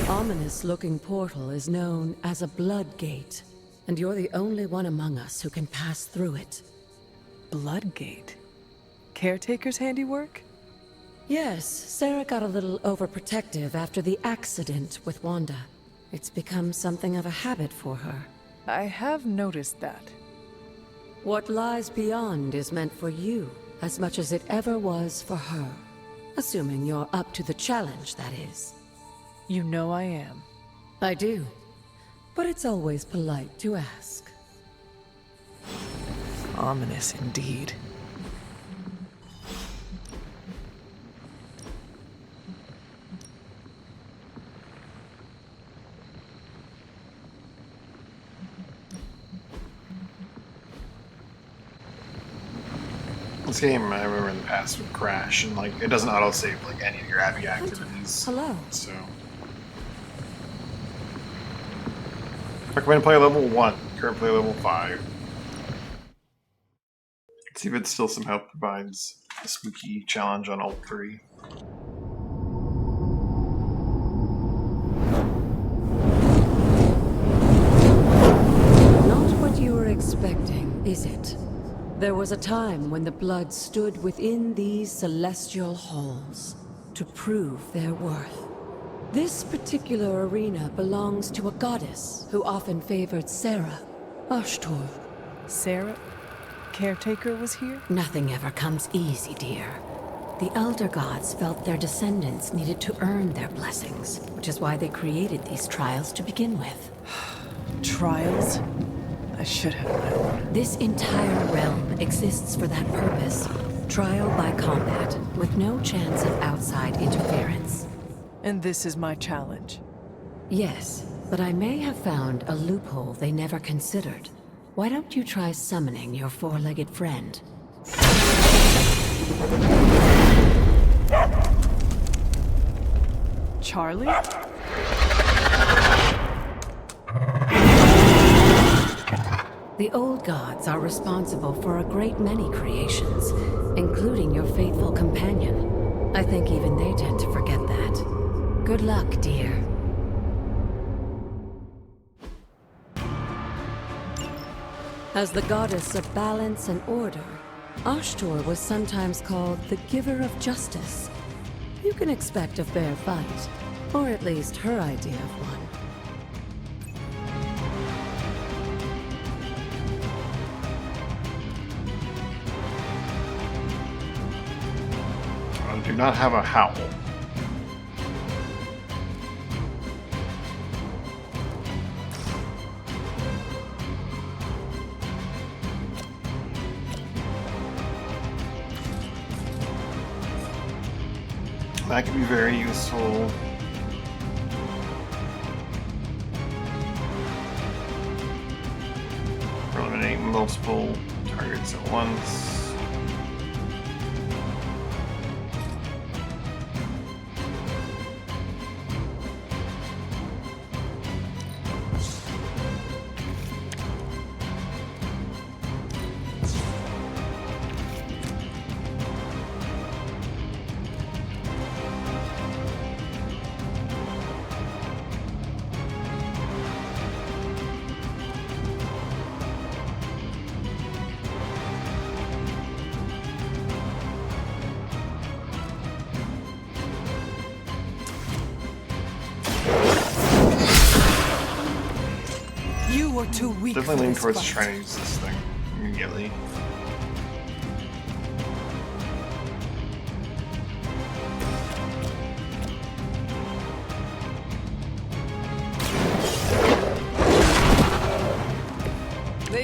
Ominous-looking portal is known as a Blood Gate, and you're the only one among us who can pass through it. Bloodgate? Caretaker's handiwork? Yes, Sarah got a little overprotective after the accident with Wanda. It's become something of a habit for her. I have noticed that. What lies beyond is meant for you as much as it ever was for her. Assuming you're up to the challenge, that is. You know I am. I do. But it's always polite to ask. Ominous indeed. This game, I remember in the past, would crash, and like it doesn't auto-save like any of your Abby activities. Hello. So, recommend play level 1. Current play level 5. Let's see if it still somehow provides a spooky challenge on Alt 3. Not what you were expecting, is it? There was a time when the blood stood within these celestial halls to prove their worth. This particular arena belongs to a goddess who often favored Sarah, Ashtor. Sarah? Caretaker was here? Nothing ever comes easy, dear. The Elder Gods felt their descendants needed to earn their blessings, which is why they created these trials to begin with. Trials? I should have known. This entire realm exists for that purpose. Trial by combat, with no chance of outside interference. And this is my challenge? Yes, but I may have found a loophole they never considered. Why don't you try summoning your four-legged friend? Charlie? The old gods are responsible for a great many creations, including your faithful companion. I think even they tend to forget that. Good luck, dear. As the goddess of balance and order, Ashtor was sometimes called the giver of justice. You can expect a fair fight, or at least her idea of one. I do not have a howl. That could be very useful. Eliminate multiple targets at once. Too weak. Definitely lean towards trying to use this thing immediately.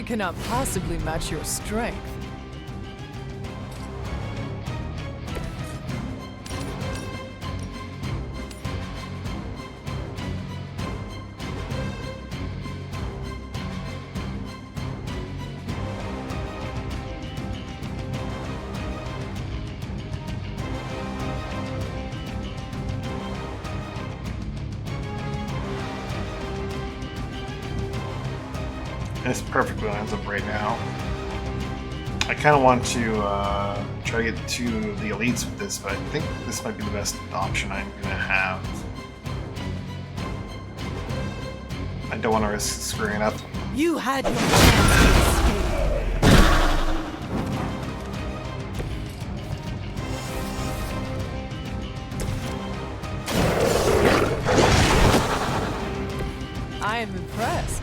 cannot possibly match your strength. This perfectly lines up right now. I kind of want to try to get to the elites with this, but I think this might be the best option I'm going to have. I don't want to risk screwing up. You had your chance to escape. I am impressed.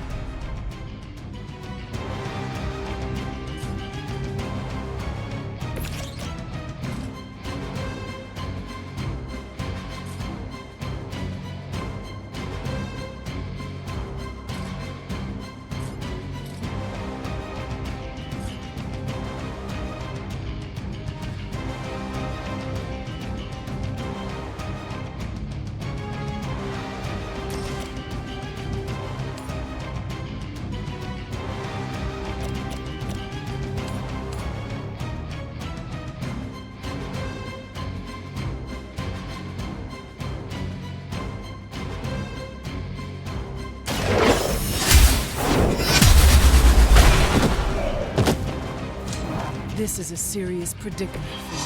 This is a serious predicament for you.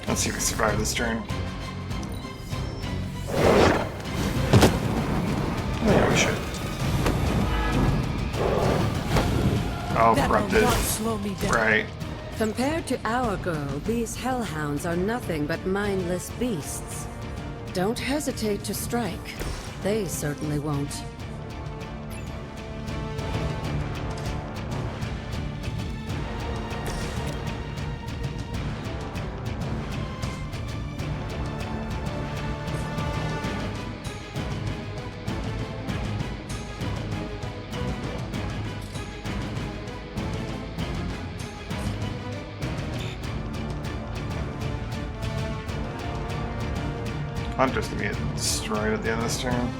Let's see if we survive this turn. Yeah, we should. Oh, corrupted. Right. Compared to our girl, these hellhounds are nothing but mindless beasts. Don't hesitate to strike. They certainly won't. Hunter's gonna get destroyed at the end of this turn.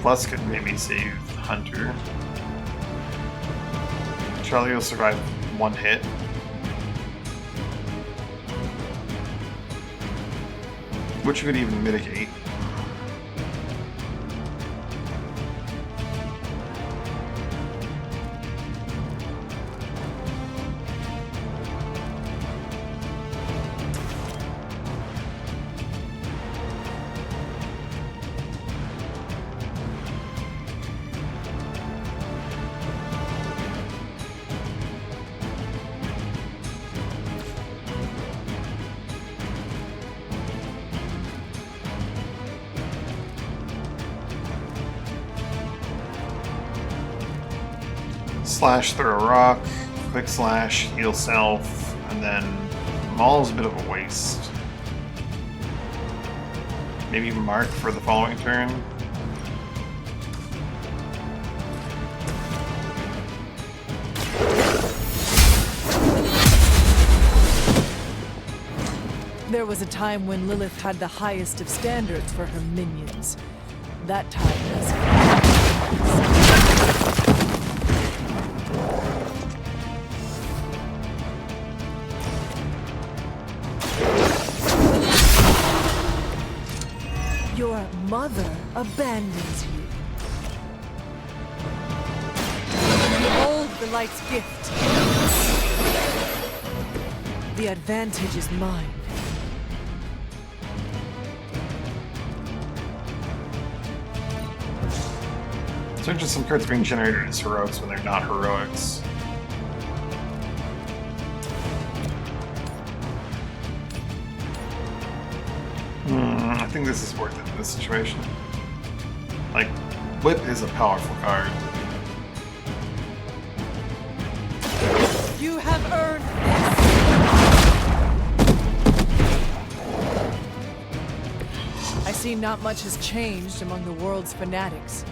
Plus could maybe save Hunter. Charlie will survive one hit. Which would even mitigate. Slash through a rock, quick slash, heal self, and then Maul's a bit of a waste. Maybe mark for the following turn. There was a time when Lilith had the highest of standards for her minions. That time has come. mother abandons you. Behold the light's gift. The advantage is mine. So just some cards being generated as heroics when they're not heroics. I think this is worth it in this situation. Like, Whip is a powerful card. You have earned this. I see not much has changed among the world's fanatics.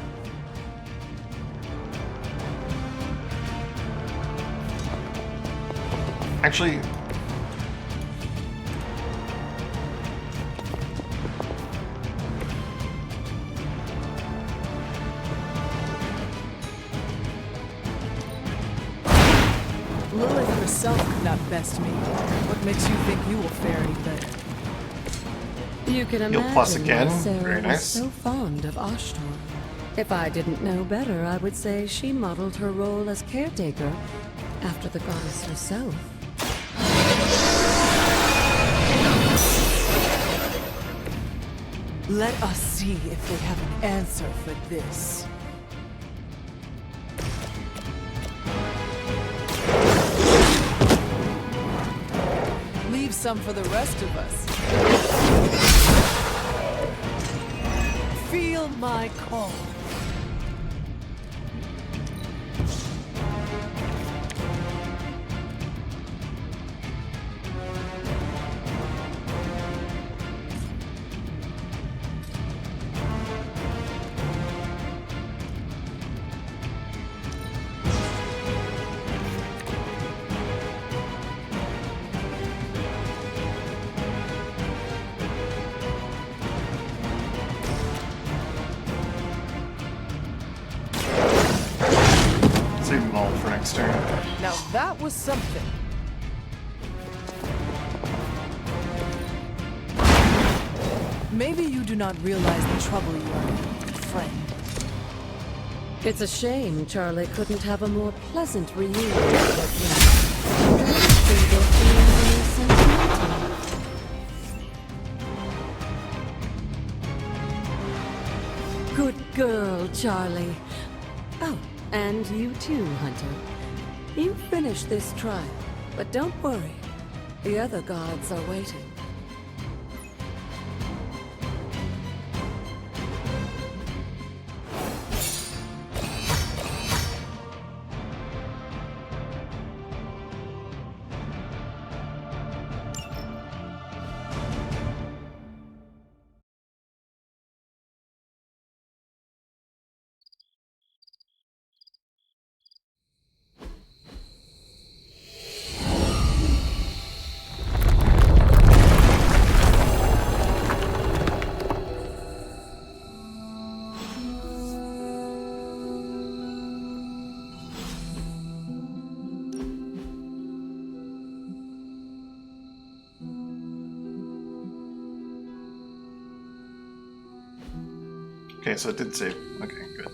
Actually, Lilith herself could not best me. What makes you think you will fare any better? You can You'll imagine plus again. why Sarah Very was nice. so fond of Ashtor. If I didn't know better, I would say she modeled her role as caretaker after the goddess herself. Let us see if they have an answer for this. Leave some for the rest of us. Feel my call. save them all for next turn. Now that was something. Maybe you do not realize the trouble you are in, friend. It's a shame Charlie couldn't have a more pleasant reunion with her friends. They both feel very sentimental. Good girl, Charlie. Oh, and you too, Hunter. You finished this trial, but don't worry. The other gods are waiting. Okay, so it did save. Okay, good.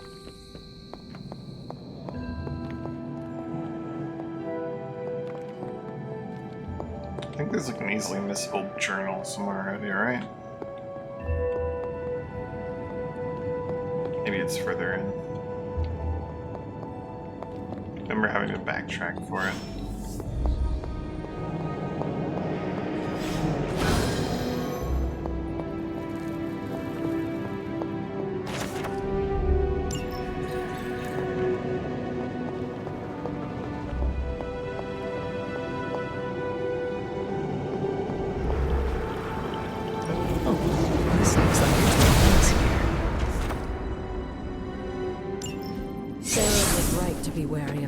I think there's like an easily missable journal somewhere around here, right? Maybe it's further in. I remember having to backtrack for it.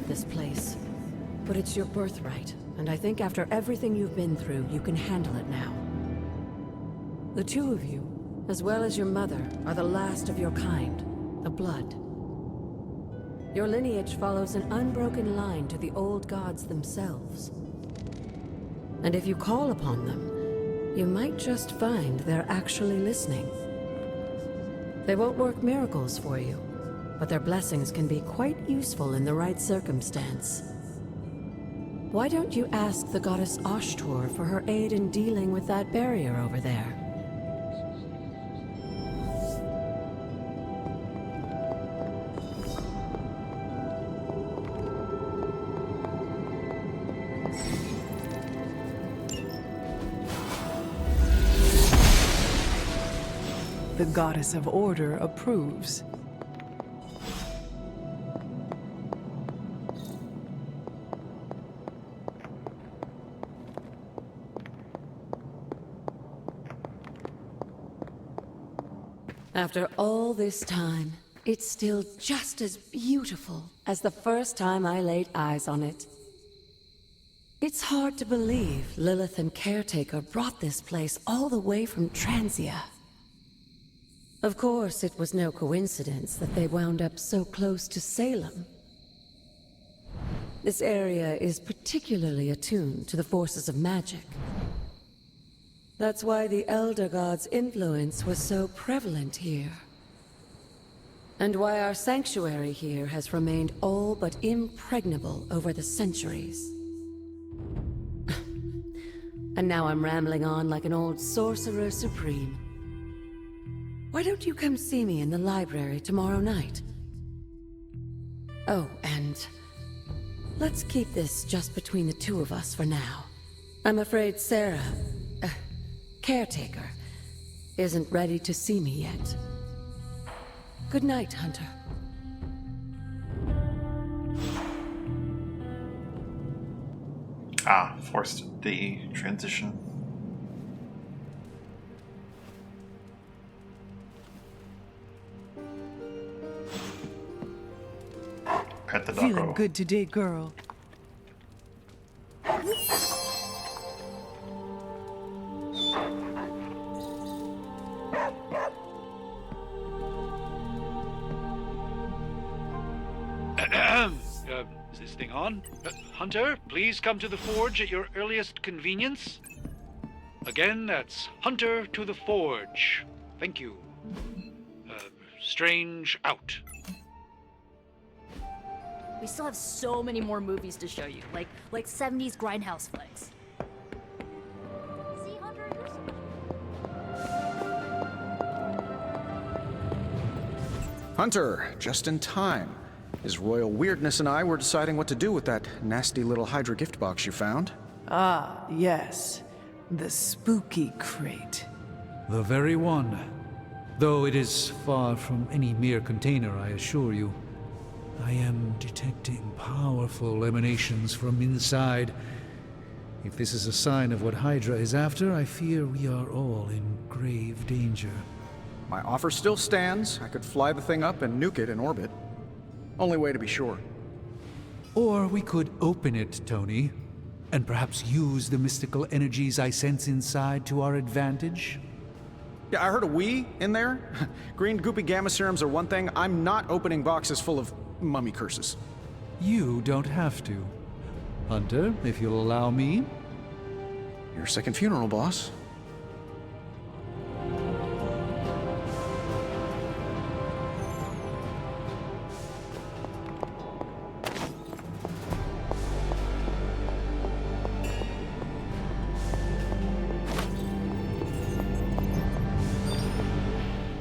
This place. But it's your birthright, and I think after everything you've been through, you can handle it now. The two of you, as well as your mother, are the last of your kind, the Blood. Your lineage follows an unbroken line to the old gods themselves. And if you call upon them, you might just find they're actually listening. They won't work miracles for you, but their blessings can be quite useful in the right circumstance. Why don't you ask the goddess Ashtur for her aid in dealing with that barrier over there? The goddess of order approves. After all this time, it's still just as beautiful as the first time I laid eyes on it. It's hard to believe Lilith and Caretaker brought this place all the way from Transia. Of course, it was no coincidence that they wound up so close to Salem. This area is particularly attuned to the forces of magic. That's why the Elder God's influence was so prevalent here. And why our sanctuary here has remained all but impregnable over the centuries. And now I'm rambling on like an old sorcerer supreme. Why don't you come see me in the library tomorrow night? Oh, and let's keep this just between the two of us for now. I'm afraid Sarah, Caretaker, isn't ready to see me yet. Good night, Hunter. Forced the transition. Pet the doggo. Feeling good today, girl. Is this thing on? Hunter, please come to the forge at your earliest convenience. Again, that's Hunter to the forge. Thank you. Strange out. We still have so many more movies to show you, like 70s grindhouse flicks. See, Hunter, Hunter, just in time. His royal weirdness and I were deciding what to do with that nasty little Hydra gift box you found. Ah, yes. The spooky crate. The very one. Though it is far from any mere container, I assure you. I am detecting powerful emanations from inside. If this is a sign of what Hydra is after, I fear we are all in grave danger. My offer still stands. I could fly the thing up and nuke it in orbit. Only way to be sure. Or we could open it, Tony, and perhaps use the mystical energies I sense inside to our advantage. Yeah, I heard a we in there. Green goopy gamma serums are one thing. I'm not opening boxes full of mummy curses. You don't have to. Hunter, if you'll allow me. Your second funeral, boss.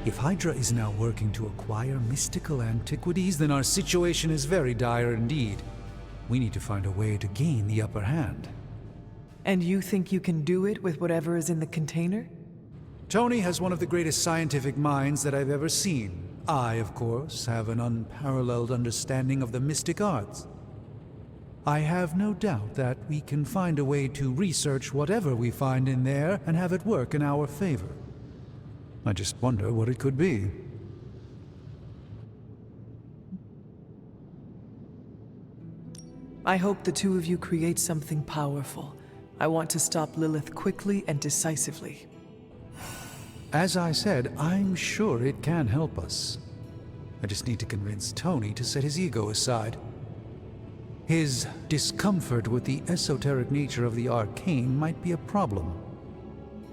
If Hydra is now working to acquire mystical antiquities, then our situation is very dire indeed. We need to find a way to gain the upper hand. And you think you can do it with whatever is in the container? Tony has one of the greatest scientific minds that I've ever seen. I, of course, have an unparalleled understanding of the mystic arts. I have no doubt that we can find a way to research whatever we find in there and have it work in our favor. I just wonder what it could be. I hope the two of you create something powerful. I want to stop Lilith quickly and decisively. As I said, I'm sure it can help us. I just need to convince Tony to set his ego aside. His discomfort with the esoteric nature of the arcane might be a problem.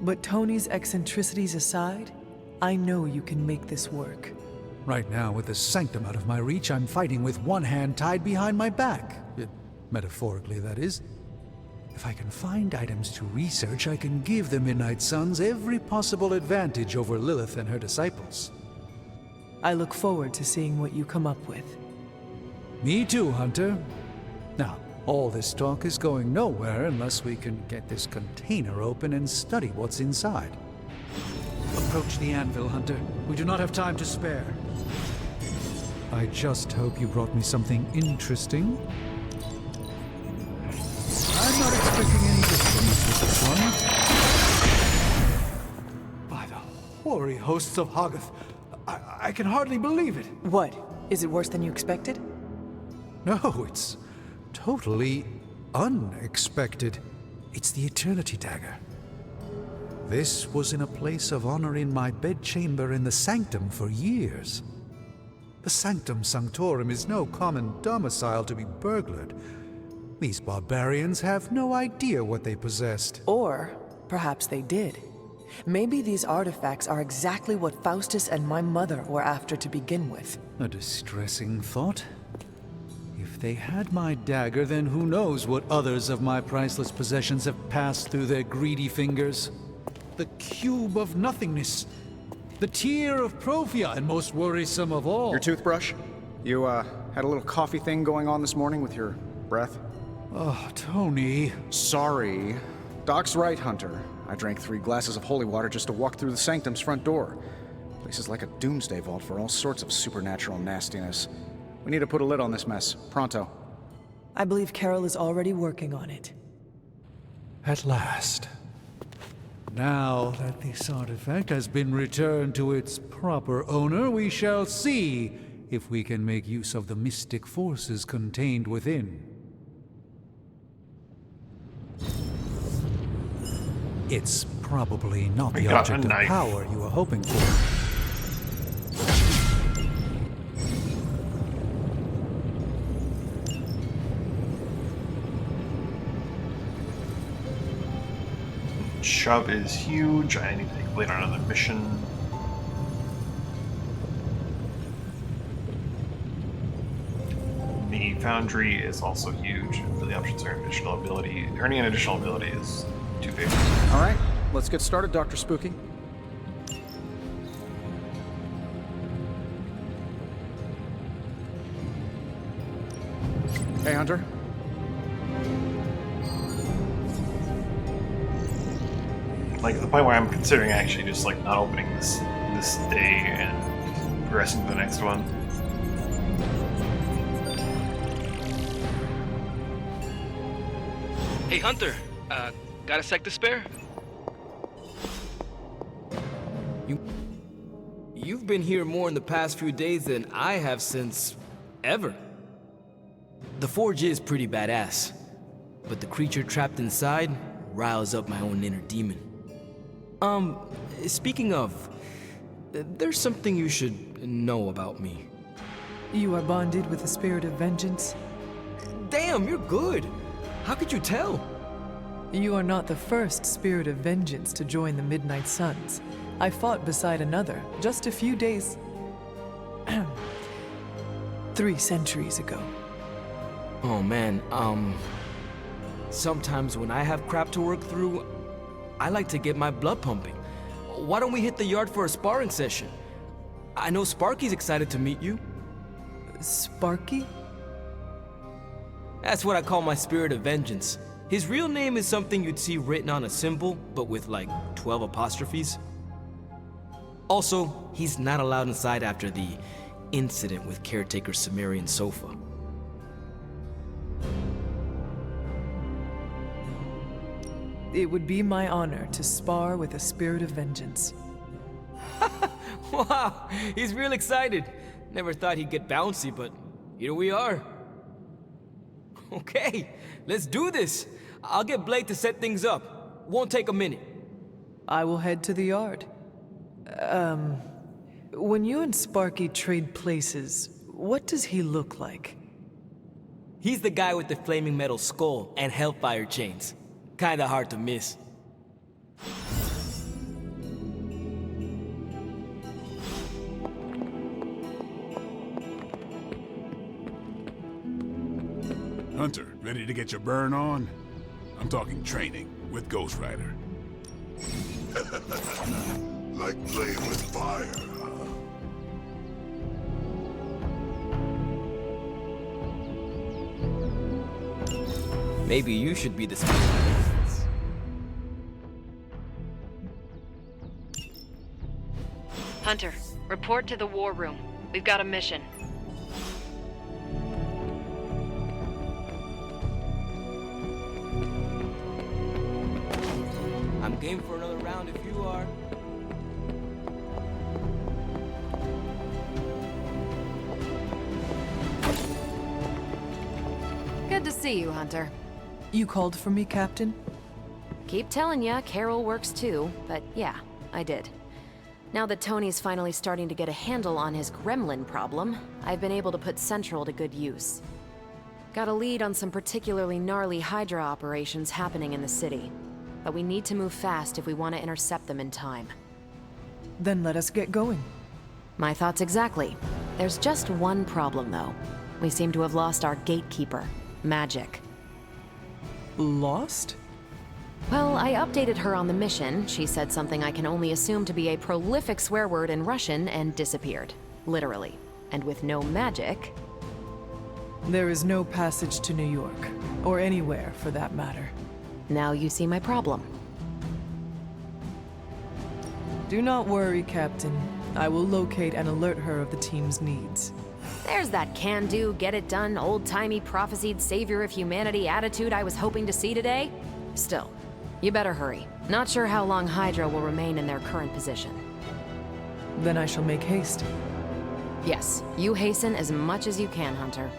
But Tony's eccentricities aside, I know you can make this work. Right now, with the Sanctum out of my reach, I'm fighting with one hand tied behind my back. Metaphorically, that is. If I can find items to research, I can give the Midnight Suns every possible advantage over Lilith and her disciples. I look forward to seeing what you come up with. Me too, Hunter. Now, all this talk is going nowhere unless we can get this container open and study what's inside. Approach the anvil, Hunter. We do not have time to spare. I just hope you brought me something interesting. I'm not expecting any difficulties with this one. By the hoary hosts of Hoggoth, I can hardly believe it. What? Is it worse than you expected? No, it's totally unexpected. It's the Eternity Dagger. This was in a place of honor in my bedchamber in the Sanctum for years. The Sanctum Sanctorum is no common domicile to be burglared. These barbarians have no idea what they possessed. Or perhaps they did. Maybe these artifacts are exactly what Faustus and my mother were after to begin with. A distressing thought. If they had my dagger, then who knows what others of my priceless possessions have passed through their greedy fingers. The Cube of Nothingness. The Tear of Profia, and most worrisome of all. Your toothbrush? You, had a little coffee thing going on this morning with your breath? Oh, Tony. Sorry. Doc's right, Hunter. I drank 3 glasses of holy water just to walk through the Sanctum's front door. Place is like a doomsday vault for all sorts of supernatural nastiness. We need to put a lid on this mess. Pronto. I believe Carol is already working on it. At last. Now that this artifact has been returned to its proper owner, we shall see if we can make use of the mystic forces contained within. It's probably not the object of power you were hoping for. Shove is huge. I need to complete another mission. The Foundry is also huge. The options are additional ability. Earning an additional ability is 2 favors. Alright, let's get started, Dr. Spooky. Hey, Hunter. Like, at the point where I'm considering actually just, like, not opening this day and progressing to the next one. Hey, Hunter. Got a sec to spare? You've been here more in the past few days than I have since... ever. The Forge is pretty badass, but the creature trapped inside riles up my own inner demon. Speaking of, there's something you should know about me. You are bonded with the spirit of vengeance? Damn, you're good! How could you tell? You are not the first spirit of vengeance to join the Midnight Suns. I fought beside another just a few days... 3 centuries ago. Oh man, sometimes when I have crap to work through, I like to get my blood pumping. Why don't we hit the yard for a sparring session? I know Sparky's excited to meet you. Sparky? That's what I call my spirit of vengeance. His real name is something you'd see written on a symbol, but with like 12 apostrophes. Also, he's not allowed inside after the incident with Caretaker Sumerian Sofa. It would be my honor to spar with a spirit of vengeance. Wow, he's real excited. Never thought he'd get bouncy, but here we are. Okay, let's do this. I'll get Blake to set things up. Won't take a minute. I will head to the yard. When you and Sparky trade places, what does he look like? He's the guy with the flaming metal skull and hellfire chains. Kinda hard to miss. Hunter, ready to get your burn on? I'm talking training with Ghost Rider. Like playing with fire, huh? Maybe you should be the specialist. Hunter, report to the war room. We've got a mission. I'm game for another round if you are. Good to see you, Hunter. You called for me, Captain? Keep telling ya, Carol works too, but yeah, I did. Now that Tony's finally starting to get a handle on his gremlin problem, I've been able to put Central to good use. Got a lead on some particularly gnarly Hydra operations happening in the city, but we need to move fast if we want to intercept them in time. Then let us get going. My thoughts exactly. There's just one problem, though. We seem to have lost our gatekeeper, Magic. Lost? Well, I updated her on the mission. She said something I can only assume to be a prolific swear word in Russian and disappeared. Literally. And with no magic... There is no passage to New York, or anywhere for that matter. Now you see my problem. Do not worry, Captain. I will locate and alert her of the team's needs. There's that can-do, get-it-done, old-timey prophesied savior of humanity attitude I was hoping to see today. Still, you better hurry. Not sure how long Hydra will remain in their current position. Then I shall make haste. Yes, you hasten as much as you can, Hunter.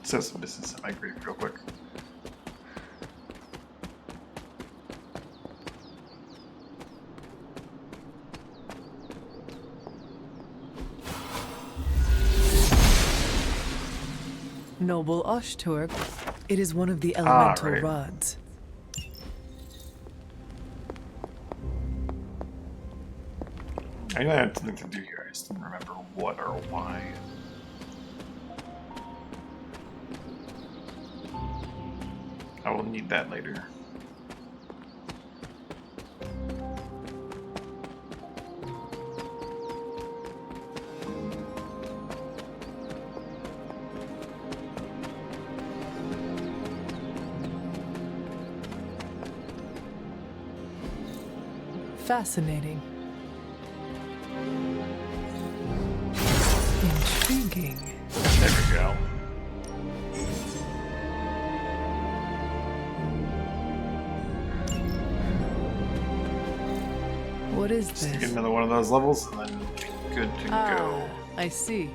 So some business at my grave real quick. Noble Oshturg, it is one of the elemental right. rods. I know I had something to do here, I just didn't remember what or why. I will need that later. Fascinating. Intriguing. There we go. What is Just this? get another one of those levels and then good to go. I see.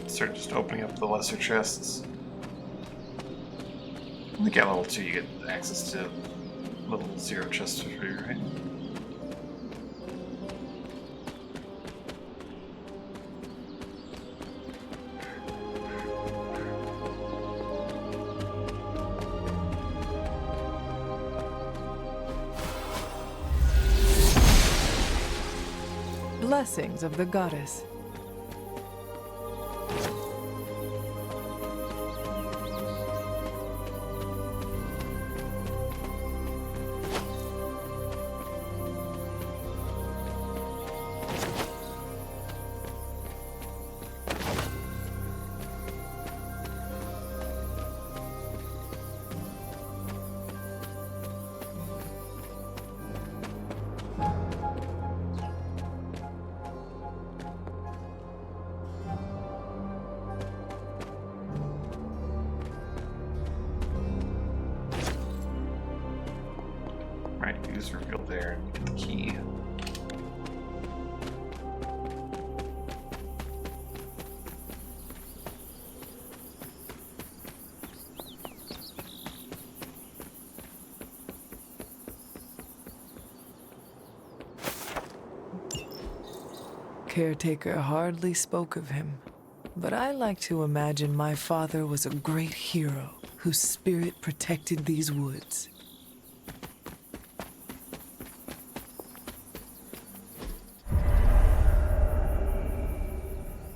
Start just opening up the lesser chests. I think at level 2 you get access to level 0 chests for free, right? Blessings of the goddess. Right, use reveal there and get the key. Caretaker hardly spoke of him, but I like to imagine my father was a great hero whose spirit protected these woods.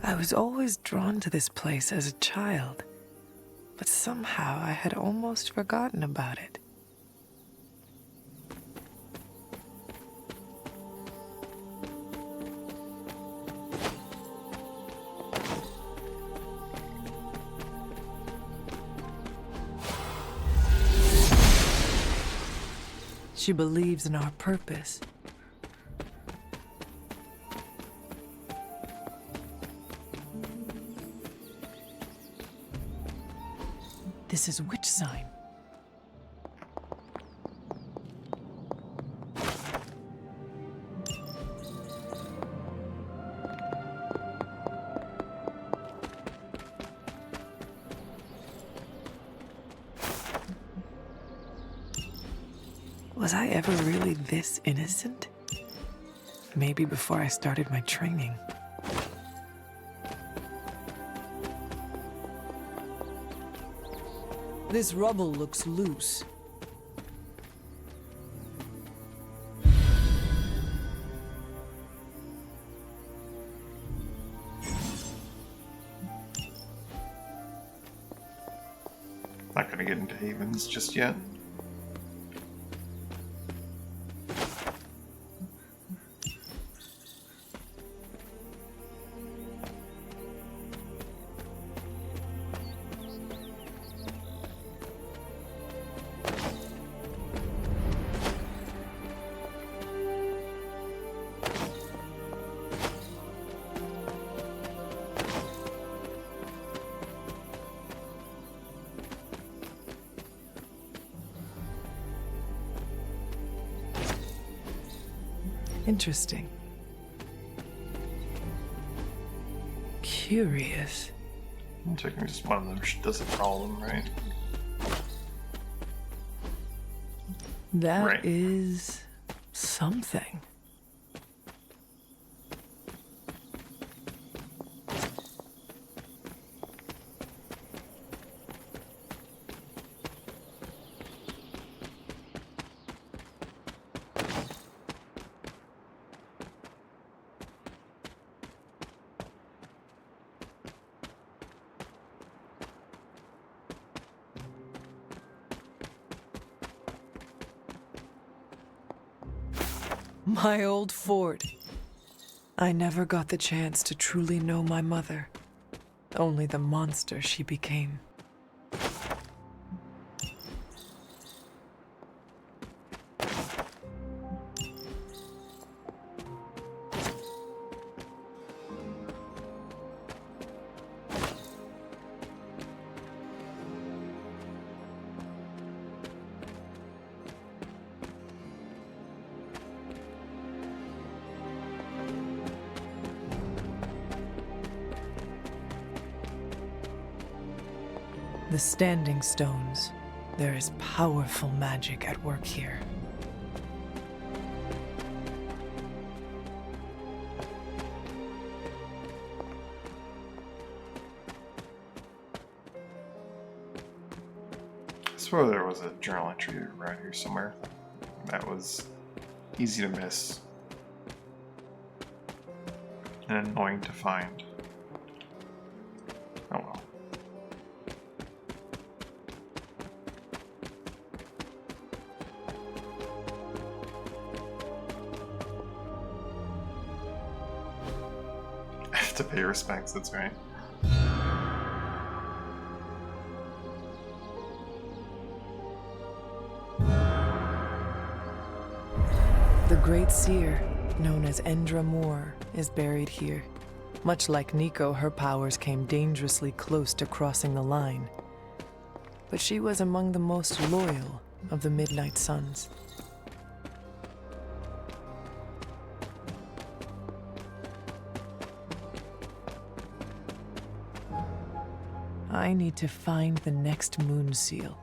I was always drawn to this place as a child, but somehow I had almost forgotten about it. She believes in our purpose. This is witch sign. Was I ever really this innocent? Maybe before I started my training. This rubble looks loose. Not gonna get into Havens just yet. Interesting. Curious. I'm checking just one of them doesn't follow them, right? That is something. My old fort. I never got the chance to truly know my mother. Only the monster she became. The Standing Stones. There is powerful magic at work here. I swear there was a journal entry around here somewhere. That was easy to miss. And annoying to find. Oh well. I have to pay respects, that's right. The Great Seer, known as Endra Moore, is buried here. Much like Nico, her powers came dangerously close to crossing the line. But she was among the most loyal of the Midnight Suns. I need to find the next moon seal.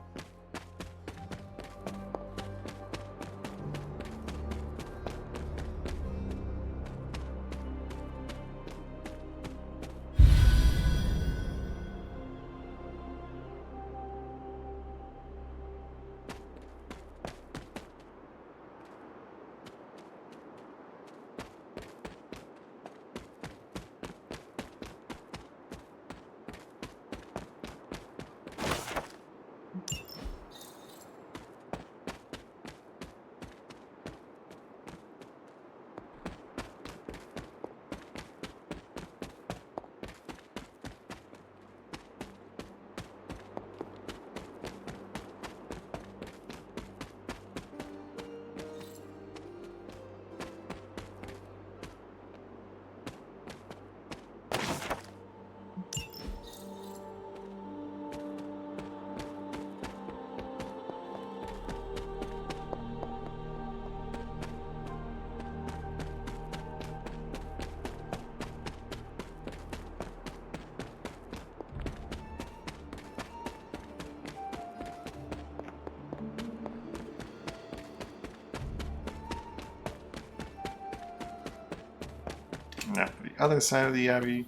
Now for the other side of the Abbey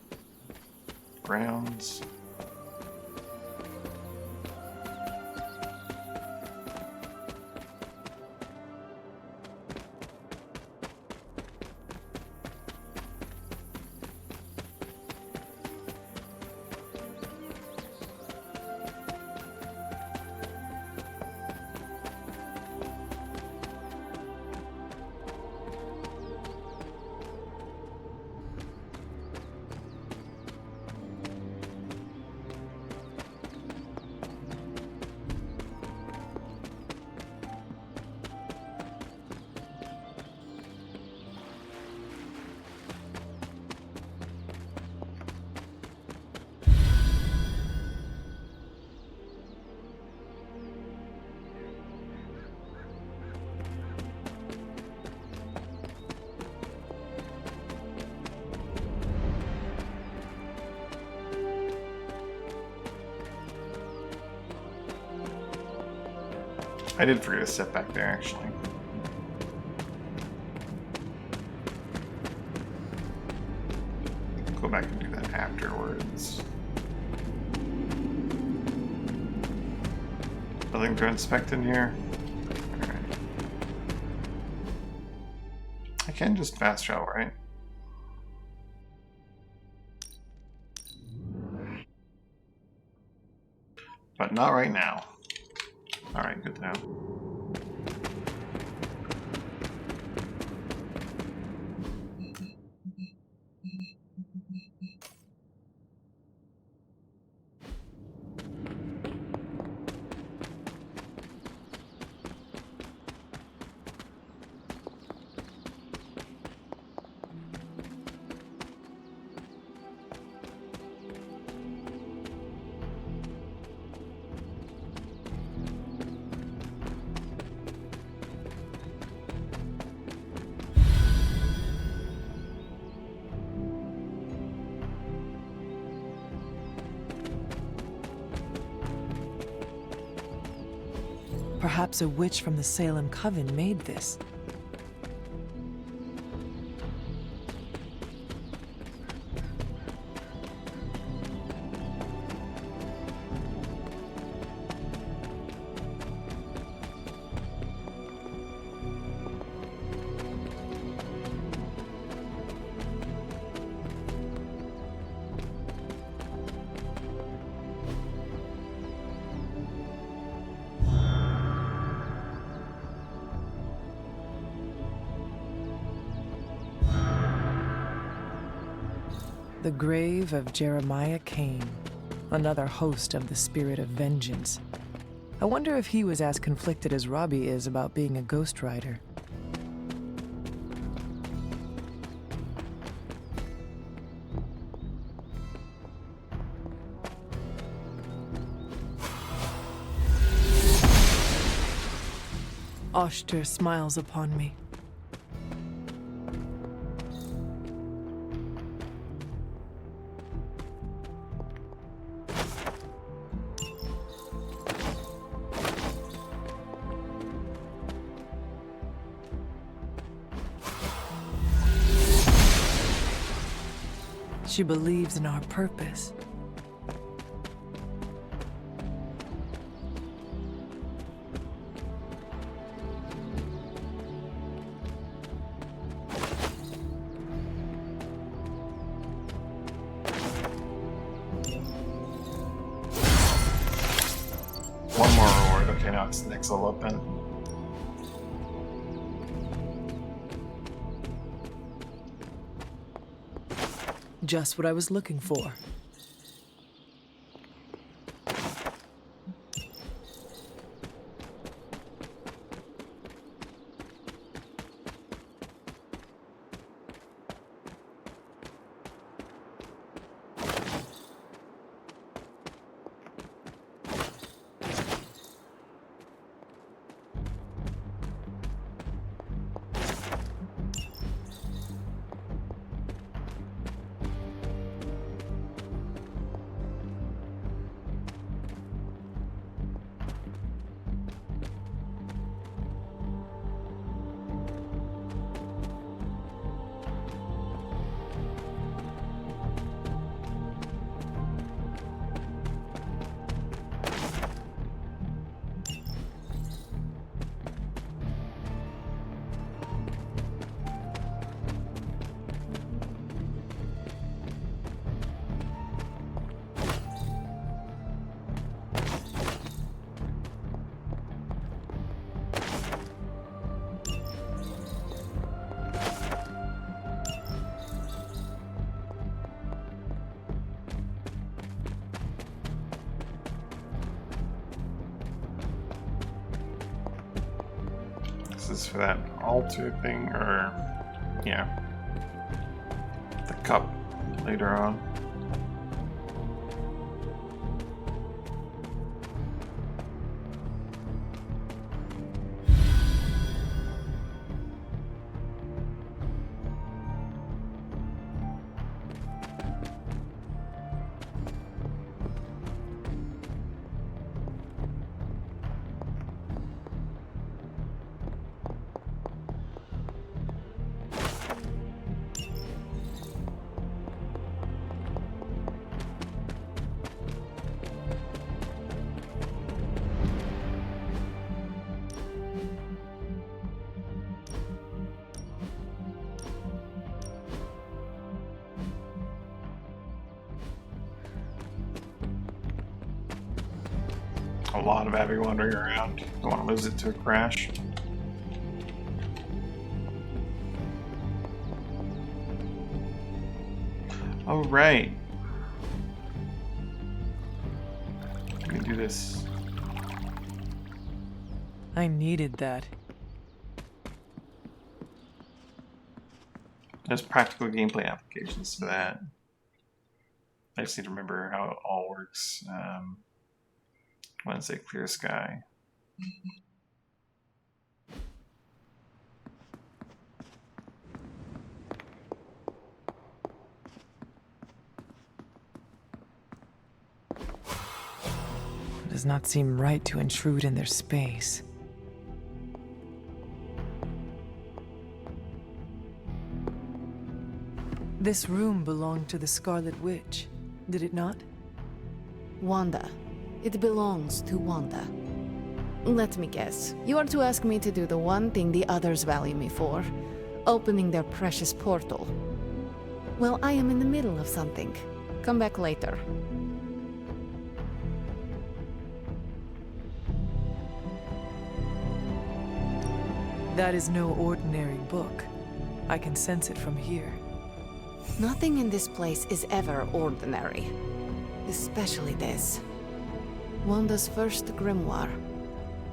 grounds. I did forget to step back there, actually. Go back and do that afterwards. Nothing to inspect in here. Alright. I can just fast travel, right? But not right now. Alright, good to know. Perhaps a witch from the Salem Coven made this. The grave of Jeremiah Kane, another host of the Spirit of Vengeance. I wonder if he was as conflicted as Robbie is about being a Ghost Rider. Oster smiles upon me. She believes in our purpose. One more reward. Okay, now it's the next level up then. Just what I was looking for. boxes for that altar thing, or yeah, the cup later on. A lot of Abby wandering around. Don't want to lose it to a crash. Oh, right. We can do this. I needed that. There's practical gameplay applications to that. I just need to remember how it all works. When I say clear sky. It does not seem right to intrude in their space. This room belonged to the Scarlet Witch, did it not? Wanda. It belongs to Wanda. Let me guess. You are to ask me to do the one thing the others value me for. Opening their precious portal. Well, I am in the middle of something. Come back later. That is no ordinary book. I can sense it from here. Nothing in this place is ever ordinary. Especially this. Wanda's first grimoire.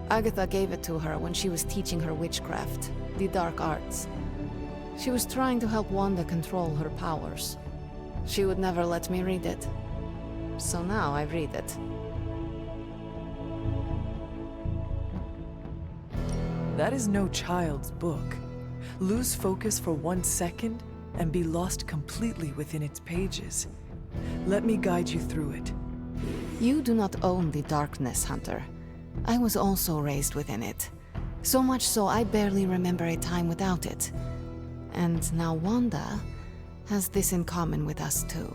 Agatha gave it to her when she was teaching her witchcraft, the dark arts. She was trying to help Wanda control her powers. She would never let me read it. So now I read it. That is no child's book. Lose focus for 1 second and be lost completely within its pages. Let me guide you through it. You do not own the darkness, Hunter. I was also raised within it. So much so I barely remember a time without it. And now Wanda has this in common with us too.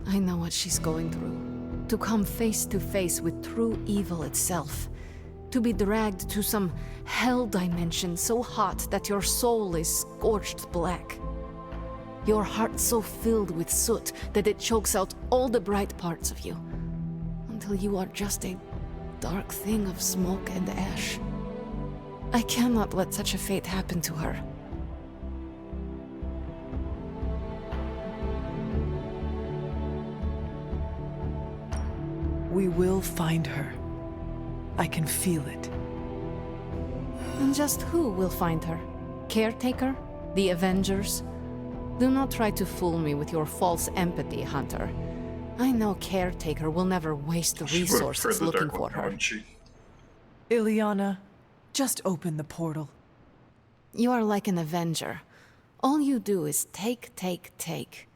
I know what she's going through. To come face to face with true evil itself. To be dragged to some hell dimension so hot that your soul is scorched black. Your heart so filled with soot that it chokes out all the bright parts of you. Until you are just a dark thing of smoke and ash. I cannot let such a fate happen to her. We will find her. I can feel it. And just who will find her? Caretaker? The Avengers? Do not try to fool me with your false empathy, Hunter. I know Caretaker will never waste the resources looking for her. Illyana, just open the portal. You are like an Avenger. All you do is take, take, take.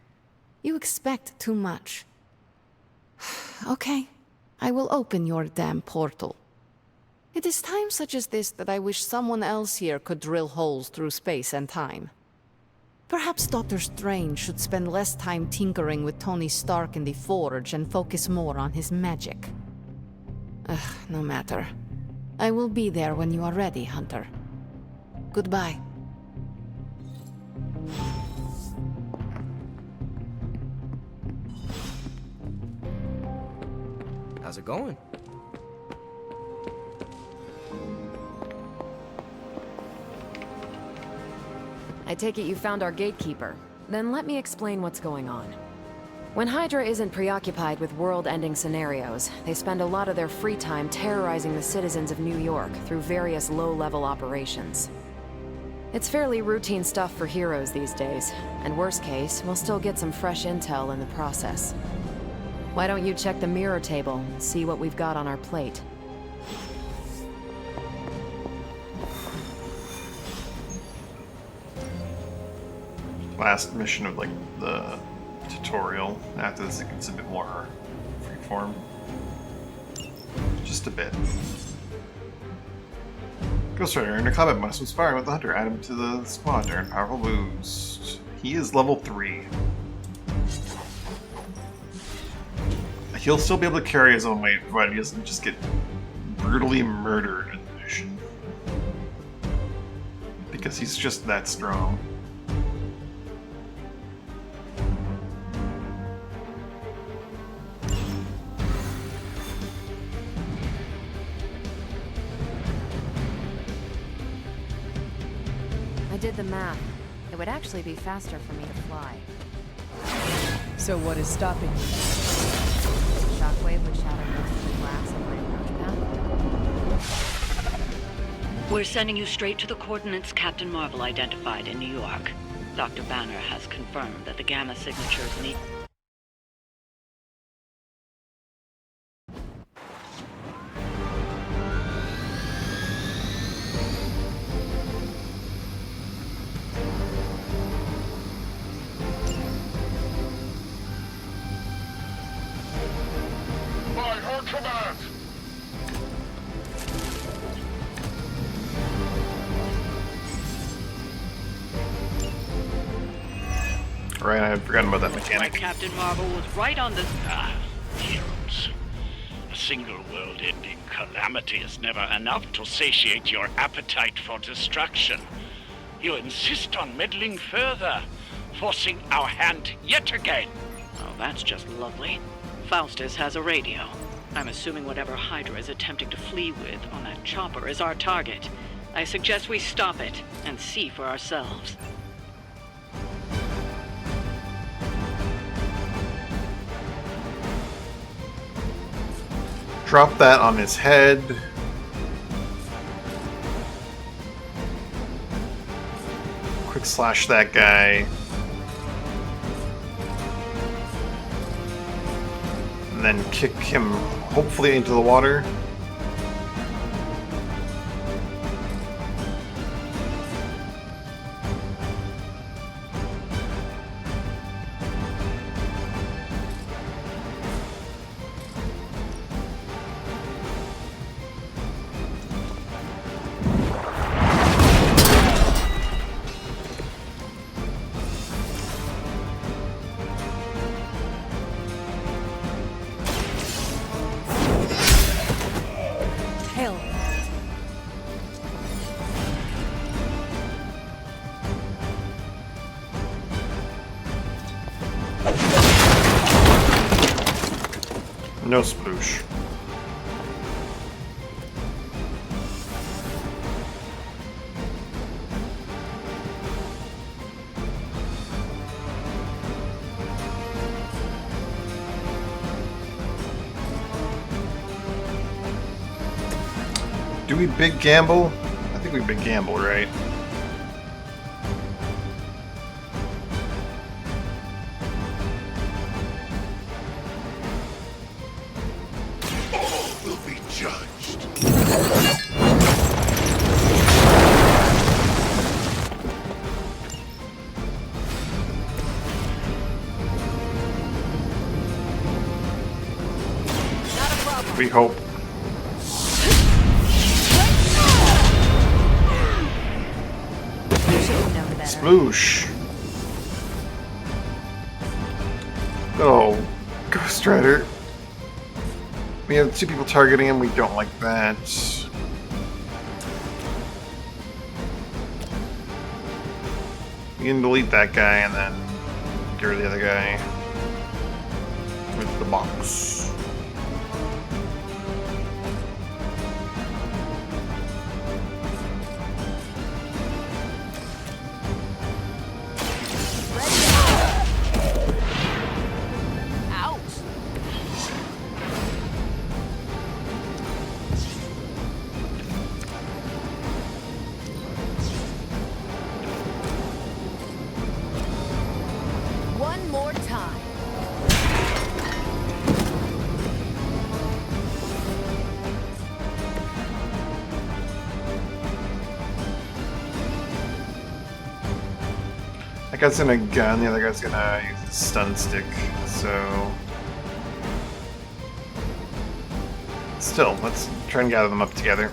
You expect too much. Okay, I will open your damn portal. It is times such as this that I wish someone else here could drill holes through space and time. Perhaps Doctor Strange should spend less time tinkering with Tony Stark in the Forge and focus more on his magic. No matter. I will be there when you are ready, Hunter. Goodbye. How's it going? I take it you found our gatekeeper. Then let me explain what's going on. When Hydra isn't preoccupied with world-ending scenarios, they spend a lot of their free time terrorizing the citizens of New York through various low-level operations. It's fairly routine stuff for heroes these days, and worst case, we'll still get some fresh intel in the process. Why don't you check the mirror table and see what we've got on our plate? Last mission of like the tutorial. After this it gets a bit more freeform. Just a bit. Ghost Rider, under combat bonus was firing with the Hunter. Add him to the squad during powerful boost. He is level 3. He'll still be able to carry his own weight, provided he doesn't just get brutally murdered in the mission. Because he's just that strong. I did the math. It would actually be faster for me to fly. So what is stopping you? Shockwave would shatter most of the glass on my approach path. We're sending you straight to the coordinates Captain Marvel identified in New York. Dr. Banner has confirmed that the gamma signatures need... By her command! Right, I had forgotten about that mechanic. Captain Marvel was right on the... Heroes. A single world-ending calamity is never enough to satiate your appetite for destruction. You insist on meddling further, forcing our hand yet again. Oh, that's just lovely. Faustus has a radio. I'm assuming whatever Hydra is attempting to flee with on that chopper is our target. I suggest we stop it and see for ourselves. Drop that on his head. Quick slash that guy. And then kick him, hopefully, into the water. No sploosh. Do we big gamble? I think we big gamble, right? We hope. Sploosh. Oh, Ghost Rider. We have 2 people targeting him. We don't like that. We can delete that guy and then get rid of the other guy with the box. That guy's gonna gun, the other guy's gonna use his stun stick, so... Still, let's try and gather them up together.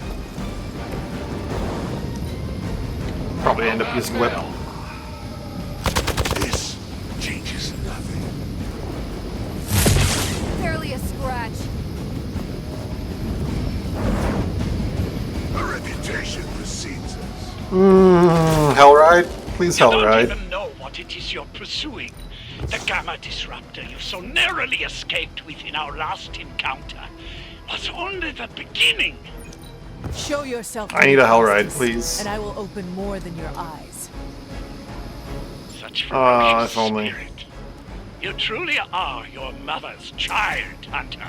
Probably end up using whip. This changes nothing. Barely a scratch. A reputation precedes us. Hellride? Please, You don't Hellride. even know what it is you're pursuing. The Gamma Disruptor you so narrowly escaped with in our last encounter was only the beginning. Show yourself. I need a Hellride, please. And I will open more than your eyes. Such Ah, ferocious if only. spirit. You truly are your mother's child, Hunter.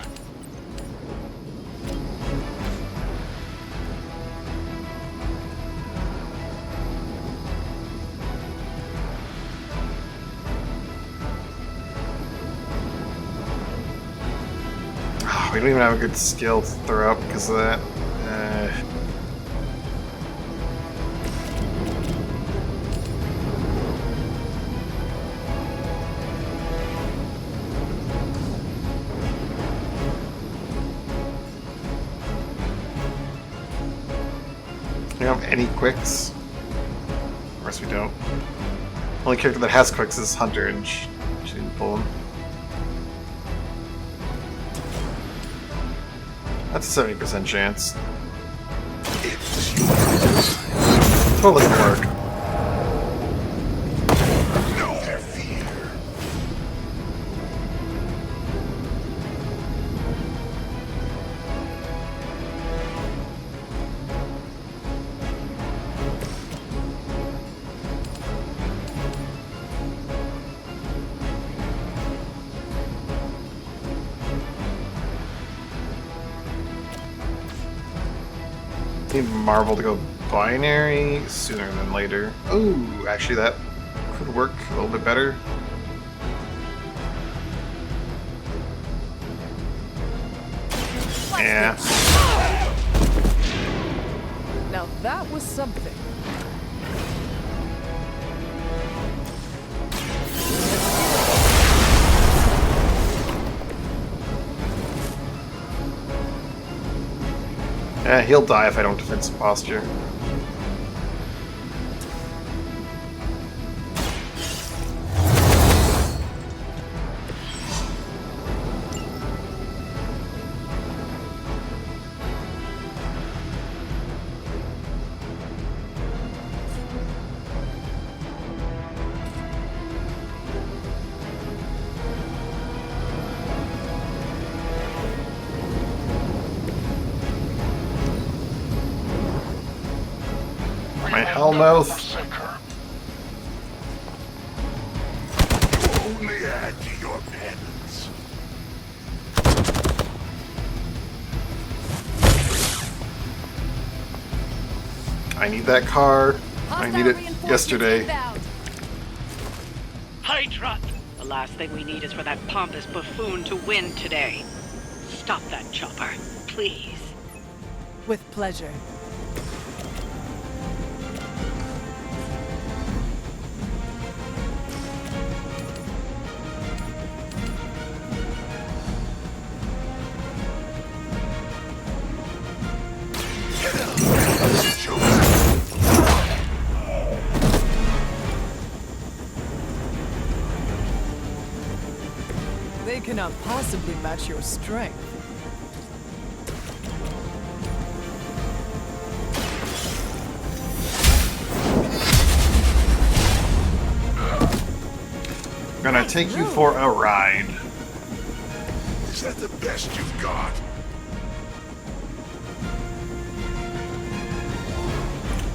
We don't even have a good skill to throw up because of that. We don't have any quicks. Of course we don't. Only character that has quicks is Hunter, and she didn't pull him. That's a 70% chance. Totally gonna work. No fear. Need Marvel to go binary sooner than later. Ooh, actually that could work a little bit better. Yeah. Now that was something. Yeah, he'll die if I don't defensive posture. My Hellmouth. Only add to your penance. I need that car. I need it yesterday. Hydra! The last thing we need is for that pompous buffoon to win today. Stop that chopper, please. With pleasure. They cannot possibly match your strength. I'm gonna take you for a ride. Is that the best you've got?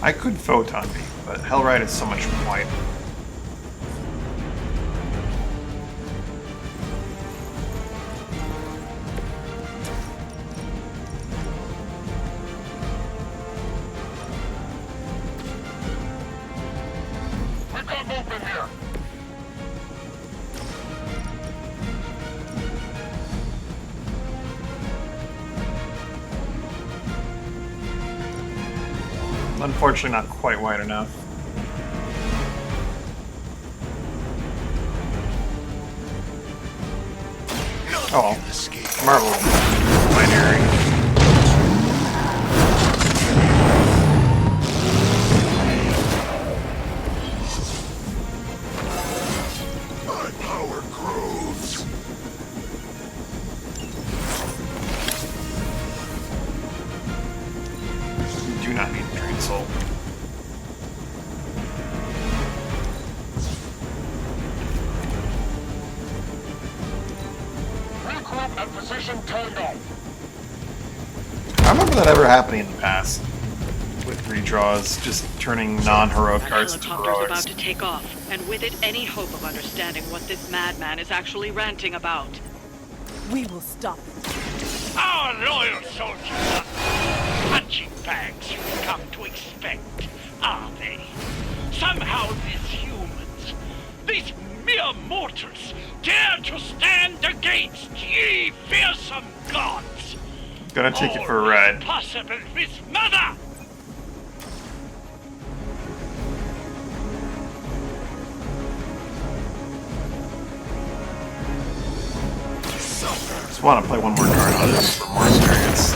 I could photon beam, but Hellride is so much wider. We got movement here. Unfortunately, not quite wide enough. Oh, Marvel. Binary. Do not need the Drain Soul. Regroup at position Tango. I remember that ever happening in the past. With redraws, just turning non-heroic cards into Helicopter's about heroics. to take off, and with it, any hope of understanding what this madman is actually ranting about. We will stop it. Our loyal soldiers are punching bags you've come to expect, are they? Somehow these humans, these mere mortals, dare to stand against ye fearsome gods! Gonna take it for a ride. Possible with mother! Just want to play one more card on this for more experience.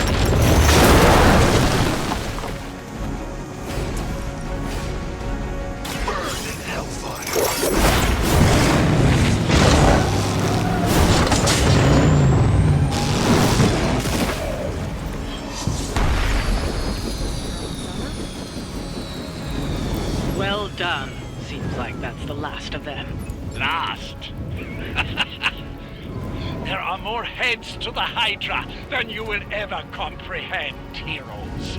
Well done. Seems like that's the last of them. Last? There are more heads to the Hydra than you will ever comprehend, heroes.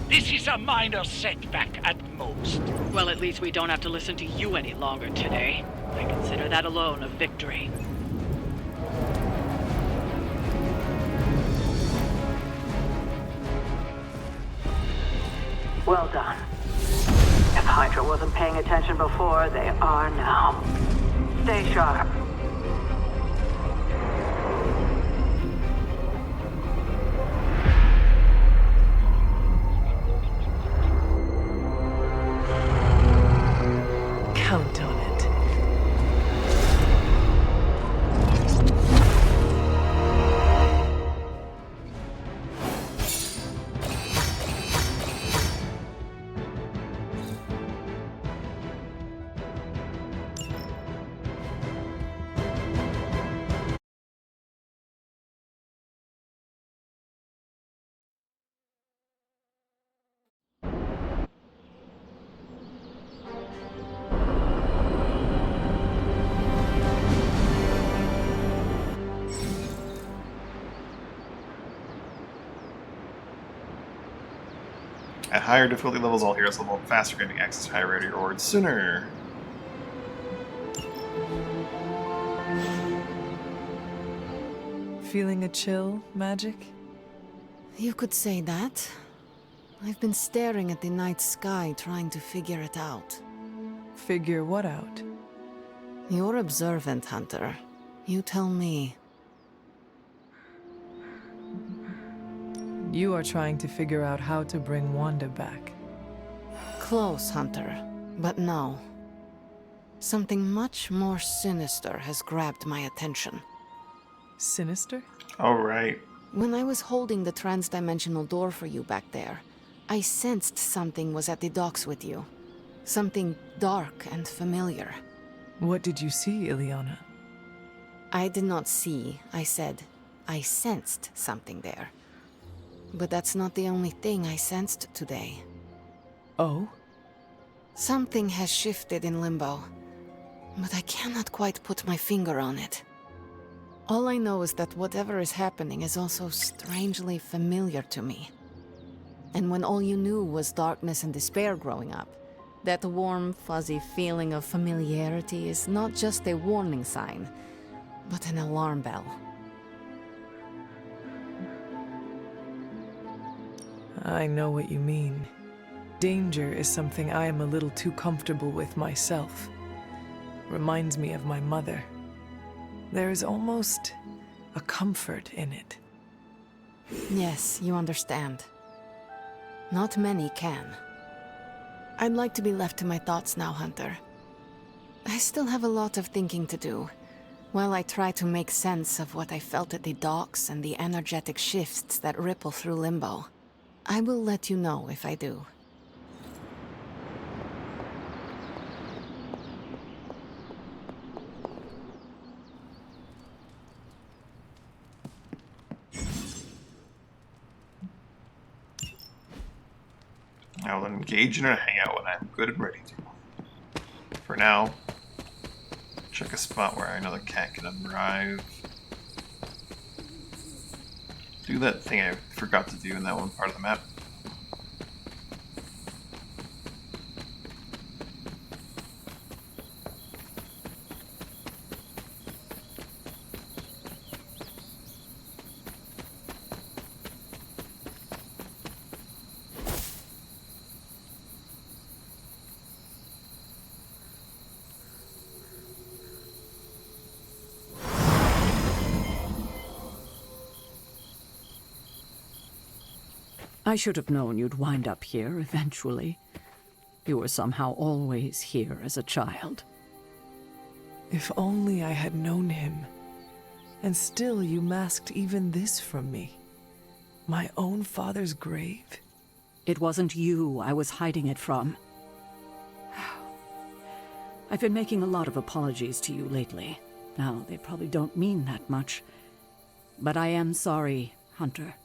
This is a minor setback at most. Well, at least we don't have to listen to you any longer today. I consider that alone a victory. Well done. If Hydra wasn't paying attention before, they are now. Stay sharp. Count on it. At higher difficulty levels, all heroes level up faster, gaining access to higher rarity rewards sooner. Feeling a chill, Magic? You could say that. I've been staring at the night sky, trying to figure it out. Figure what out? You're observant, Hunter. You tell me. You are trying to figure out how to bring Wanda back. Close, Hunter. But no. Something much more sinister has grabbed my attention. Sinister? Alright. When I was holding the trans-dimensional door for you back there, I sensed something was at the docks with you. Something dark and familiar. What did you see, Ileana? I did not see, I said. I sensed something there. But that's not the only thing I sensed today. Oh? Something has shifted in Limbo, but I cannot quite put my finger on it. All I know is that whatever is happening is also strangely familiar to me. And when all you knew was darkness and despair growing up, that warm, fuzzy feeling of familiarity is not just a warning sign, but an alarm bell. I know what you mean. Danger is something I am a little too comfortable with myself. Reminds me of my mother. There is almost a comfort in it. Yes, you understand. Not many can. I'd like to be left to my thoughts now, Hunter. I still have a lot of thinking to do, While I try to make sense of what I felt at the docks and the energetic shifts that ripple through Limbo, I will let you know if I do. I will engage in a hangout when I'm good and ready to. For now, check a spot where I know the cat can arrive. Do that thing I forgot to do in that one part of the map. I should have known you'd wind up here eventually. You were somehow always here as a child. If only I had known him. And still you masked even this from me. My own father's grave? It wasn't you I was hiding it from. I've been making a lot of apologies to you lately. Now, they probably don't mean that much. But I am sorry, Hunter.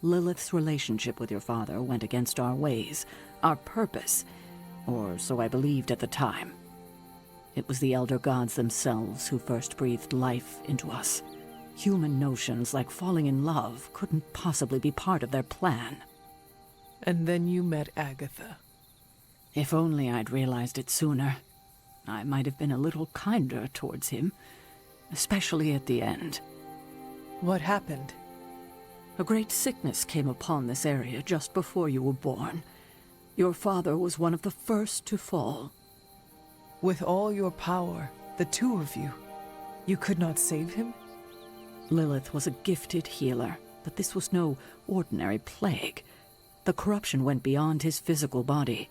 Lilith's relationship with your father went against our ways, our purpose, or so I believed at the time. It was the Elder Gods themselves who first breathed life into us. Human notions like falling in love couldn't possibly be part of their plan. And then you met Agatha. If only I'd realized it sooner. I might have been a little kinder towards him, especially at the end. What happened? A great sickness came upon this area just before you were born. Your father was one of the first to fall. With all your power, the two of you could not save him? Lilith was a gifted healer, but this was no ordinary plague. The corruption went beyond his physical body.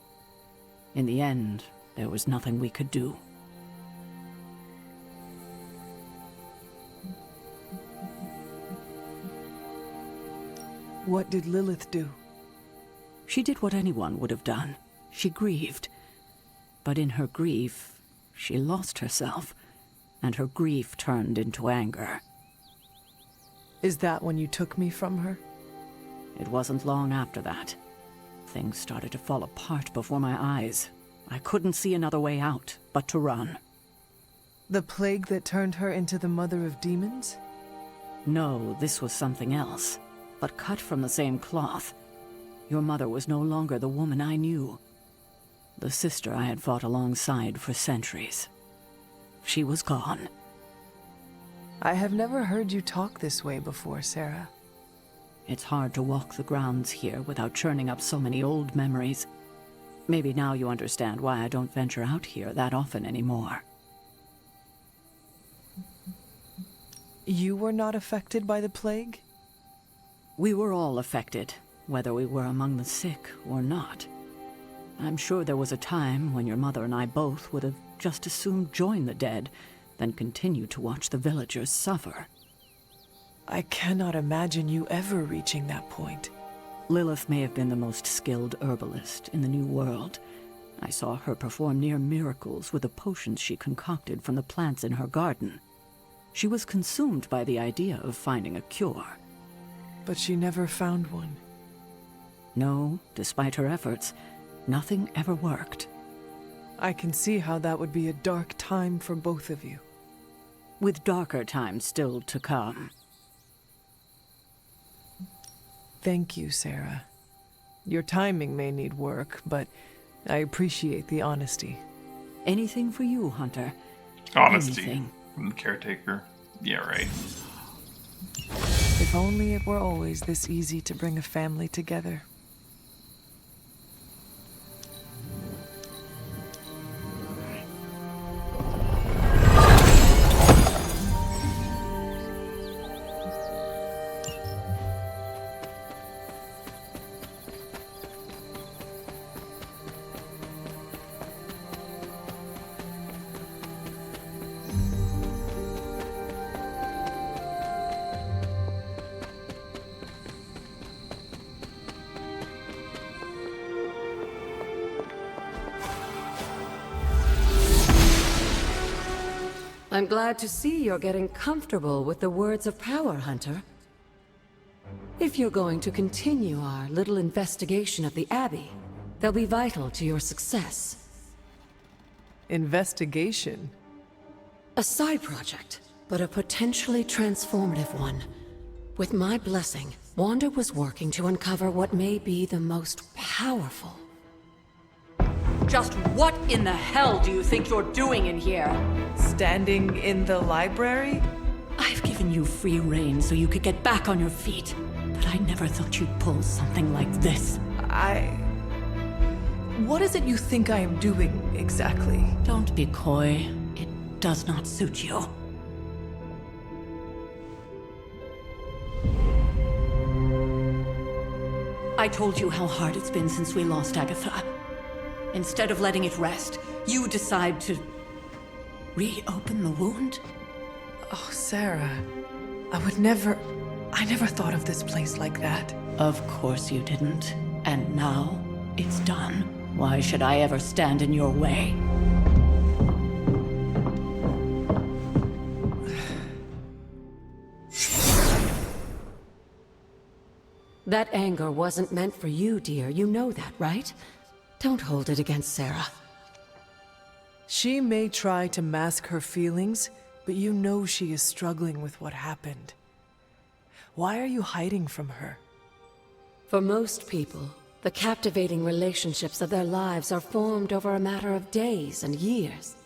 In the end, there was nothing we could do. What did Lilith do? She did what anyone would have done. She grieved. But in her grief, she lost herself, and her grief turned into anger. Is that when you took me from her? It wasn't long after that. Things started to fall apart before my eyes. I couldn't see another way out but to run. The plague that turned her into the Mother of Demons? No, this was something else, but cut from the same cloth. Your mother was no longer the woman I knew. The sister I had fought alongside for centuries. She was gone. I have never heard you talk this way before, Sarah. It's hard to walk the grounds here without churning up so many old memories. Maybe now you understand why I don't venture out here that often anymore. You were not affected by the plague? We were all affected, whether we were among the sick or not. I'm sure there was a time when your mother and I both would have just as soon joined the dead than continue to watch the villagers suffer. I cannot imagine you ever reaching that point. Lilith may have been the most skilled herbalist in the New World. I saw her perform near miracles with the potions she concocted from the plants in her garden. She was consumed by the idea of finding a cure. But she never found one. No, despite her efforts, nothing ever worked. I can see how that would be a dark time for both of you. With darker times still to come. Thank you, Sarah. Your timing may need work, but I appreciate the honesty. Anything for you, Hunter. Honesty. Anything. From the caretaker. Yeah, right. If only it were always this easy to bring a family together. I'm glad to see you're getting comfortable with the words of power, Hunter. If you're going to continue our little investigation of the Abbey, they'll be vital to your success. Investigation? A side project, but a potentially transformative one. With my blessing, Wanda was working to uncover what may be the most powerful. Just what in the hell do you think you're doing in here? Standing in the library? I've given you free rein so you could get back on your feet. But I never thought you'd pull something like this. What is it you think I am doing, exactly? Don't be coy. It does not suit you. I told you how hard it's been since we lost Agatha. Instead of letting it rest, you decide to reopen the wound? Oh, Sarah. I never thought of this place like that. Of course you didn't. And now, it's done. Why should I ever stand in your way? That anger wasn't meant for you, dear. You know that, right? Don't hold it against Sarah. She may try to mask her feelings, but you know she is struggling with what happened. Why are you hiding from her? For most people, the captivating relationships of their lives are formed over a matter of days and years.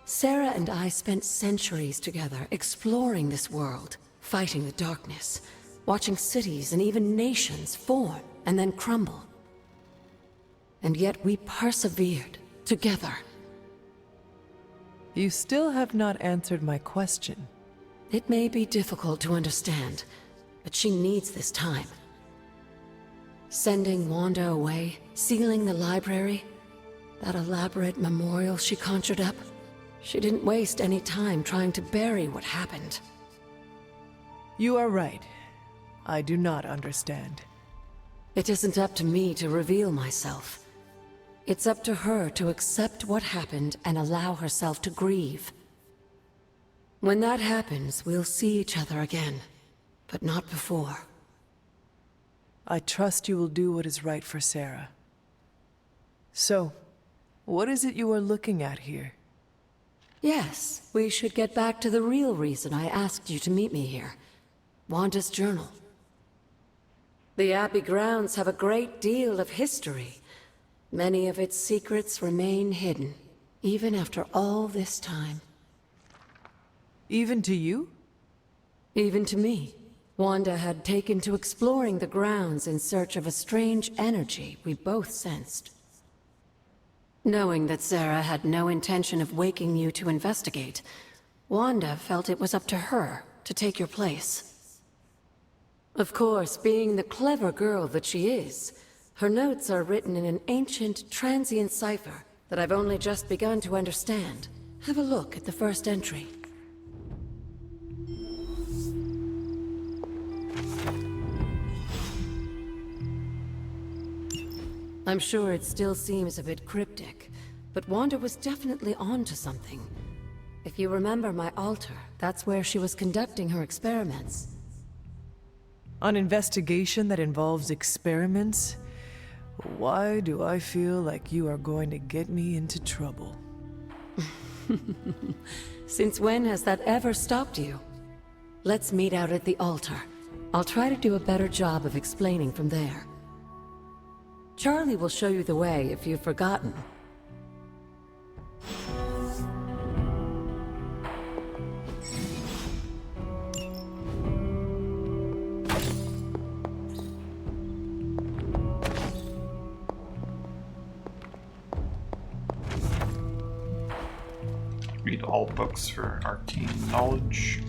Sarah and I spent centuries together exploring this world, fighting the darkness, watching cities and even nations form and then crumble. And yet we persevered, together. You still have not answered my question. It may be difficult to understand, but she needs this time. Sending Wanda away, sealing the library, that elaborate memorial she conjured up, she didn't waste any time trying to bury what happened. You are right. I do not understand. It isn't up to me to reveal myself. It's up to her to accept what happened and allow herself to grieve. When that happens, we'll see each other again, but not before. I trust you will do what is right for Sarah. So, what is it you are looking at here? Yes, we should get back to the real reason I asked you to meet me here. Wanda's journal. The Abbey grounds have a great deal of history. Many of its secrets remain hidden, even after all this time. Even to you? Even to me. Wanda had taken to exploring the grounds in search of a strange energy we both sensed. Knowing that Sarah had no intention of waking you to investigate, Wanda felt it was up to her to take your place. Of course, being the clever girl that she is, her notes are written in an ancient, transient cipher that I've only just begun to understand. Have a look at the first entry. I'm sure it still seems a bit cryptic, but Wanda was definitely onto something. If you remember my altar, that's where she was conducting her experiments. An investigation that involves experiments? Why do I feel like you are going to get me into trouble? Since when has that ever stopped you? Let's meet out at the altar. I'll try to do a better job of explaining from there. Charlie will show you the way if you've forgotten. Read all books for arcane knowledge.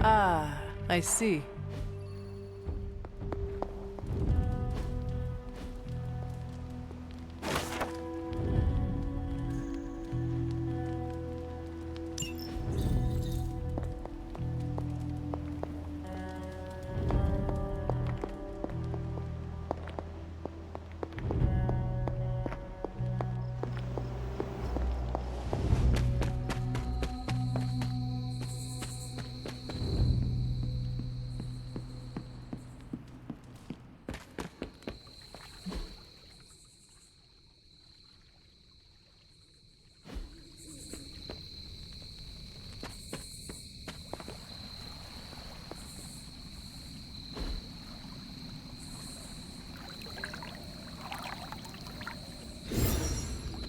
Ah, I see.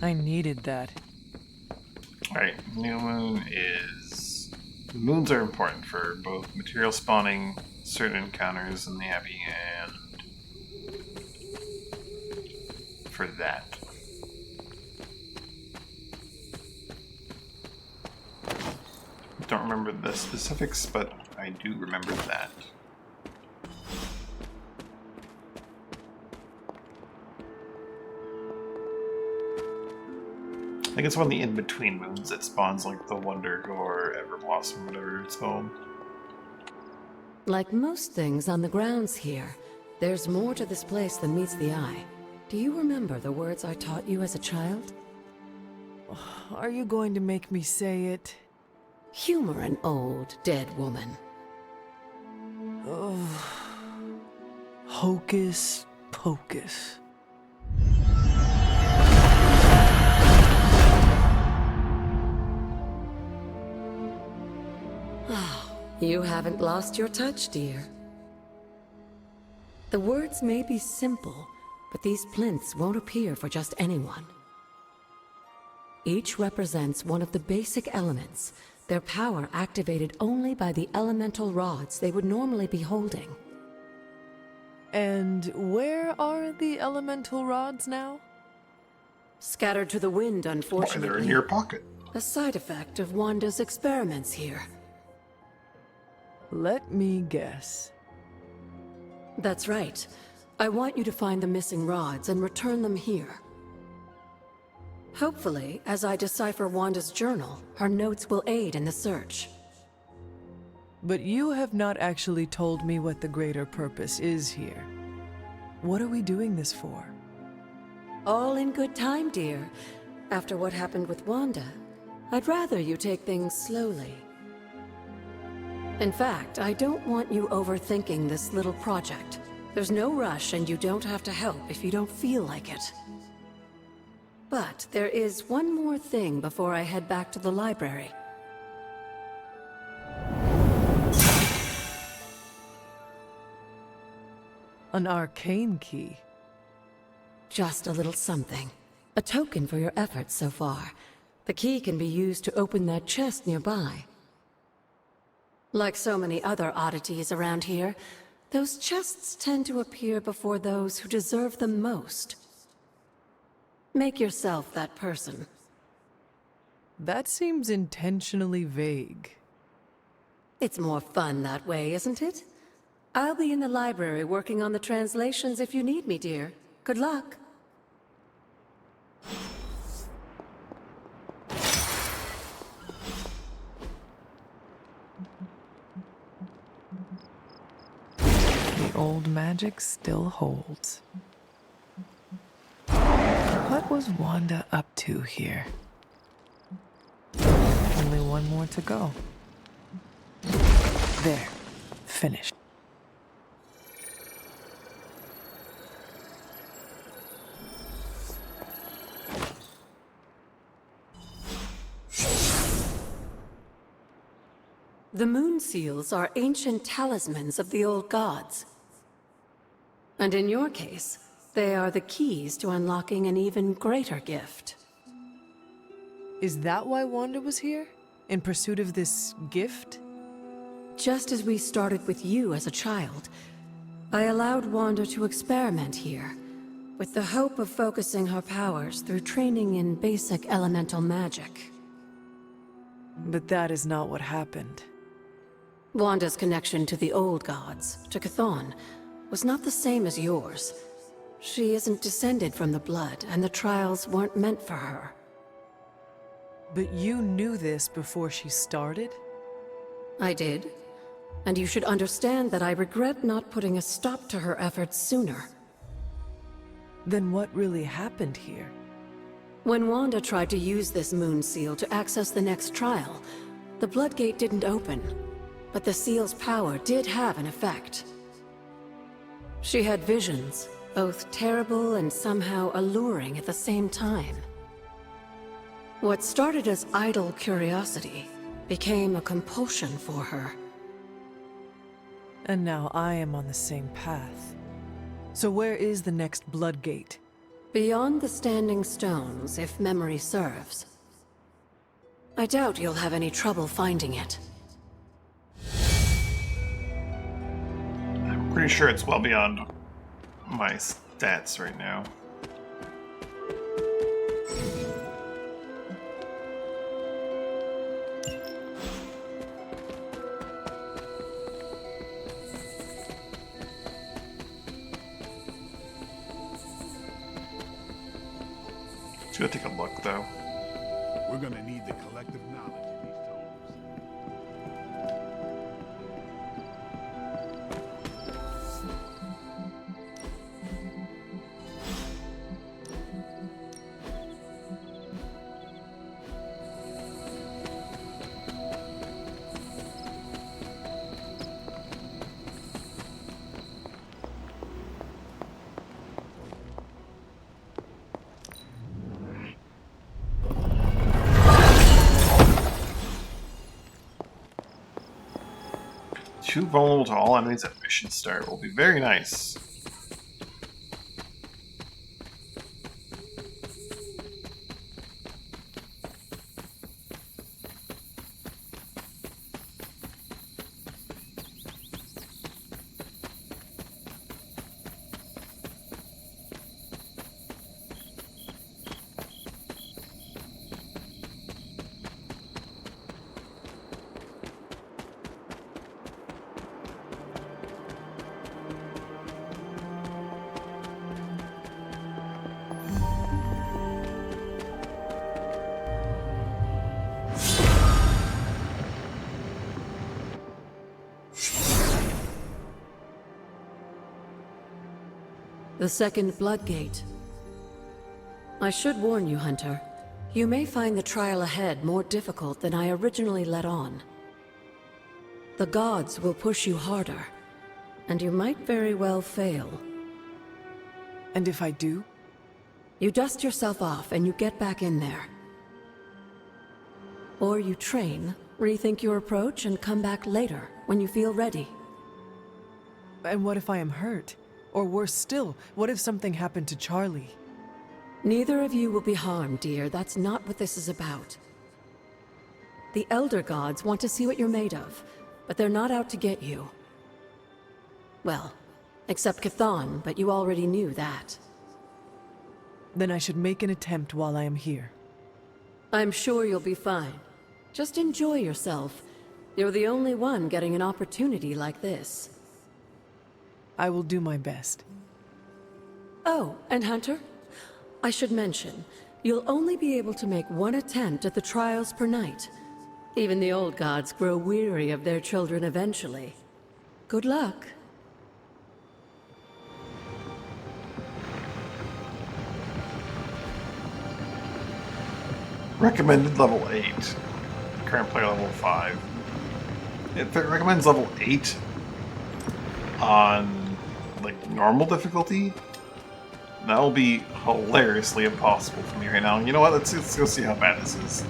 I needed that. Alright, new moon is... Moons are important for both material spawning, certain encounters in the Abbey, and for that. Don't remember the specifics, but I do remember that. I think it's one of the in-between moons that spawns like the Wonder or Everblossom, whatever it's called. Like most things on the grounds here, there's more to this place than meets the eye. Do you remember the words I taught you as a child? Are you going to make me say it? Humor an old, dead woman. Oh. Hocus pocus. You haven't lost your touch, dear. The words may be simple, but these plinths won't appear for just anyone. Each represents one of the basic elements, their power activated only by the elemental rods they would normally be holding. And where are the elemental rods now? Scattered to the wind, unfortunately. Why, they're in your pocket. A side effect of Wanda's experiments here. Let me guess. That's right. I want you to find the missing rods and return them here. Hopefully, as I decipher Wanda's journal, her notes will aid in the search. But you have not actually told me what the greater purpose is here. What are we doing this for? All in good time, dear. After what happened with Wanda, I'd rather you take things slowly. In fact, I don't want you overthinking this little project. There's no rush, and you don't have to help if you don't feel like it. But there is one more thing before I head back to the library. An arcane key. Just a little something. A token for your efforts so far. The key can be used to open that chest nearby. Like so many other oddities around here, those chests tend to appear before those who deserve them most. Make yourself that person. That seems intentionally vague. It's more fun that way, isn't it? I'll be in the library working on the translations if you need me, dear. Good luck. The old magic still holds. What was Wanda up to here? Only one more to go. There. Finished. The moon seals are ancient talismans of the old gods. And in your case, they are the keys to unlocking an even greater gift. Is that why Wanda was here? In pursuit of this gift? Just as we started with you as a child, I allowed Wanda to experiment here, with the hope of focusing her powers through training in basic elemental magic. But that is not what happened. Wanda's connection to the old gods, to Chthon, was not the same as yours. She isn't descended from the blood, and the trials weren't meant for her. But you knew this before she started? I did. And you should understand that I regret not putting a stop to her efforts sooner. Then what really happened here? When Wanda tried to use this moon seal to access the next trial, the Bloodgate didn't open. But the seal's power did have an effect. She had visions, both terrible and somehow alluring at the same time. What started as idle curiosity became a compulsion for her. And now I am on the same path. So where is the next Bloodgate? Beyond the Standing Stones, if memory serves. I doubt you'll have any trouble finding it. I'm pretty sure it's well beyond my stats right now. Let's go take a look, though. We're gonna need the collective knowledge of these tomes. Too vulnerable to all enemies at mission start will be very nice. The second Bloodgate. I should warn you, Hunter. You may find the trial ahead more difficult than I originally let on. The gods will push you harder, and you might very well fail. And if I do? You dust yourself off and you get back in there. Or you train, rethink your approach, and come back later, when you feel ready. And what if I am hurt? Or worse still, what if something happened to Charlie? Neither of you will be harmed, dear. That's not what this is about. The Elder Gods want to see what you're made of, but they're not out to get you. Well, except Chthon, but you already knew that. Then I should make an attempt while I am here. I'm sure you'll be fine. Just enjoy yourself. You're the only one getting an opportunity like this. I will do my best. Oh, and Hunter? I should mention, you'll only be able to make one attempt at the trials per night. Even the old gods grow weary of their children eventually. Good luck. Recommended level 8. Current player level 5. If it recommends level 8 on like normal difficulty, that will be hilariously impossible for me right now. You know what? Let's go see how bad this is.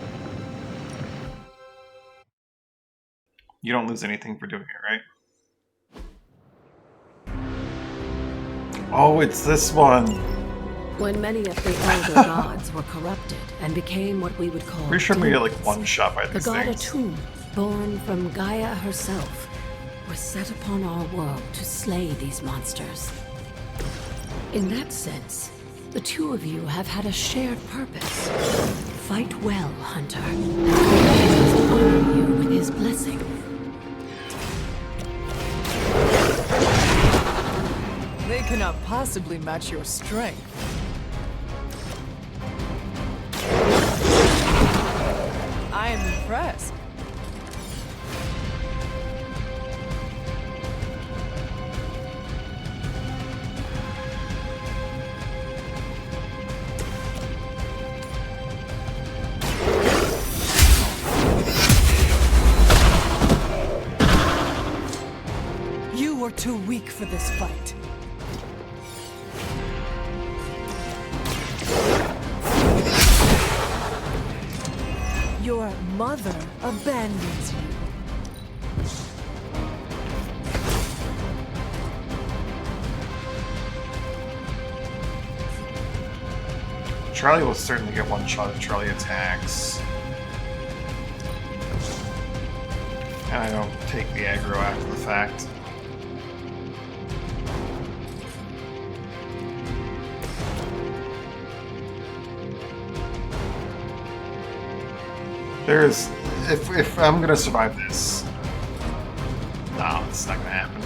You don't lose anything for doing it, right? Oh, it's this one. When many of the elder gods were corrupted and became what we would call Pretty sure I'm gonna get like demons, one shot by these the god things. Atum, born from Gaia herself, was set upon our world to slay these monsters. In that sense, the two of you have had a shared purpose. Fight well, Hunter. And honor you with his blessing. cannot possibly match your strength. I am impressed. You were too weak for this fight. Your mother abandons you. Charlie will certainly get one shot if Charlie attacks. And I don't take the aggro after the fact. There's... If I'm gonna survive this... No, it's not gonna happen.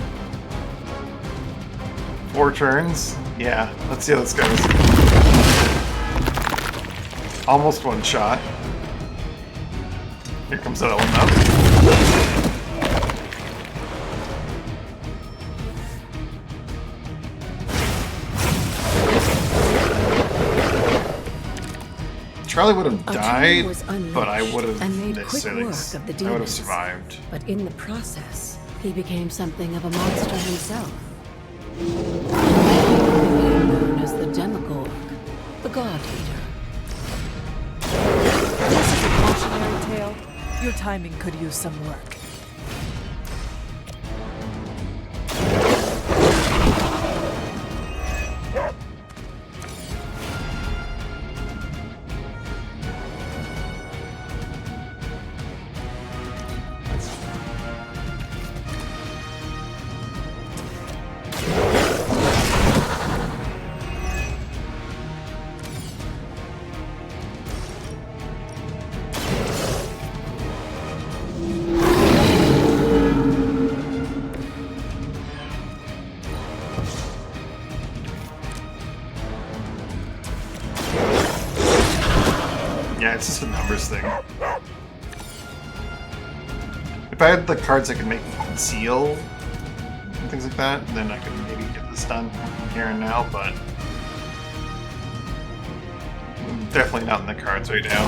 4 turns? Yeah, let's see how this goes. Almost one shot. Here comes that one up. Charlie would have died, but I would have survived. But in the process, he became something of a monster himself. Known as the Demogorg, the God Eater. This is a cautionary tale. Your timing could use some work. Yeah, it's just a numbers thing. If I had the cards that could make me conceal and things like that, then I could maybe get this done here and now, but definitely not in the cards right now.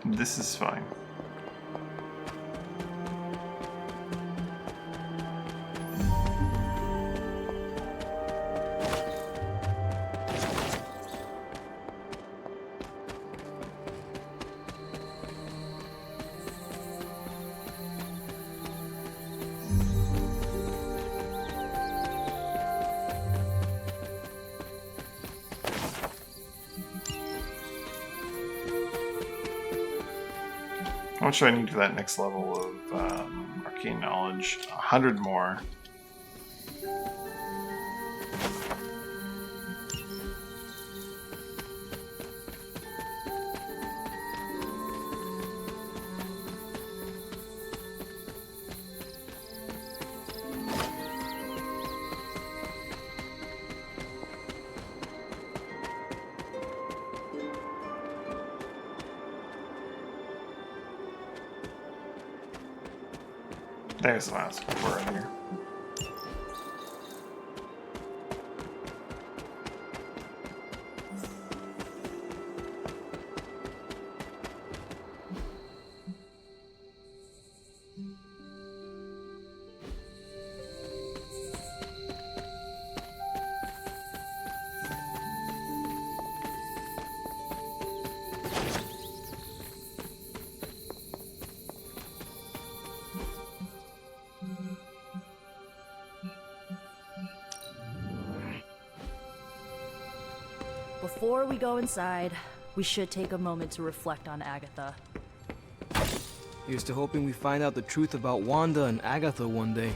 This is fine. How much do I need for that next level of arcane knowledge? 100 more. There's the last one in here. Before we go inside, we should take a moment to reflect on Agatha. Here's to hoping we find out the truth about Wanda and Agatha one day.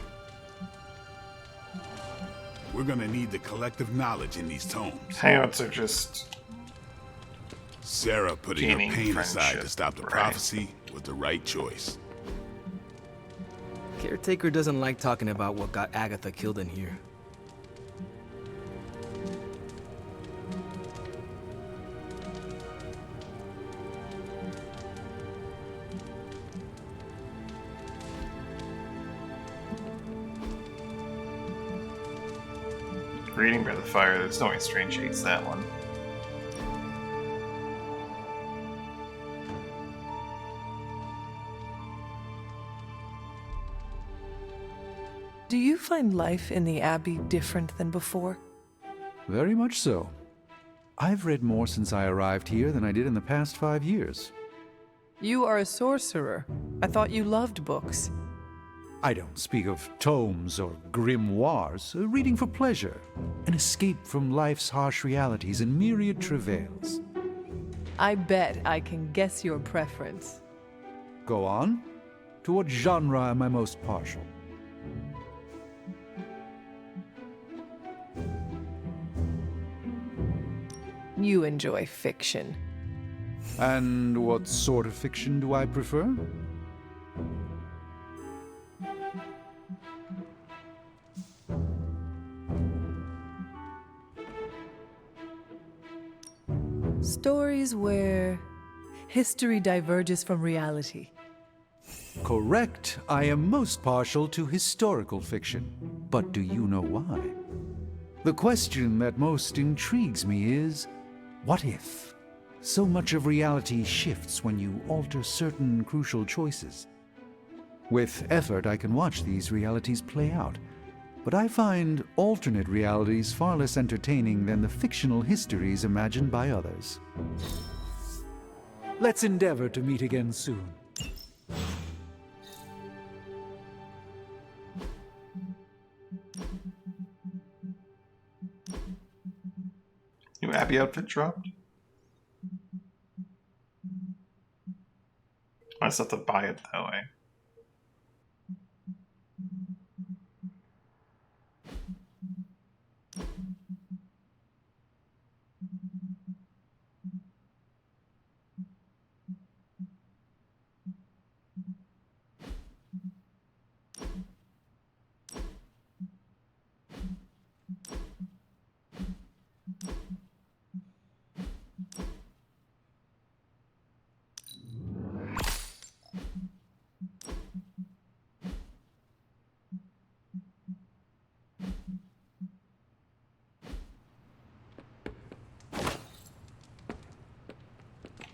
We're gonna need the collective knowledge in these tomes. Hangouts are just... Sarah putting her gaining pain aside friendship, to stop the right? prophecy was the right choice. Caretaker doesn't like talking about what got Agatha killed in here. Reading by the fire, there's no way Strange hates that one. Do you find life in the Abbey different than before? Very much so. I've read more since I arrived here than I did in the past 5 years. You are a sorcerer. I thought you loved books. I don't speak of tomes or grimoires, reading for pleasure, an escape from life's harsh realities and myriad travails. I bet I can guess your preference. Go on. To what genre am I most partial? You enjoy fiction. And what sort of fiction do I prefer? Stories where history diverges from reality. Correct. I am most partial to historical fiction. But do you know why? The question that most intrigues me is, what if? So much of reality shifts when you alter certain crucial choices. With effort, I can watch these realities play out. But I find alternate realities far less entertaining than the fictional histories imagined by others. Let's endeavor to meet again soon. New Abbey outfit dropped? I just have to buy it that way.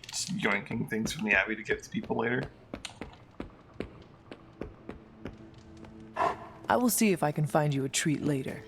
Just yoinking things from the Abbey to give to people later. I will see if I can find you a treat later.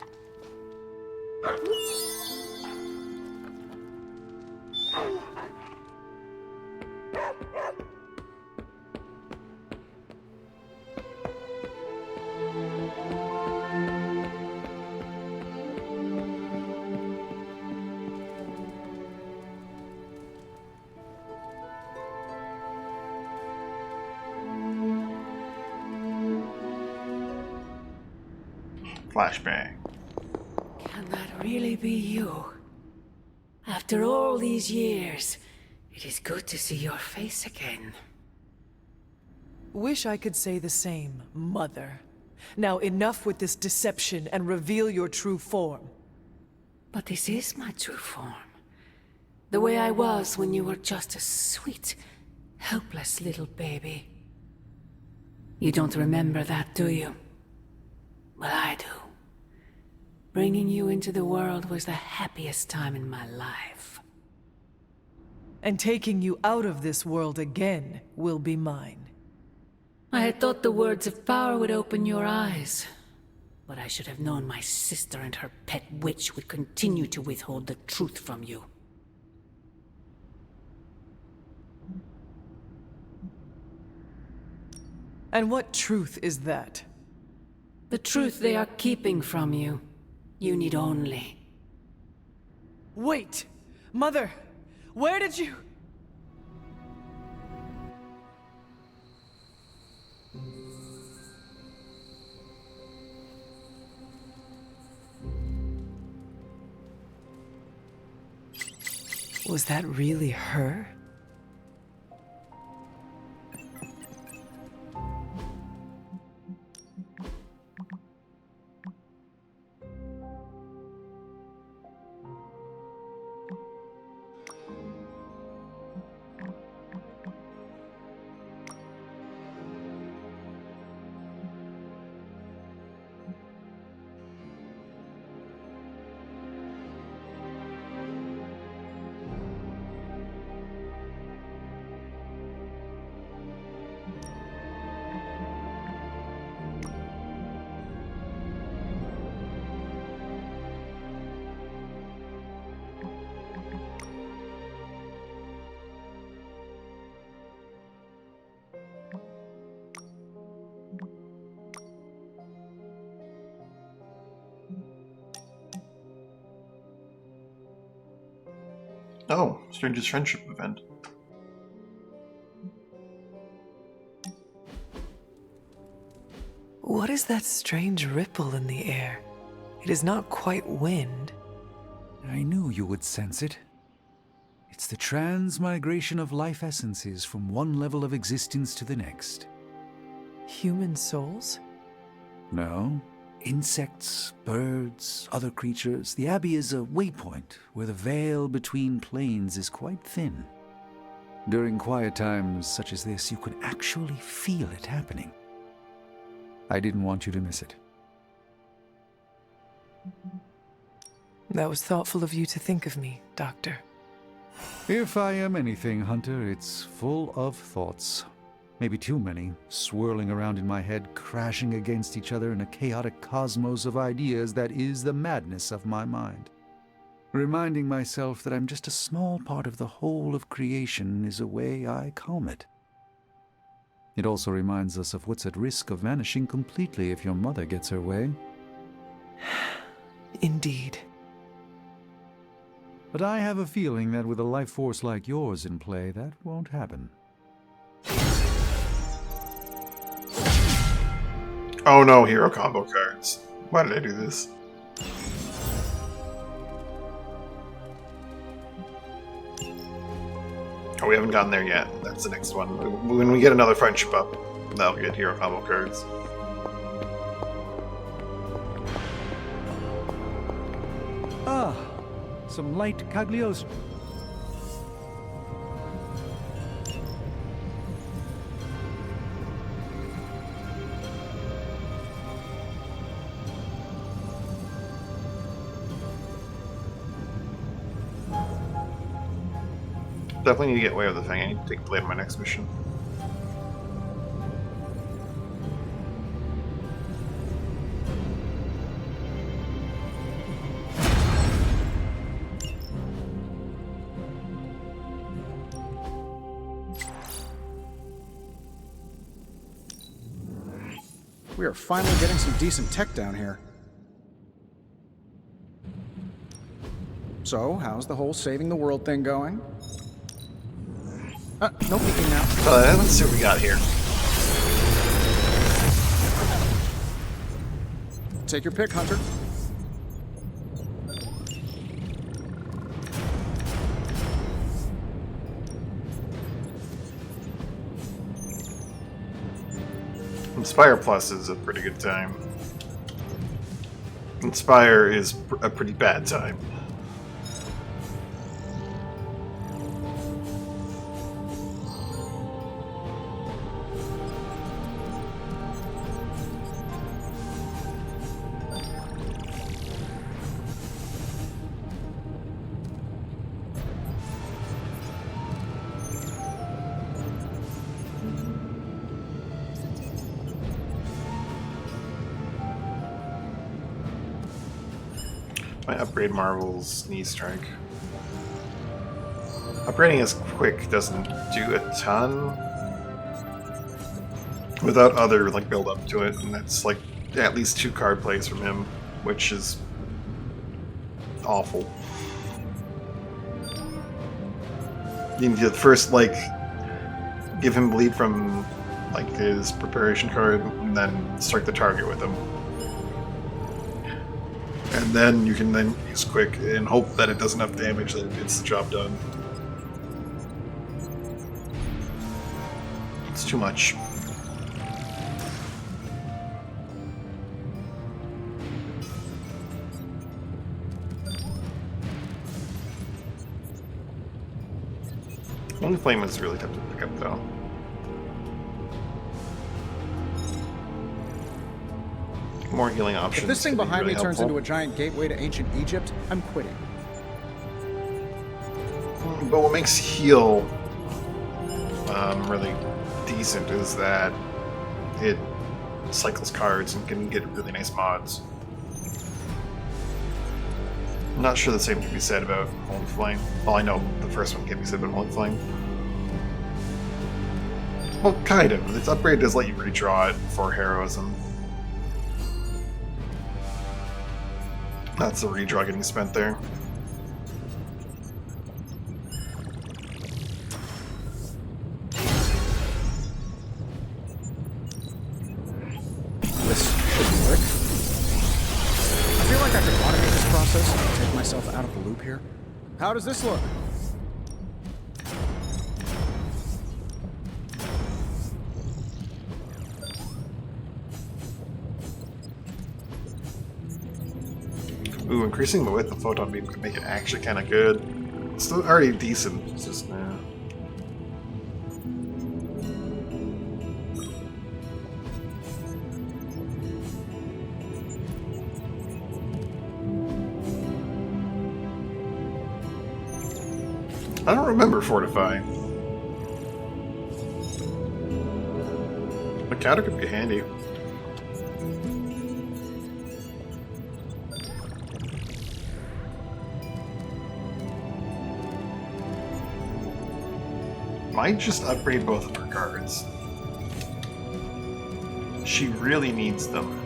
Flashbang. Can that really be you? After all these years, it is good to see your face again. Wish I could say the same, Mother. Now enough with this deception and reveal your true form. But this is my true form. The way I was when you were just a sweet, helpless little baby. You don't remember that, do you? Well, I do. Bringing you into the world was the happiest time in my life. And taking you out of this world again will be mine. I had thought the words of power would open your eyes. But I should have known my sister and her pet witch would continue to withhold the truth from you. And what truth is that? The truth they are keeping from you. You need only. Wait! Mother, where did you... Was that really her? Oh, Stranger's Friendship event. What is that strange ripple in the air? It is not quite wind. I knew you would sense it. It's the transmigration of life essences from one level of existence to the next. Human souls? No. Insects, birds, other creatures. The Abbey is a waypoint where the veil between planes is quite thin. During quiet times such as this, you could actually feel it happening. I didn't want you to miss it. That was thoughtful of you to think of me, Doctor. If I am anything, Hunter, it's full of thoughts. Maybe too many, swirling around in my head, crashing against each other in a chaotic cosmos of ideas that is the madness of my mind. Reminding myself that I'm just a small part of the whole of creation is a way I calm it. It also reminds us of what's at risk of vanishing completely if your mother gets her way. Indeed. But I have a feeling that with a life force like yours in play, that won't happen. Oh no, hero combo cards. Why did I do this? Oh, we haven't gotten there yet. That's the next one. When we get another friendship up, that'll get hero combo cards. Ah, some light Cagliostro. Definitely need to get away with the thing. I need to take blade on my next mission. We are finally getting some decent tech down here. So, how's the whole saving the world thing going? No peeking now. Let's see what we got here. Take your pick, Hunter. Inspire Plus is a pretty good time. Inspire is a pretty bad time. Might upgrade Marvel's Knee Strike. Upgrading is quick doesn't do a ton without other like build up to it, and that's like at least 2 card plays from him, which is awful. You need to first, like, give him bleed from, like, his preparation card, and then strike the target with him. And then you can then use quick and hope that it does enough damage that it gets the job done. It's too much. One flame is really tough to pick up, though. More healing options. If this thing behind really me turns helpful. into a giant gateway to ancient Egypt, I'm quitting. But what makes heal really decent is that it cycles cards and can get really nice mods. I'm not sure the same can be said about Holy Flame. Well, I know the first one can be said about Holy Flame. Well, kind of. Its upgrade does let you redraw it for heroism. That's the redraw getting spent there. This should work. I feel like I could automate this process and take myself out of the loop here. How does this look? Ooh, increasing the width of photon beam could make it actually kind of good. It's still already decent. It's just I don't remember Fortify. A counter could be handy. Might just upgrade both of her cards. She really needs them.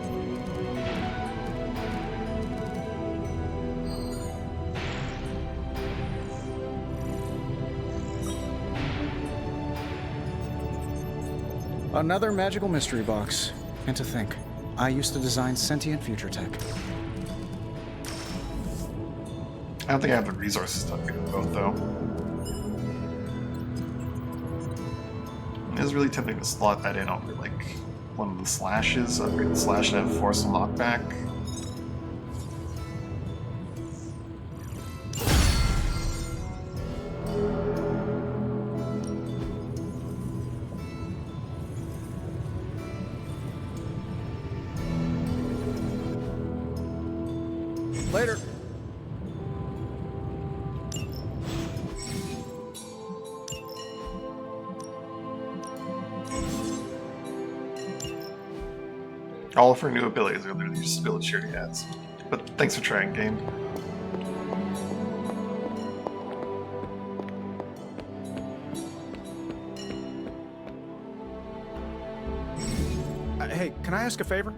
Another magical mystery box. And to think, I used to design sentient future tech. I don't think I have the resources to upgrade them both, though. It was really tempting to slot that in over, like, one of the slashes. Upgrade the slash and have forceful knockback. Later. All of her new abilities are literally just ability she already has. But thanks for trying, game. Hey, can I ask a favor?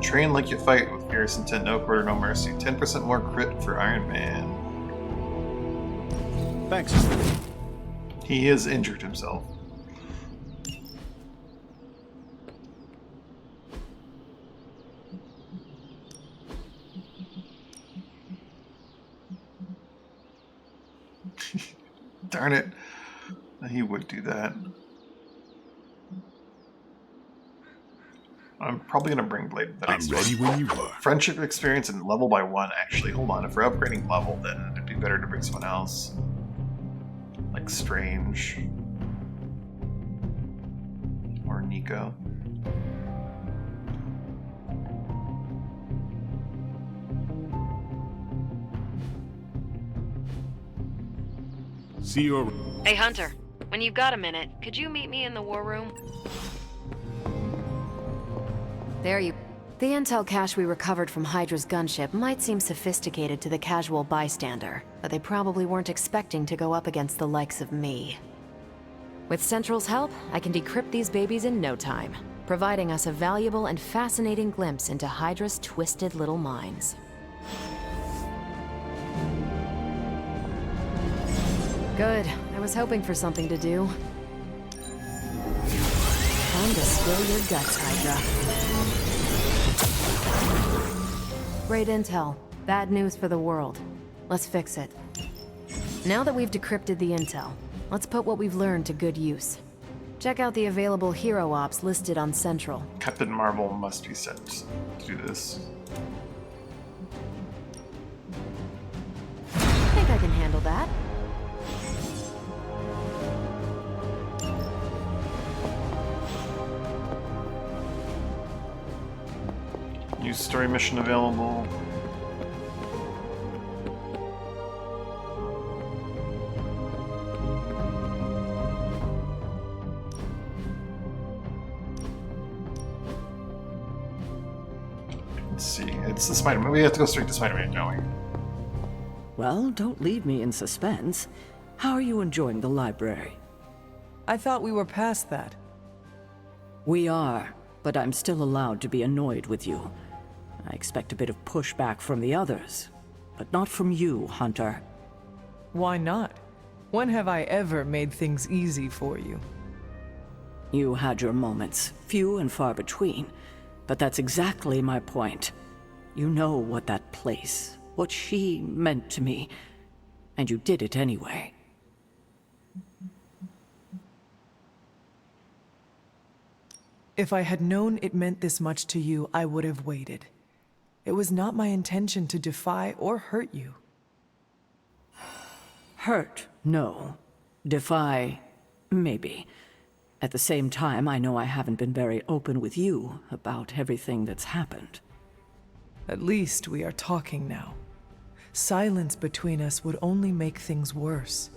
Train like you fight with fierce intent, no quarter, no mercy. 10% more crit for Iron Man. Thanks. He has injured himself. Darn it. He would do that. I'm probably going to bring Blade with the next one. I'm ready when you are. Friendship experience and level by 1, actually. Hold on, if we're upgrading level, then it'd be better to bring someone else. Like Strange. Or Nico. See you. Hey, Hunter. When you've got a minute, could you meet me in the war room? There you... The intel cache we recovered from Hydra's gunship might seem sophisticated to the casual bystander, but they probably weren't expecting to go up against the likes of me. With Central's help, I can decrypt these babies in no time. providing us a valuable and fascinating glimpse into Hydra's twisted little minds. Good. I was hoping for something to do. Time to spill your guts, Hydra. Great intel. Bad news for the world. Let's fix it. Now that we've decrypted the intel, let's put what we've learned to good use. Check out the available hero ops listed on Central. Captain Marvel must be sent to do this. I think I can handle that. New story mission available. Let's see. It's the Spider-Man. We have to go straight to Spider-Man, don't we? Well, don't leave me in suspense. How are you enjoying the library? I thought we were past that. We are, but I'm still allowed to be annoyed with you. I expect a bit of pushback from the others, but not from you, Hunter. Why not? When have I ever made things easy for you? You had your moments, few and far between, but that's exactly my point. You know what that place, what she meant to me, and you did it anyway. If I had known it meant this much to you, I would have waited. It was not my intention to defy or hurt you. Hurt, no. Defy, maybe. At the same time, I know I haven't been very open with you about everything that's happened. At least we are talking now. Silence between us would only make things worse.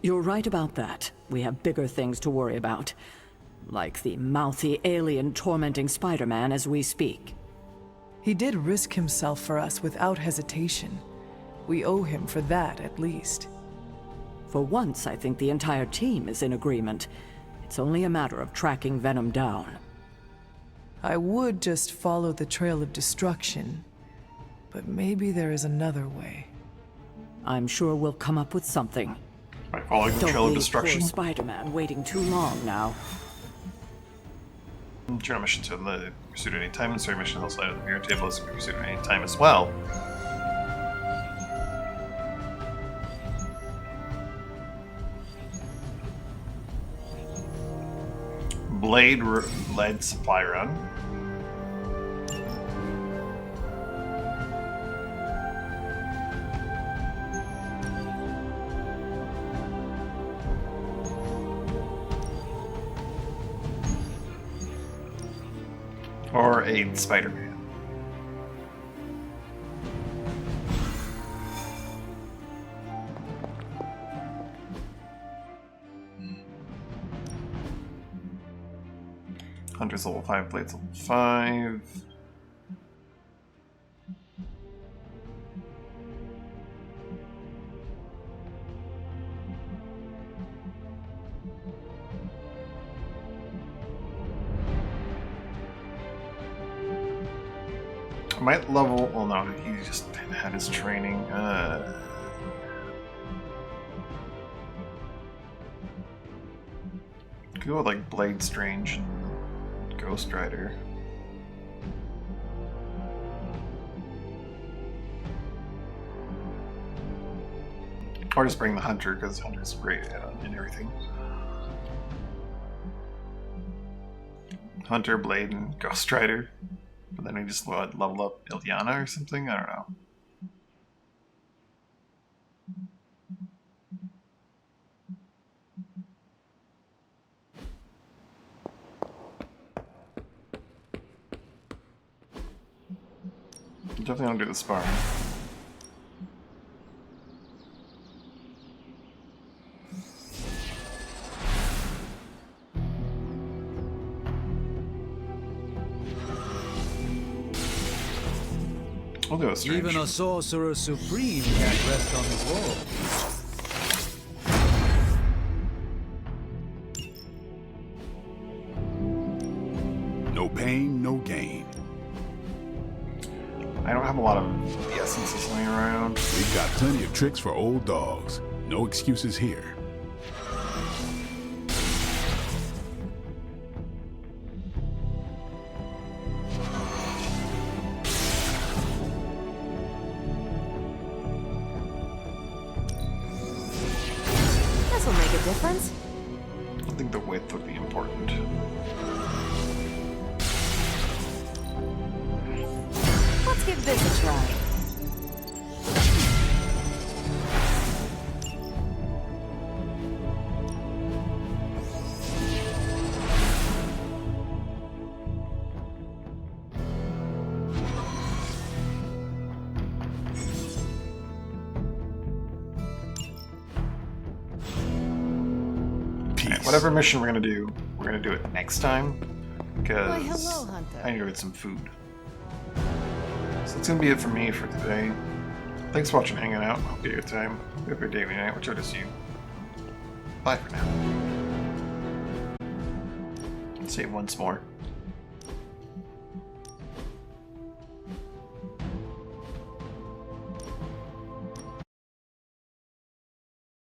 You're right about that. We have bigger things to worry about. Like the mouthy alien tormenting Spider-Man as we speak. He did risk himself for us without hesitation. We owe him for that, at least. For once, I think the entire team is in agreement. It's only a matter of tracking Venom down. I would just follow the trail of destruction, but maybe there is another way. I'm sure we'll come up with something. By following the trail of destruction? Don't leave poor Spider-Man waiting too long now. Journal mission to be pursued at any time, and story mission outside of the mirror table is to be pursued at any time as well. Blade led supply run. Or aid Spider-Man. Hunter's level 5, Blade's level 5. I might level, well no, he just had his training. Could go with like Blade Strange and Ghost Rider. Or just bring the Hunter, because Hunter's great in everything. Hunter, Blade, and Ghost Rider. But then we just level up Ilyana or something? I don't know. Definitely want to do the sparring. Even a sorcerer supreme can't rest on his laurels. pain, no gain. I don't have a lot of the essences laying around. We've got plenty of tricks for old dogs. No excuses here. This'll make a difference. I think the width would be important. Let's give this a try. Whatever mission we're gonna do it next time, because Why, hello, Hunter. I need to get some food. So that's gonna be it for me for today. Thanks for watching, hanging out. Hope you had a good time. Have a good day, night, whichever it is you. Bye for now. Let's say it once more.